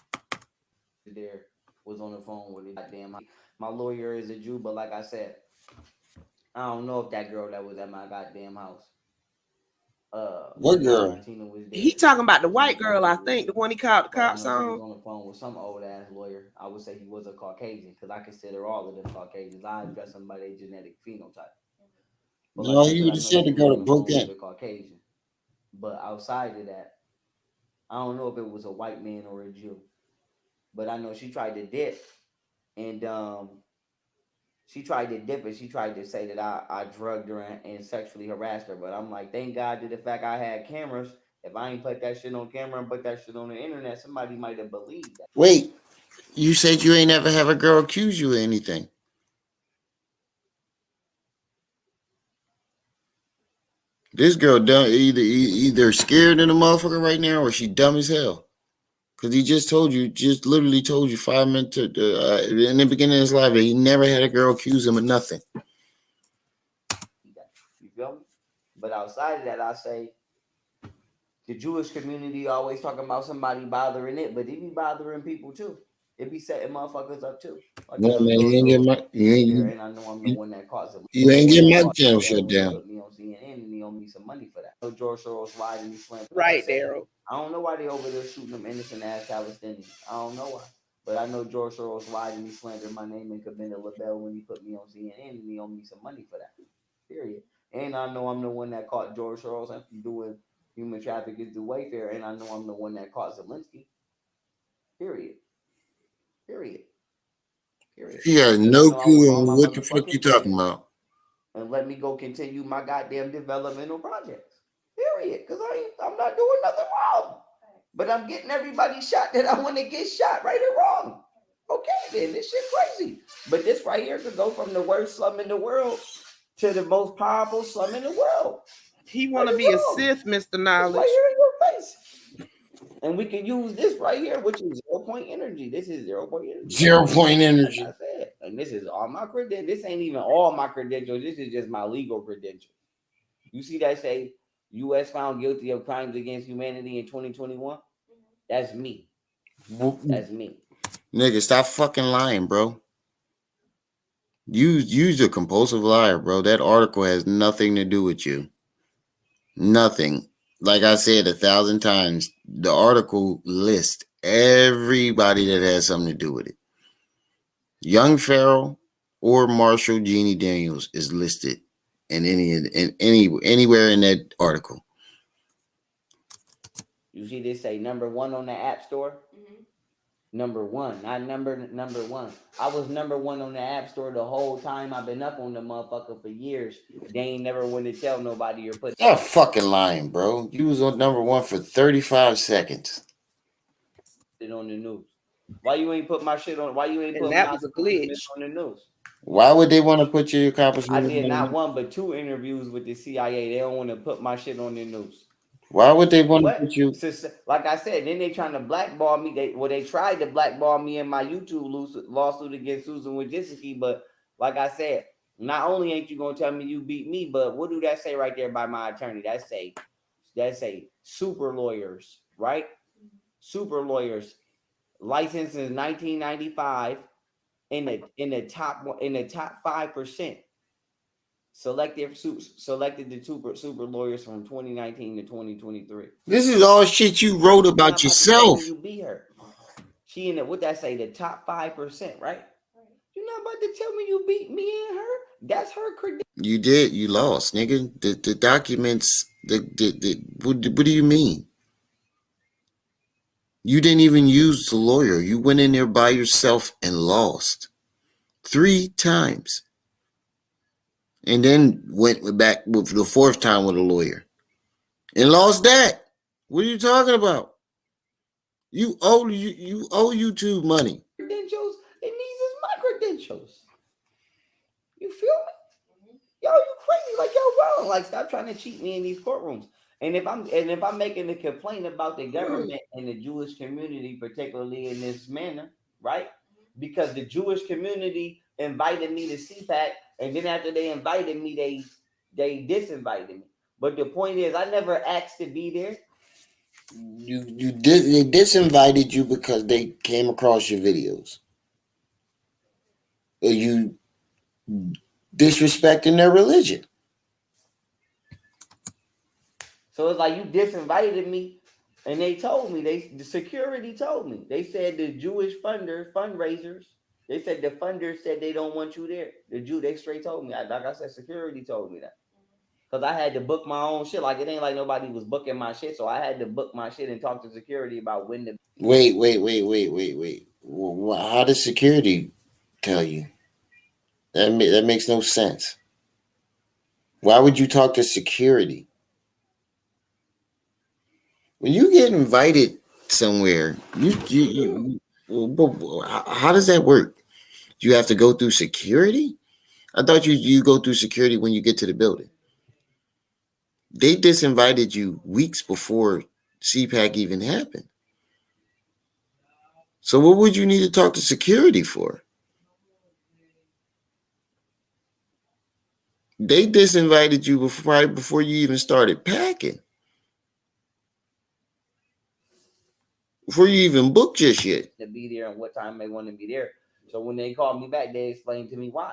There was on the phone with a goddamn. My lawyer is a Jew, but like I said, I don't know if that girl that was at my goddamn house, What when me and girl? Martina was there, He talking about the was on the white phone girl, I with a think, the Jew. one he called the But I cops know she was on. on the phone with some old ass lawyer. I would say he was a Caucasian because I consider all of them Caucasians. I address them by their genetic phenotype. But like No, I he said, would I have know said she the was girl on that the broke phone with in. a Caucasian. But outside of that, I don't know if it was a white man or a Jew. But I know she tried to dip, and she tried to dip, and she tried to say that I drugged her and sexually harassed her. But I'm like, thank God to the fact I had cameras. If I ain't put that shit on camera and put that shit on the internet, somebody might have believed that. Wait, you said you ain't ever have a girl accuse you of anything. This girl dumb, either scared in the motherfucker right now or she dumb as hell. Cause he just told you, just literally told you 5 minutes in the beginning of his life that he never had a girl accuse him of nothing. You feel me? But outside of that, I say the Jewish community always talking about somebody bothering it, but it be bothering people too. It be setting motherfuckers up too. Like I No know man, George you ain't get Soros my here, and I know I'm the one that caused it. you I'm the ain't one get that my caused channel the shut when he down. put me on CNN, and he owe me some money for that. I know George Soros lied and he slandered. Like I Right, said, Daryl. I don't know why they over there shooting them innocent ass Palestinians. I don't know why. But I know George Soros lied and he slandered my name and committed LaBelle when he put me on CNN, and he owe me some money for that. Period. And I know I'm the one that caught George Soros doing human trafficking through Wayfair, and I know I'm the one that caught Zelensky. Period. Period. Period. He has And I no know I want clue all my on what the fuck you motherfucking talking blessings about. and let me go continue my goddamn developmental projects. Period. Because I'm not doing nothing wrong. But I'm getting everybody shot that I want to get shot, right or wrong. Okay, then this shit crazy. But this right here could go from the worst slum in the world to the most powerful slum in the world. He want to be a Sith, Mr. It's Knowledge. right here in your face. And we can use this right here, which is 0 point energy. This is 0 point energy. 0 point energy. Like I said, and this is all my credentials. This ain't even all my credentials. This is just my legal credentials. You see that say U.S. found guilty of crimes against humanity in 2021? That's me. That's me. Nigga, stop fucking lying, bro. You's a compulsive liar, bro. That article has nothing to do with you. Nothing. Like I said 1,000 times, the article lists everybody that has something to do with it. Young Pharaoh or Marshall Jeannie Daniels is listed in anywhere in that article. You see this say number 1 on the App Store? Number one, not number one. I was number one on the App Store the whole time I've been up on the motherfucker for years. They ain't never want to tell nobody or put You're fucking lying, bro. You was on number one for 35 seconds. it on the news. Why you ain't put my shit on? Why you ain't And put that my was a accomplishments glitch. on the news? Why would they want to put your I accomplishments did on the not news? one but two interviews with the CIA. They don't want to put my shit on the news. Why would they want to What? put you? Like I said, then they trying to blackball me. They tried to blackball me in my YouTube lawsuit against Susan Wojcicki. But like I said, not only ain't you gonna tell me you beat me, but what do that say right there by my attorney? That say super lawyers, right? Super lawyers, licensed in 1995, in the top 5%. Selected the super lawyers from 2019 to 2023. This is all shit you wrote You're not about about to yourself. tell me you beat her. She in the what that say, the top 5%, right? You're not about to tell me you beat me and her. That's her credentials. You did. You lost, nigga. The documents. What do you mean? You didn't even use the lawyer. You went in there by yourself and lost 3 times, and then went back with the 4th time with a lawyer and lost that. What are you talking about? You owe YouTube money. Credentials, and these is my credentials. You feel me? Yo, you crazy? Like yo, wrong. Like stop trying to cheat me in these courtrooms. And if I'm making a complaint about the government and the Jewish community, particularly in this manner, right? Because the Jewish community invited me to CPAC, and then after they invited me, they disinvited me. But the point is, I never asked to be there. They disinvited you because they came across your videos. Or you disrespecting their religion. So it's like you disinvited me, and they told me the security told me. They said the Jewish fundraisers. They said the funders said they don't want you there. They straight told me. Like I said, security told me that. Because I had to book my own shit. Like it ain't like nobody was booking my shit. So I had to book my shit and talk to security about when to. Wait. How does security tell you? That makes no sense. Why would you talk to security? When you get invited somewhere, how does that work? You have to go through security? I thought you go through security when you get to the building. They disinvited you weeks before CPAC even happened. So what would you need to talk to security for? They disinvited you right before you even started packing. Before you even booked your shit. To be there and what time they want to be there. So when they called me back, they explained to me why.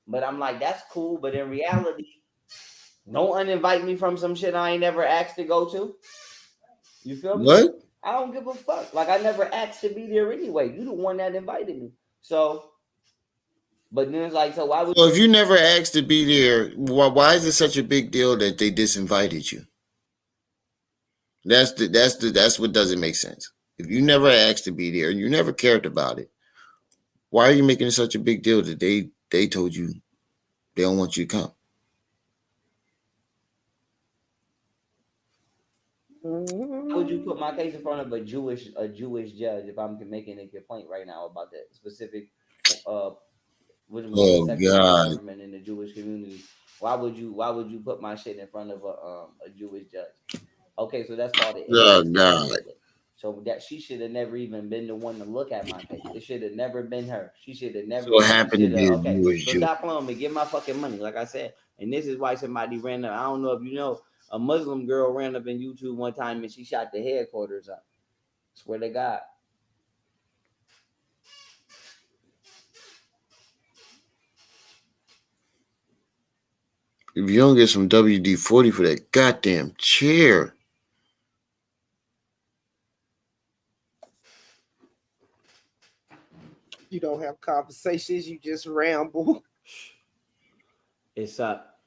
But I'm like, that's cool. But in reality, don't uninvite me from some shit I ain't never asked to go to. You feel me? What? I don't give a fuck. Like I never asked to be there anyway. You the one that invited me. So, but then it's like, so why would? So if you never asked to be there, why is it such a big deal that they disinvited you? That's what doesn't make sense. If you never asked to be there, you never cared about it. Why are you making it such a big deal that they told you they don't want you to come? How would you put my case in front of a Jewish judge if I'm making a complaint right now about that specific Oh section of the God. government in the Jewish community? Why would you put my shit in front of a Jewish judge? Okay, so that's called an Oh innocent God. candidate. So that she should have never even been the one to look at my case. It should have never been her. She should have never. So it happened to be a Okay, Jewish so Jew. stop playing me. Give my fucking money, like I said. And this is why somebody ran up. I don't know if you know, a Muslim girl ran up in YouTube one time and she shot the headquarters up. Swear to God. If you don't get some WD-40 for that goddamn chair. You don't have conversations, you just ramble. It's up.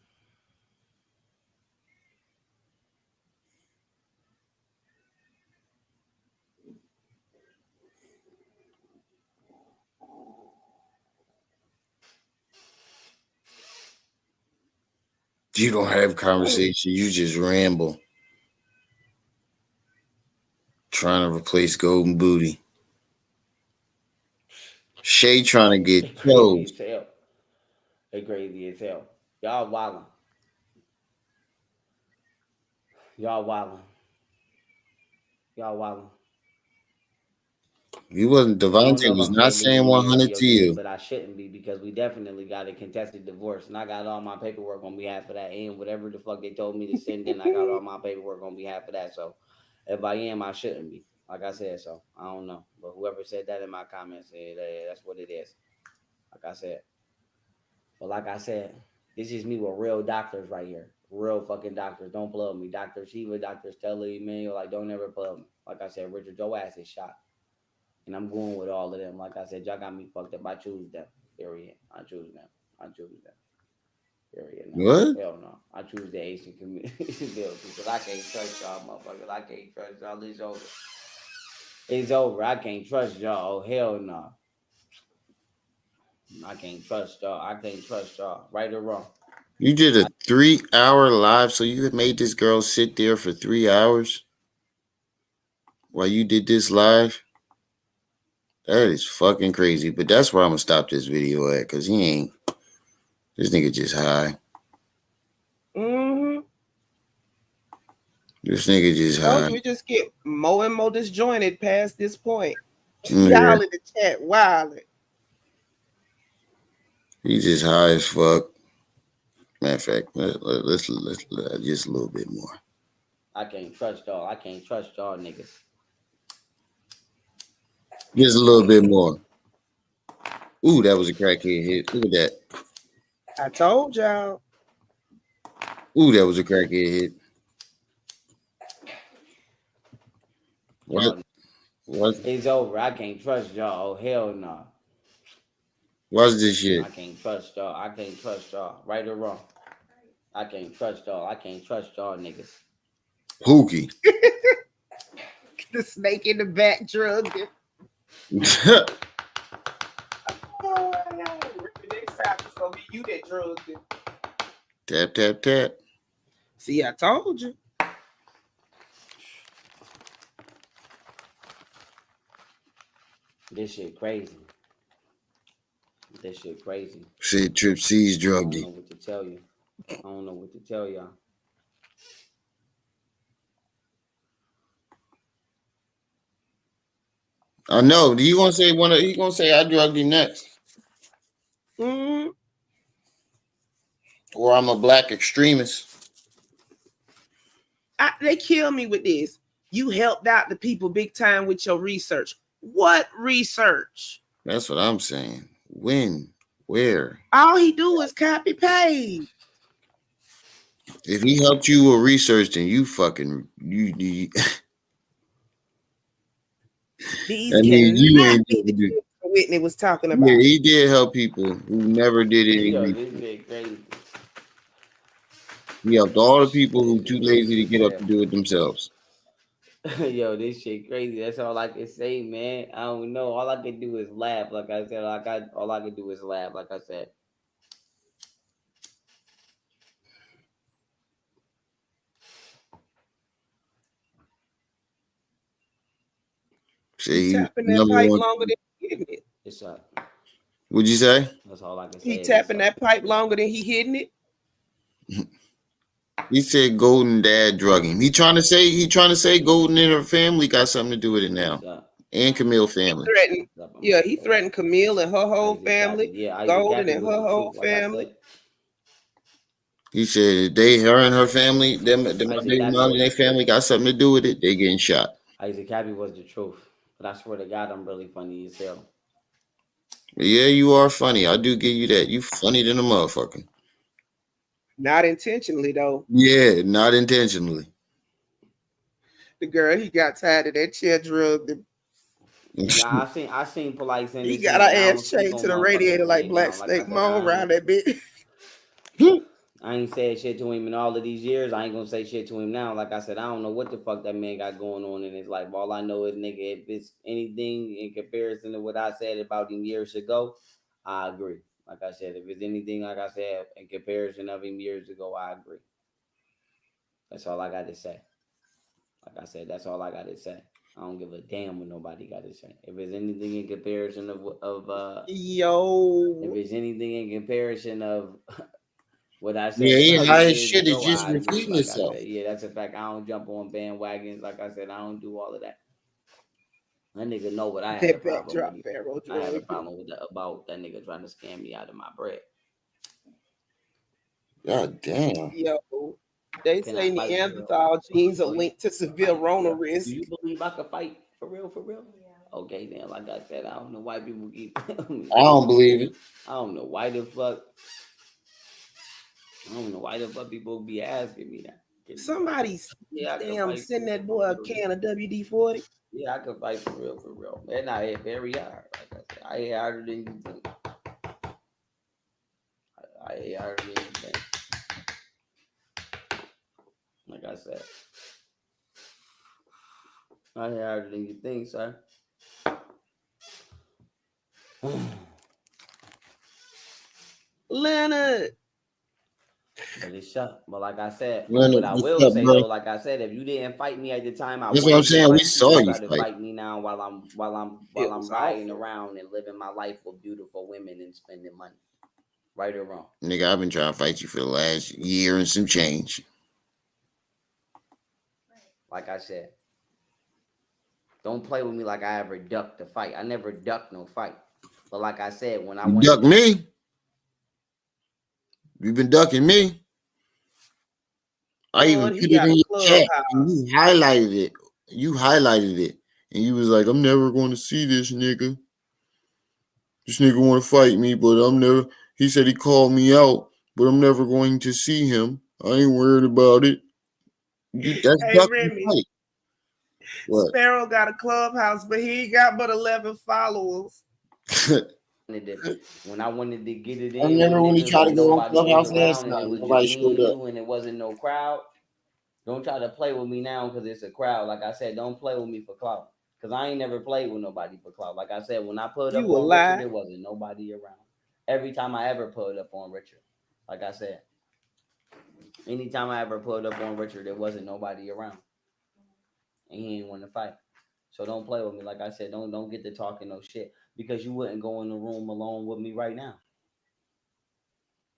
You don't have conversation. You just ramble. Trying to replace Golden Booty. Shay trying to get They crazy chose. as hell. They crazy as hell. Y'all wildin'. Y'all wildin'. Y'all wildin'. You wasn't I don't know Devontae if was I'm not still saying legally married to 100 your to kids, you. but I shouldn't be because we definitely got a contested divorce, and I got all my paperwork on behalf of that. And whatever the fuck they told me to send in, I got all my paperwork on behalf of that. So if I am, I shouldn't be. Like I said, so I don't know. But whoever said that in my comments, that's what it is. Like I said. But like I said, this is me with real doctors right here. Real fucking doctors. Don't plug me. Dr. Shiva, Dr. Stella, Emmanuel, like don't ever plug me. Like I said, Richard, your ass is shot. And I'm going with all of them. Like I said, y'all got me fucked up. I choose them. Period. I choose them. I choose them. Period. No. What? Hell no. I choose the Asian community. Because I can't trust y'all, motherfuckers. I can't trust y'all. It's over. It's over. I can't trust y'all. Oh, hell no. I can't trust y'all. I can't trust y'all. Right or wrong. You did a 3-hour live, so you had made this girl sit there for 3 hours while you did this live? That is fucking crazy. But that's where I'm gonna stop this video at, because he ain't. This nigga just high. Mm-hmm. This nigga just Told high. you we just get more and more disjointed past this point. Yeah. Y'all in the chat wilding. He just high as fuck. Matter of fact, let's just a little bit more. I can't trust y'all. I can't trust y'all niggas. Just a little bit more. Ooh, that was a crackhead hit. Look at that. I told y'all. Ooh, that was a crackhead hit. What? What? It's over. I can't trust y'all. Oh, hell no. What's this shit? I can't trust y'all. I can't trust y'all. Right or wrong. I can't trust y'all. I can't trust y'all niggas. Pookie. The snake in the back drugged him. Oh, next time it's gonna be you that drugged him. Tap, tap, tap. See, I told you. This shit crazy. This shit crazy. Shit, Trip C's I drugged don't him. know what to tell you. I don't know what to tell y'all. I know. You gonna say one? You gonna say I drugged him next? Mm-hmm. Or I'm a black extremist? They kill me with this. You helped out the people big time with your research. What research? That's what I'm saying. When? Where? All he do is copy paste. If he helped you with research, then you fucking you These that means you cannot ain't be the do. kids Whitney was talking Yeah, about. he did help people who never did any Yo, research. this shit crazy. He helped all the people who This too shit lazy to crazy get as up to do it themselves. hell. Yo, this shit crazy. That's all I can say, man. I don't know. All I can do is laugh. Like I said, all I can do is laugh. Like I said. Say He he tapping that number pipe one. longer than he hitting it. It's up. What'd you say? That's all I can say. He Is tapping it's up. that pipe longer than he hitting it. He said Golden Dad drug him. He trying to say Golden and her family got something to do with it now. It's up. And Camille family. Threatened. It's up. Yeah, he threatened Camille and her whole Isaac family. Cappy. Yeah, Isaac Golden Cappy and was her the whole truth. Like I family. said. He said her and her family, them my baby Cappy mom and was their the family got something to do with it. They getting shot. Isaac Cappy was the truth. But I swear to God, I'm really funny as hell. Yeah, you are funny. I do give you that. You funny than a motherfucker. Not intentionally though. Yeah, not intentionally. The girl, he got tired of that chair drugged him. Yeah, I seen Polite send He this got in, our but I don't ass speak chained on to the motherfuckers' radiator like name Black now. Like I Snake said, Moan around that bitch. I ain't said shit to him in all of these years. I ain't gonna say shit to him now. Like I said, I don't know what the fuck that man got going on in his life. All I know is, nigga, if it's anything in comparison to what I said about him years ago, I agree. Like I said, if it's anything, like I said, in comparison of him years ago, I agree. That's all I got to say. Like I said, that's all I got to say. I don't give a damn what nobody got to say. If it's anything in comparison of if it's anything in comparison of what I Yeah, said he 30 high as years shit. It's ago, just I agree. repeating Like I itself. said, yeah, that's a fact. I don't jump on bandwagons. Like I said, I don't do all of that. That nigga know what I had a That problem backdrop, with. Pharaoh. I had a problem with about that nigga trying to scam me out of my bread. God damn. Yo, they Can say I fight for real? Neanderthal genes are Oh, linked to severe Rona risk. Do you believe I could fight for real? For real? Okay, then. Like I said, I don't know why people keep. I don't believe it. I don't know why the fuck. I don't know why the fuck people be asking me that. Somebody's Yeah, I can damn fight send for that real, boy a for real. can of WD-40. Yeah, I can fight for real, for real. And I hit very hard. Like I said, I hit harder than you think. I hit harder than you think. Like I said, I hit harder than you think, sir. Leonard. But it's shut. But like I said, Leonard, what I what's will up, say bro? though, like I said, if you didn't fight me at the time I That's what I'm wanted to saying. We fight you, saw don't you try to fight. fight me now while I'm It was riding awful. around and living my life with beautiful women and spending money. Right or wrong? Nigga, I've been trying to fight you for the last year and some change. Like I said, don't play with me like I ever ducked a fight. I never ducked no fight. But like I said, when I You wanted duck me. You've been ducking me. I even Lord, put he it got in a your chat and clubhouse. you highlighted it. You highlighted it. And you was like, I'm never going to see this nigga. This nigga want to fight me, but I'm never. He said he called me out, but I'm never going to see him. I ain't worried about it. That's Hey, ducking Remy, fight. What? Sparrow got a clubhouse, but he ain't got but 11 followers. when I wanted to get it I in with remember when he niggas tried when to go on nobody was Clubhouse last around and night. it was Nobody just me showed and up. you and it wasn't no crowd. Don't try to play with me now because it's a crowd. Like I said, don't play with me for clout. Because I ain't never played with nobody for clout. Like I said, when I pulled You up a on Richard, lie. there wasn't nobody around. Every time I ever pulled up on Richard, like I said, anytime I ever pulled up on Richard, there wasn't nobody around. And he ain't want to fight. So don't play with me. Like I said, don't get to talking no shit. Because you wouldn't go in the room alone with me right now.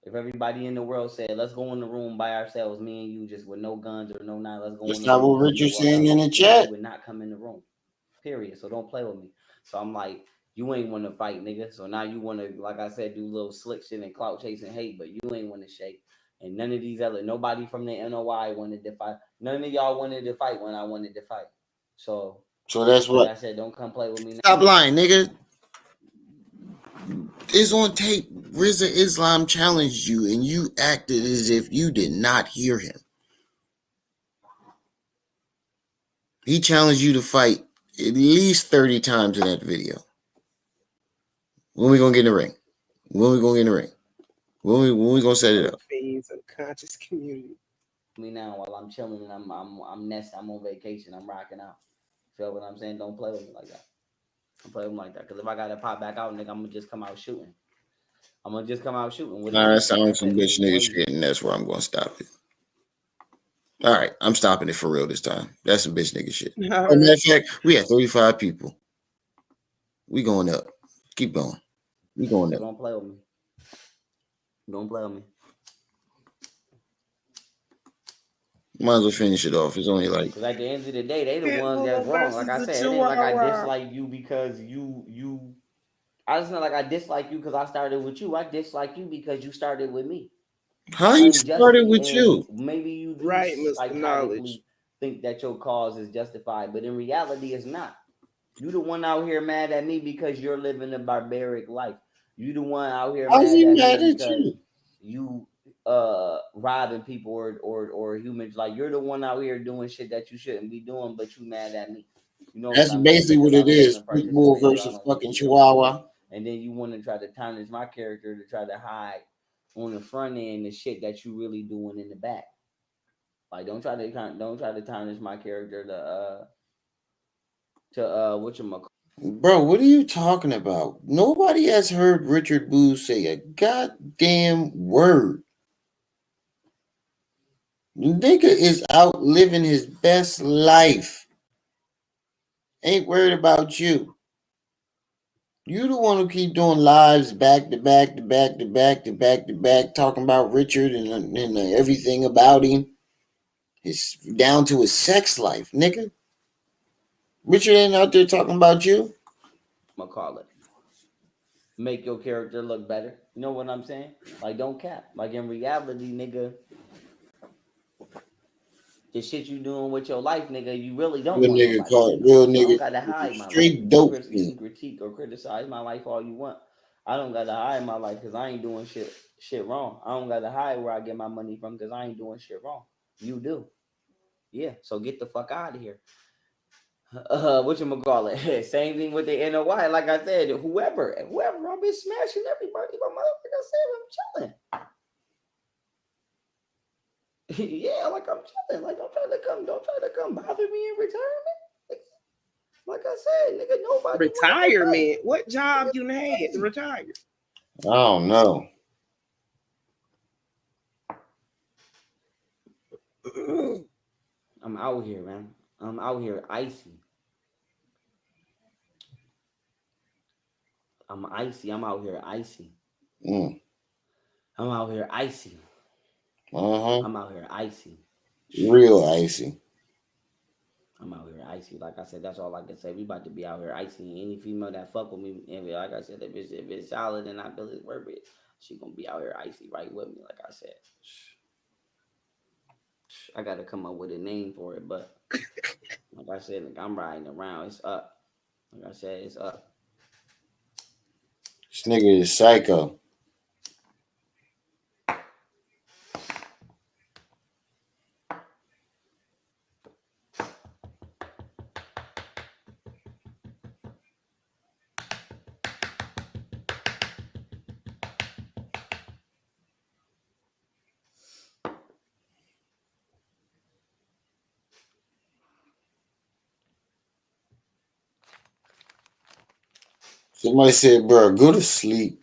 If everybody in the world said, let's go in the room by ourselves, me and you, just with no guns or no knife, let's go That's in the not room. what Just me Richard's walk saying out. in the You chat. would not come in the room. Period. So don't play with me. So I'm like, you ain't want to fight, nigga. So now you want to, like I said, do little slick shit and clout chasing hate, but you ain't want to shake. And none of these other, nobody from the NOI wanted to fight. None of y'all wanted to fight when I wanted to fight. So that's like what. I said, don't come play with me now. Stop lying, nigga. It's on tape. Rizza Islam challenged you, and you acted as if you did not hear him. He challenged you to fight at least 30 times in that video. When we gonna get in the ring? When we gonna get in the ring? When we gonna set it up? Fiends of conscious community. Me now while I'm chilling and I'm on vacation. I'm rocking out. Feel what I'm saying? Don't play with me like that. Don't play with me like that. Because if I gotta pop back out, nigga, I'm gonna just come out shooting. What Nah, that is it? Like I sounds some said, it bitch ain't nigga crazy. shit, and that's where I'm gonna stop it. All right, I'm stopping it for real this time. That's some bitch nigga shit. All As a matter right. of fact, we had 35 people. We going up. Keep going. We going So up. don't play with me. Don't play with me. Might as well finish it off. It's only like Because at the end of the day, they the ones Pitbull that's wrong. Like I versus the said, it ain't like I Chihuahua. dislike you because you. It's not like I dislike you because I started with you. I dislike you because you started with me. how he started Unjustly, with and you. maybe you do Right, Mr. psychotically Knowledge. think that your cause is justified, but in reality, it's not. You the one out here mad at me because you're living a barbaric life. You the one out here How's mad he at mad me at because you? you robbing people or humans. Like you're the one out here doing shit that you shouldn't be doing, but you mad at me. You know what That's I'm saying? basically what Because I it don't want is. to Pitbull participate or I versus don't want to fucking do what you're doing. Chihuahua. And then you want to try to tarnish my character to try to hide on the front end the shit that you really doing in the back. Like don't try to tarnish my character to what you Bro, what are you talking about? Nobody has heard Richard Booth say a goddamn word. The nigga is out living his best life. Ain't worried about you. You the one who keep doing lives back to back to back to back to back to back, talking about Richard and everything about him. It's down to his sex life, nigga. Richard ain't out there talking about you. I'm gonna call it. Make your character look better. You know what I'm saying? Like, don't cap. Like, in reality, nigga, the shit you doing with your life, nigga, you really don't Real want nigga nobody to called know. real I don't nigga. gotta hide my life. Straight dope. You can critique or criticize my life all you want. I don't gotta hide my life because I ain't doing shit wrong. I don't gotta hide where I get my money from because I ain't doing shit wrong. You do. Yeah. So get the fuck out of here. What you gonna call it? Same thing with the NOI. Like I said, whoever, I've been smashing everybody. But like I said, I'm chilling. Yeah, like I'm chilling. Like don't try to come bother me in retirement. Like I said, nigga, nobody. Retirement? What job you had to retire? I don't know. I'm out here, man. I'm out here icy. I'm icy. I'm out here icy. Mm. I'm out here icy. Uh-huh. I'm out here icy. Real icy. I'm out here icy. Like I said, that's all I can say. We about to be out here icy. Any female that fuck with me, and like I said, if it's solid and I feel it's worth it, she gonna be out here icy right with me. Like I said, I gotta come up with a name for it, but like I said, like, I'm riding around. It's up. Like I said, it's up. This nigga is psycho. Somebody said, bro, go to sleep.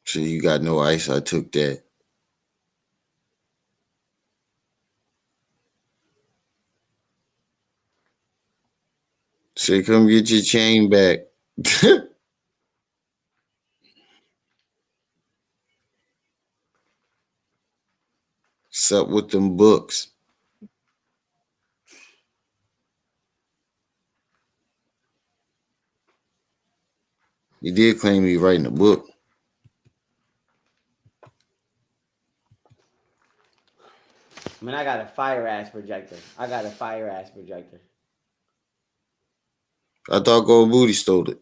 So you got no ice. I took that. Say, come get your chain back. What's up with them books? You did claim you writing a book. I mean, I got a fire ass projector. I thought Gold Booty stole it.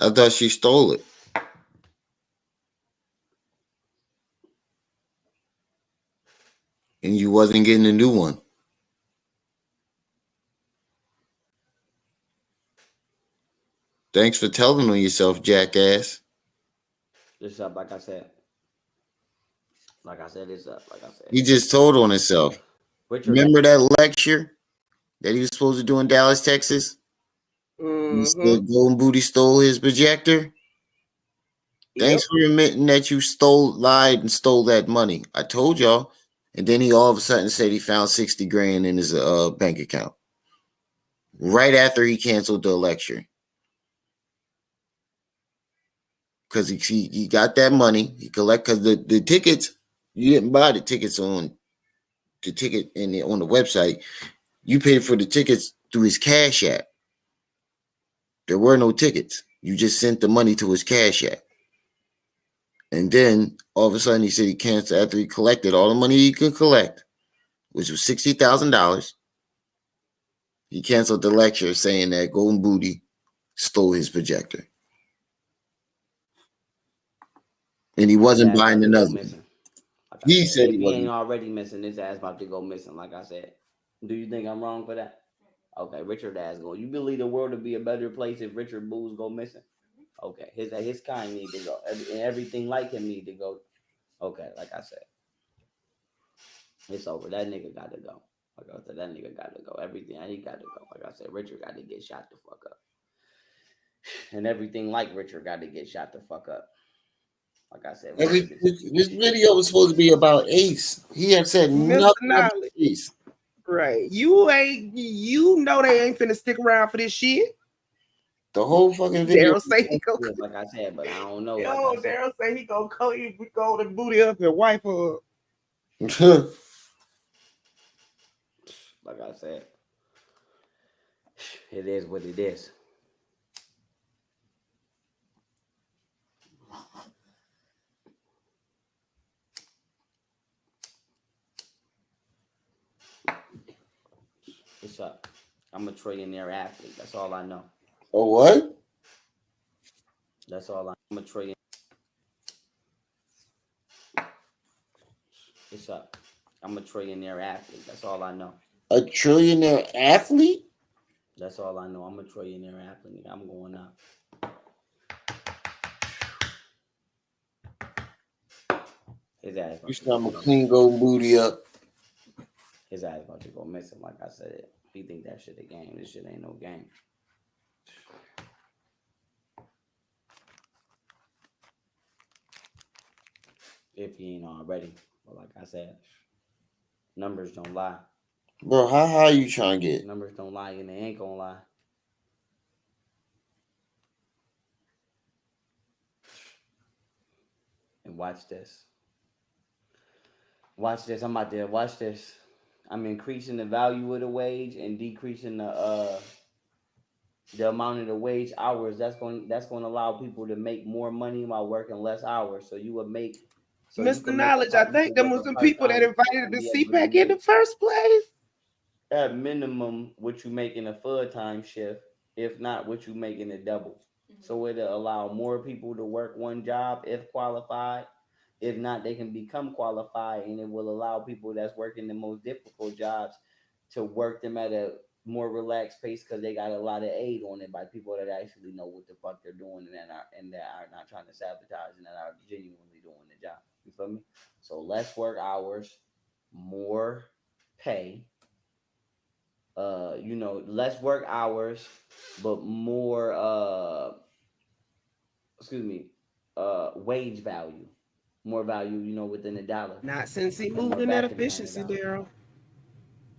I thought she stole it. And you wasn't getting a new one. Thanks for telling on yourself, jackass. It's up, like I said. Like I said, it's up. Like I said. He just told on himself. Remember that lecture that he was supposed to do in Dallas, Texas? He said Golden Booty stole his projector. Thanks for admitting that you lied and stole that money. I told y'all. And then he all of a sudden said he found 60 grand in his bank account. Right after he canceled the lecture. Because he got that money. He collect because the tickets, you didn't buy the tickets on the ticket on the website. You paid for the tickets through his Cash App. There were no tickets. You just sent the money to his Cash App. And then all of a sudden he said he canceled after he collected all the money he could collect, which was $60,000. He canceled the lecture saying that Golden Booty stole his projector. And he wasn't buying another one. He said he wasn't. Ain't already missing. His ass about to go missing, like I said. Do you think I'm wrong for that? Okay, Richard ass go. You believe the world would be a better place if Richard Boo's go missing? Okay, his kind need to go. And everything like him need to go. Okay, like I said, it's over. That nigga got to go. Like I said, that nigga got to go. Everything he got to go. Like I said, Richard got to get shot the fuck up. And everything like Richard got to get shot the fuck up. Like I said, Richard is This video was supposed to be about Ace. He had said Mr. nothing about Knowledge. Ace. Right. You know they ain't finna stick around for this shit. The whole fucking video. Daryl say he go. yeah, like I said, but I don't know. Yo, Like I said, Daryl say he gonna go the booty up and wipe her up. like I said, it is what it is. What's up? I'm a trillionaire athlete. That's all I know. Oh, what? That's all I'm a trillionaire. What's up? I'm a trillionaire athlete. That's all I know. A trillionaire athlete? That's all I know. I'm a trillionaire athlete. I'm going up. His ass. You said I'm a clean gold booty up. His ass about to go missing. Like I said, he think that shit a game. This shit ain't no game. If he ain't already. But like I said, numbers don't lie. Bro, how high you trying to get? Numbers don't lie and they ain't gonna lie. And watch this. Watch this. I'm out there. Watch this. I'm increasing the value of the wage and decreasing the amount of the wage hours. That's going to allow people to make more money while working less hours. So you would make. So Mr. Knowledge, I think them was the people that invited the CPAC in the first place. At minimum, what you make in a full-time shift, if not what you make in a double. So it'll allow more people to work one job if qualified. If not, they can become qualified, and it will allow people that's working the most difficult jobs to work them at a more relaxed pace because they got a lot of aid on it by people that actually know what the fuck they're doing and that are not trying to sabotage and that are genuinely doing the job. You feel me? So less work hours, more pay. Less work hours, but more wage value. More value, within the dollar. Not since he moved in that efficiency, Daryl.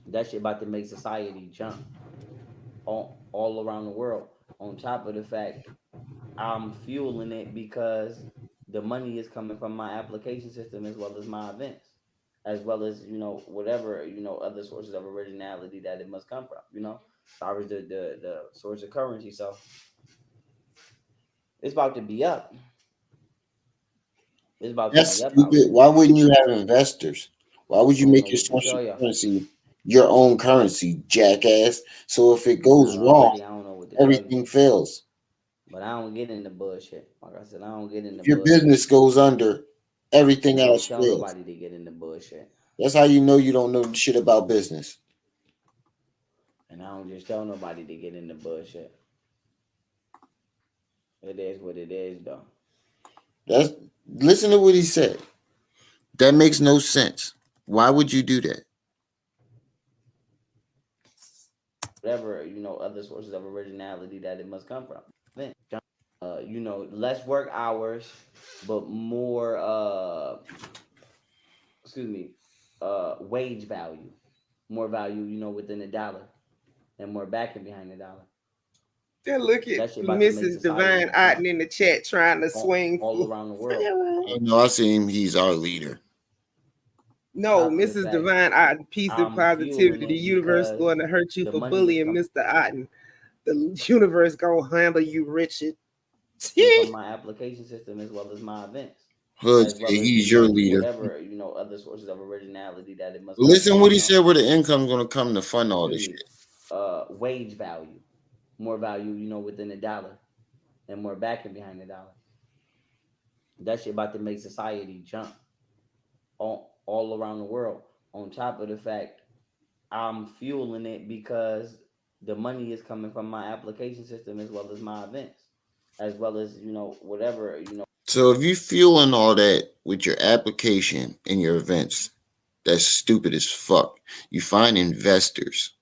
That shit about to make society jump all around the world. On top of the fact, I'm fueling it because the money is coming from my application system as well as my events, as well as whatever other sources of originality that it must come from. As far as the source of currency, so it's about to be up. It's about That's to be up. stupid. Why wouldn't you have investors? Why would you make your social currency your own currency, jackass? So if it goes wrong, everything fails. But I don't get into bullshit. Like I said, I don't get into if your business goes under, everything else fails. I don't tell nobody to get into bullshit. That's how you know you don't know shit about business. And I don't just tell nobody to get into bullshit. It is what it is, though. Listen to what he said. That makes no sense. Why would you do that? Whatever, other sources of originality that it must come from. Less work hours, but more, wage value. More value, within the dollar. And more backing behind the dollar. Then look at Mrs. Divine Otten in the chat trying to swing all around the world. I see him. He's our leader. No, Mrs. Divine Otten, peace and positivity. The universe going to hurt you for bullying Mr. Otten. The universe gonna handle you, Richard. From my application system as well as my events. Hood, he's your leader. Whatever, other sources of originality that it must. Listen what he said, where the income's gonna come to fund all this shit. Wage value. More value, within the dollar. And more backing behind the dollar. That shit about to make society jump all around the world. On top of the fact, I'm fueling it because The money is coming from my application system as well as my events, as well as whatever. So if you fueling all that with your application and your events, that's stupid as fuck. You find investors.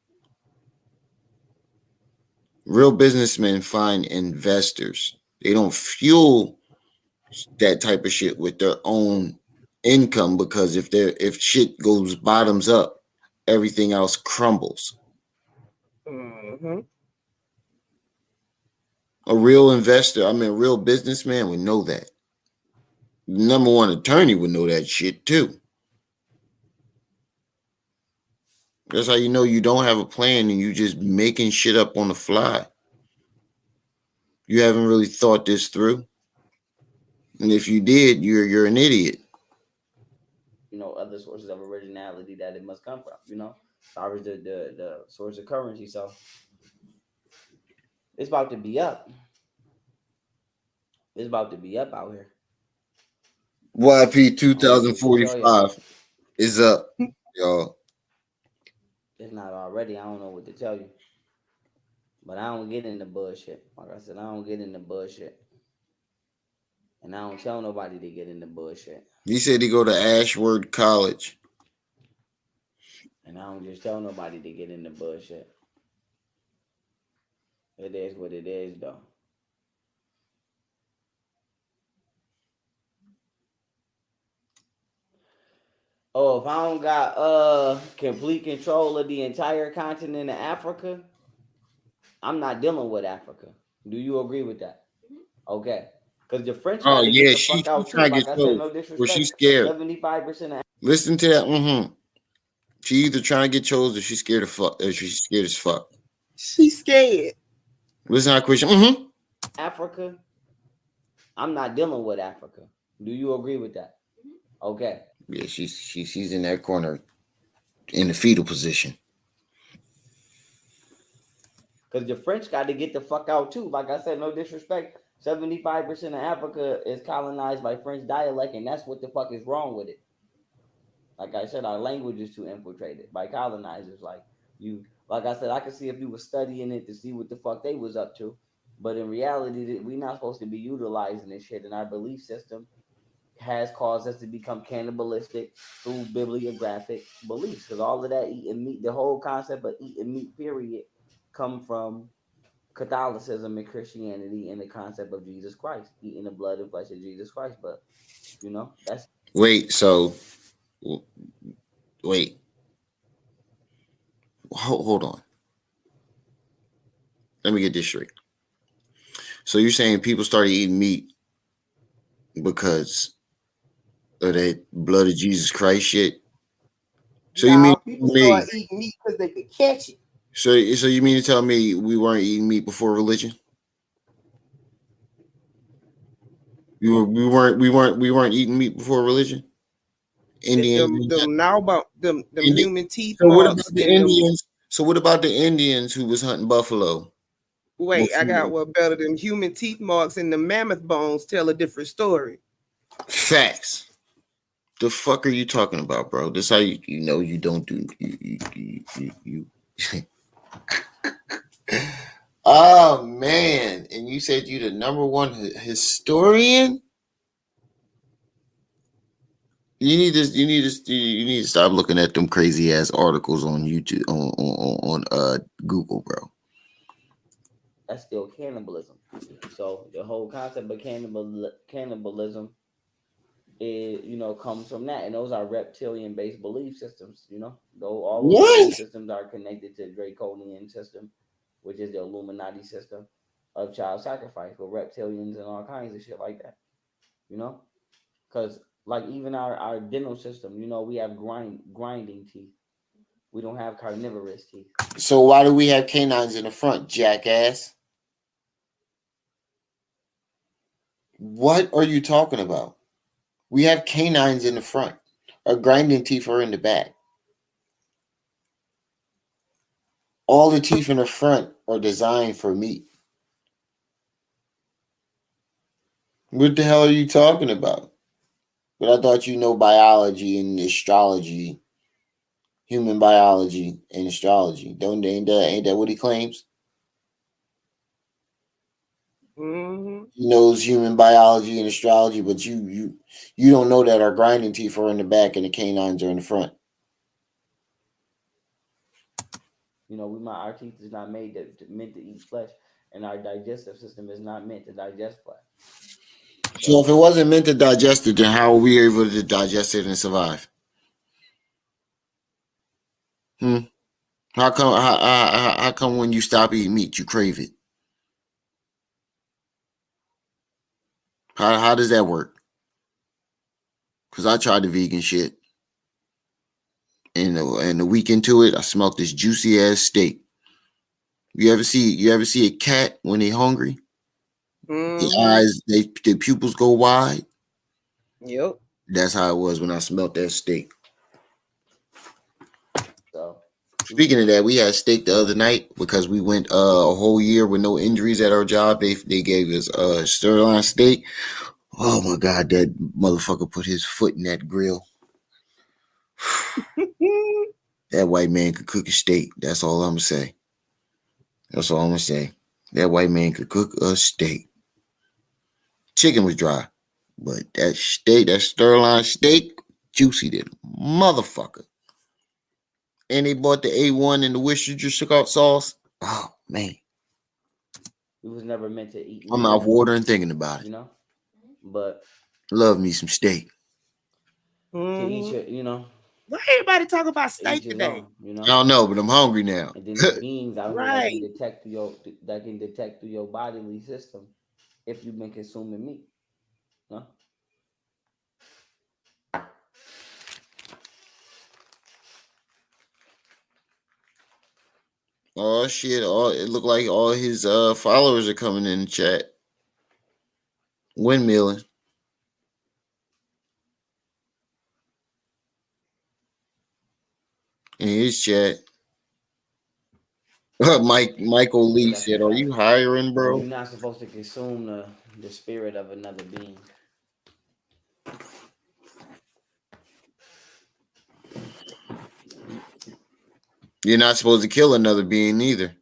Real businessmen find investors. They don't fuel that type of shit with their own income, because if shit goes bottoms up, everything else crumbles. Mm-hmm. A real investor, I mean, a real businessman would know that. Number one attorney would know that shit too. That's how you know you don't have a plan and you just making shit up on the fly. You haven't really thought this through. And if you did, you're an idiot. Other sources of originality that it must come from. As far as the source of currency, so it's about to be up. It's about to be up out here. YP I don't know what to tell y'all. 2045 is up, y'all. It's not already. I don't know what to tell you. But I don't get into bullshit. Like I said, I don't get into bullshit. And I don't tell nobody to get into bullshit. He said he go to Ashworth College. And I don't just tell nobody to get into bullshit. It is what it is, though. Oh, if I don't got complete control of the entire continent of Africa, I'm not dealing with Africa. Do you agree with that? Okay. Because the French got Oh to yeah, get the she fuck out too. trying to Like get I said, chose. no Or she disrespect. scared. 75% of Listen to that. She either trying to get chose or she's scared of fuck. Or she's scared as fuck. She's scared. Listen how Christian. Africa, I'm not dealing with Africa. Do you agree with that? Okay. Yeah, she's in that corner in the fetal position. Because the French got to get the fuck out too. Like I said, no disrespect. 75% of Africa is colonized by French dialect, and that's what the fuck is wrong with it. Like I said, our language is too infiltrated by colonizers. Like I said, I could see if you were studying it to see what the fuck they was up to. But in reality, we're not supposed to be utilizing this shit, and our belief system has caused us to become cannibalistic through bibliographic beliefs. Because all of that eating meat, the whole concept of eating meat, period, come from Catholicism and Christianity and the concept of Jesus Christ, eating the blood and flesh of Jesus Christ. But that's Wait, so wait. Hold on. Let me get this straight. So you're saying people started eating meat because of that blood of Jesus Christ shit? So you mean People me? start eating meat because they could catch it. So you mean to tell me we weren't eating meat before religion? We weren't eating meat before religion. Indians. Them human teeth So what about marks the in them. Indians? So what about the Indians who was hunting buffalo? Wait, I got what better than human teeth marks and the mammoth bones tell a different story. Facts. The fuck are you talking about, bro? This how you know you don't do you. Oh man! And you said you the number one historian. You need to stop looking at them crazy ass articles on YouTube on Google, bro. That's still cannibalism. So the whole concept of cannibalism is, comes from that, and those are reptilian-based belief systems. Though all those belief systems are connected to Draconian system, which is the Illuminati system of child sacrifice with reptilians and all kinds of shit like that. Because like even our dental system, we have grinding teeth. We don't have carnivorous teeth. So why do we have canines in the front, jackass? What are you talking about? We have canines in the front. Our grinding teeth are in the back. All the teeth in the front are designed for meat. What the hell are you talking about? But I thought you know biology and astrology, human biology and astrology. Don't ain't that what he claims? Mm-hmm. He knows human biology and astrology, but you don't know that our grinding teeth are in the back and the canines are in the front. You know, our teeth is not meant to eat flesh, and our digestive system is not meant to digest flesh. So if it wasn't meant to digest it, then how are we able to digest it and survive? How come how come when you stop eating meat you crave it? How does that work? Because I tried the vegan shit, and the week into it, I smelled this juicy ass steak. You ever see a cat when they hungry? The eyes, their pupils go wide. Yep. That's how it was when I smelled that steak. So Speaking of that, we had steak the other night because we went a whole year with no injuries at our job. They gave us sirloin steak. Oh my god, that motherfucker put his foot in that grill. That white man could cook a steak. That's all I'm gonna say. That's all I'm gonna say. That white man could cook a steak. Chicken was dry, but that steak, that sirloin steak, juicy than a motherfucker. And they bought the A1 and the Worcestershire sauce. Oh man, it was never meant to eat. I'm out watering thinking about it. You know, but love me some steak. To eat your, you know. Why everybody talk about steak today? today? You know, I don't know, but I'm hungry now. And then the beings out Right. here that can detect through your bodily system if you've been consuming meat. No. Oh shit! It looked like all his followers are coming in the chat. Windmilling. In his chat. Michael Lee said, "Are you hiring, bro?" You're not supposed to consume the spirit of another being. You're not supposed to kill another being either.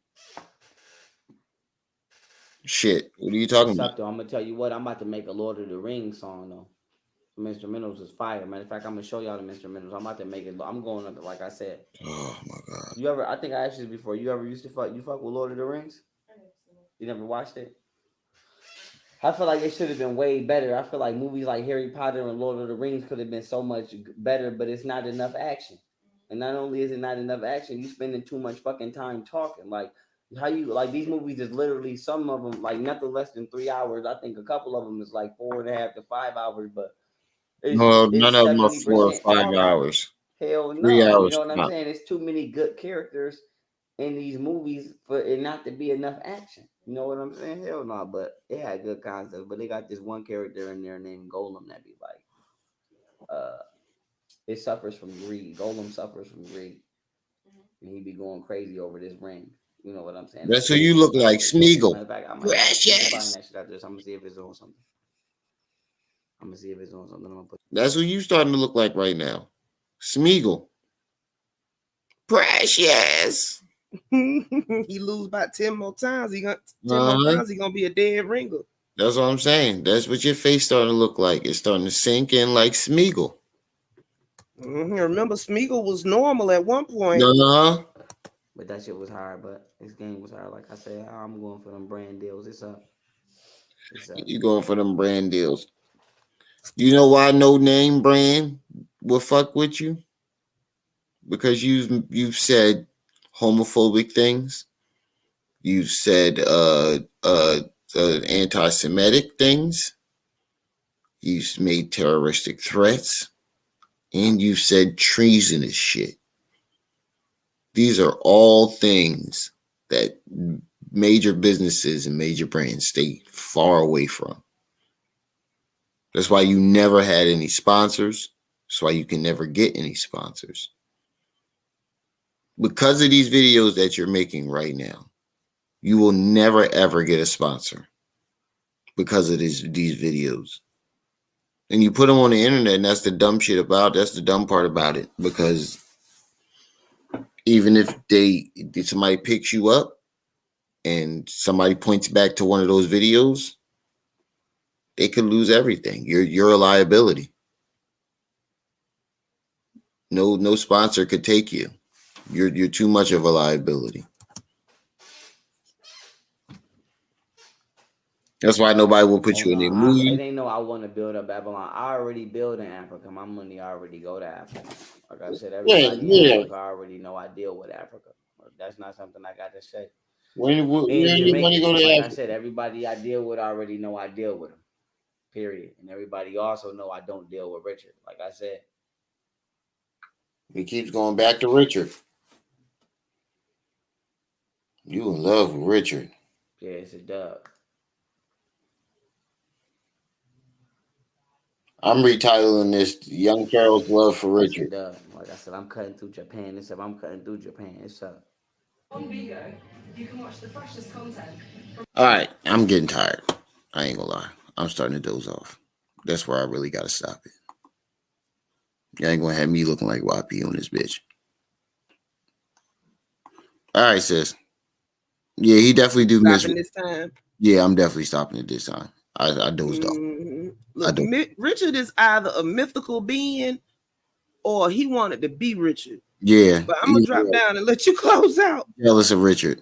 Shit, what are you talking about? Though? I'm gonna tell you what. I'm about to make a Lord of the Rings song though. Some instrumentals is fire. Matter of fact, I'm gonna show y'all the instrumentals. I'm about to make it. I'm going up, like I said. Oh my god. You ever? I think I asked you this before. You ever used to fuck? You fuck with Lord of the Rings? You never watched it? I feel like it should have been way better. I feel like movies like Harry Potter and Lord of the Rings could have been so much better, but it's not enough action. And not only is it not enough action, you spending too much fucking time talking. Like how you like these movies is literally some of them like nothing less than 3 hours. I think a couple of them is like 4.5 to 5 hours, but No, none of them are 4 or 5 hours. Hell no. 3 hours. You know what I'm saying? It's too many good characters in these movies for it not to be enough action. You know what I'm saying? Hell no, but it had good concepts. But they got this one character in there named Golem that be like, it suffers from greed. Golem suffers from greed. And he be going crazy over this ring. You know what I'm saying? That's who you look like, Smeagol. Matter of fact, I might Precious. that shit out this. I'm gonna see if it's on something. I'm gonna put. That's who you starting to look like right now, Smeagol. Precious. He lose about 10 more times. He gonna be a dead ringer. That's what I'm saying. That's what your face starting to look like. It's starting to sink in like Smeagol. Remember, Smeagol was normal at one point. But that shit was hard. But this game was hard. Like I said, I'm going for them brand deals. It's up. You going for them brand deals? You know why no name brand will fuck with you? Because you've said homophobic things. You've said anti-Semitic things. You've made terroristic threats, and you've said treasonous shit. These are all things that major businesses and major brands stay far away from. That's why you never had any sponsors. That's why you can never get any sponsors. Because of these videos that you're making right now, you will never ever get a sponsor because of these videos. And you put them on the internet, and that's the dumb part about it, because even if somebody picks you up and somebody points back to one of those videos, they could lose everything. You're a liability. No sponsor could take you. You're too much of a liability. That's why nobody will put you in a movie. It ain't no I want to build up Babylon. I already build in Africa. My money already go to Africa. Like I said, everybody in Africa already know I deal with Africa. That's not something I got to say. Where your money go to like Africa? I said, everybody I deal with already know I deal with them. Period. And everybody also know I don't deal with Richard. Like I said. He keeps going back to Richard. You in love with Richard. Yeah, it's a dub. I'm retitling this Young Pharaoh's Love for Richard. Like I said, I'm cutting through Japan. It's up. I'm cutting through Japan. It's up. On Bigo, you can watch the freshest content. All right, I'm getting tired. I ain't gonna lie. I'm starting to doze off. That's where I really gotta stop it. You ain't gonna have me looking like YP on this bitch. All right, sis. Yeah, he definitely do miss Stopping this time. Yeah, I'm definitely stopping it this time. I dozed off. Look, Richard is either a mythical being or he wanted to be Richard. Yeah. But I'm gonna drop down and let you close out. Jealous of Richard.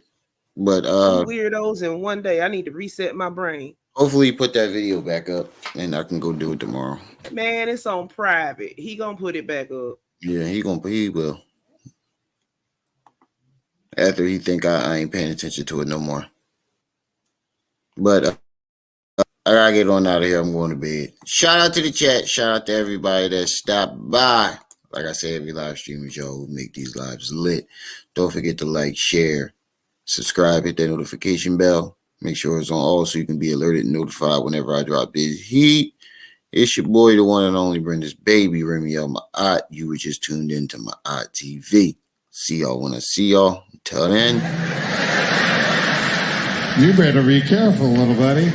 But some weirdos in one day. I need to reset my brain. Hopefully put that video back up and I can go do it tomorrow. Man, it's on private. He gonna put it back up. Yeah, he will. After he think I ain't paying attention to it no more. But I gotta get on out of here. I'm going to bed. Shout out to the chat. Shout out to everybody that stopped by. Like I say, every live stream is y'all who make these lives lit. Don't forget to like, share, subscribe, hit that notification bell. Make sure it's on all so you can be alerted and notified whenever I drop this heat. It's your boy, the one and only Brenda's baby, Remy Ma'at. You were just tuned into Ma'at TV. See y'all when I see y'all. Until then. You better be careful, little buddy.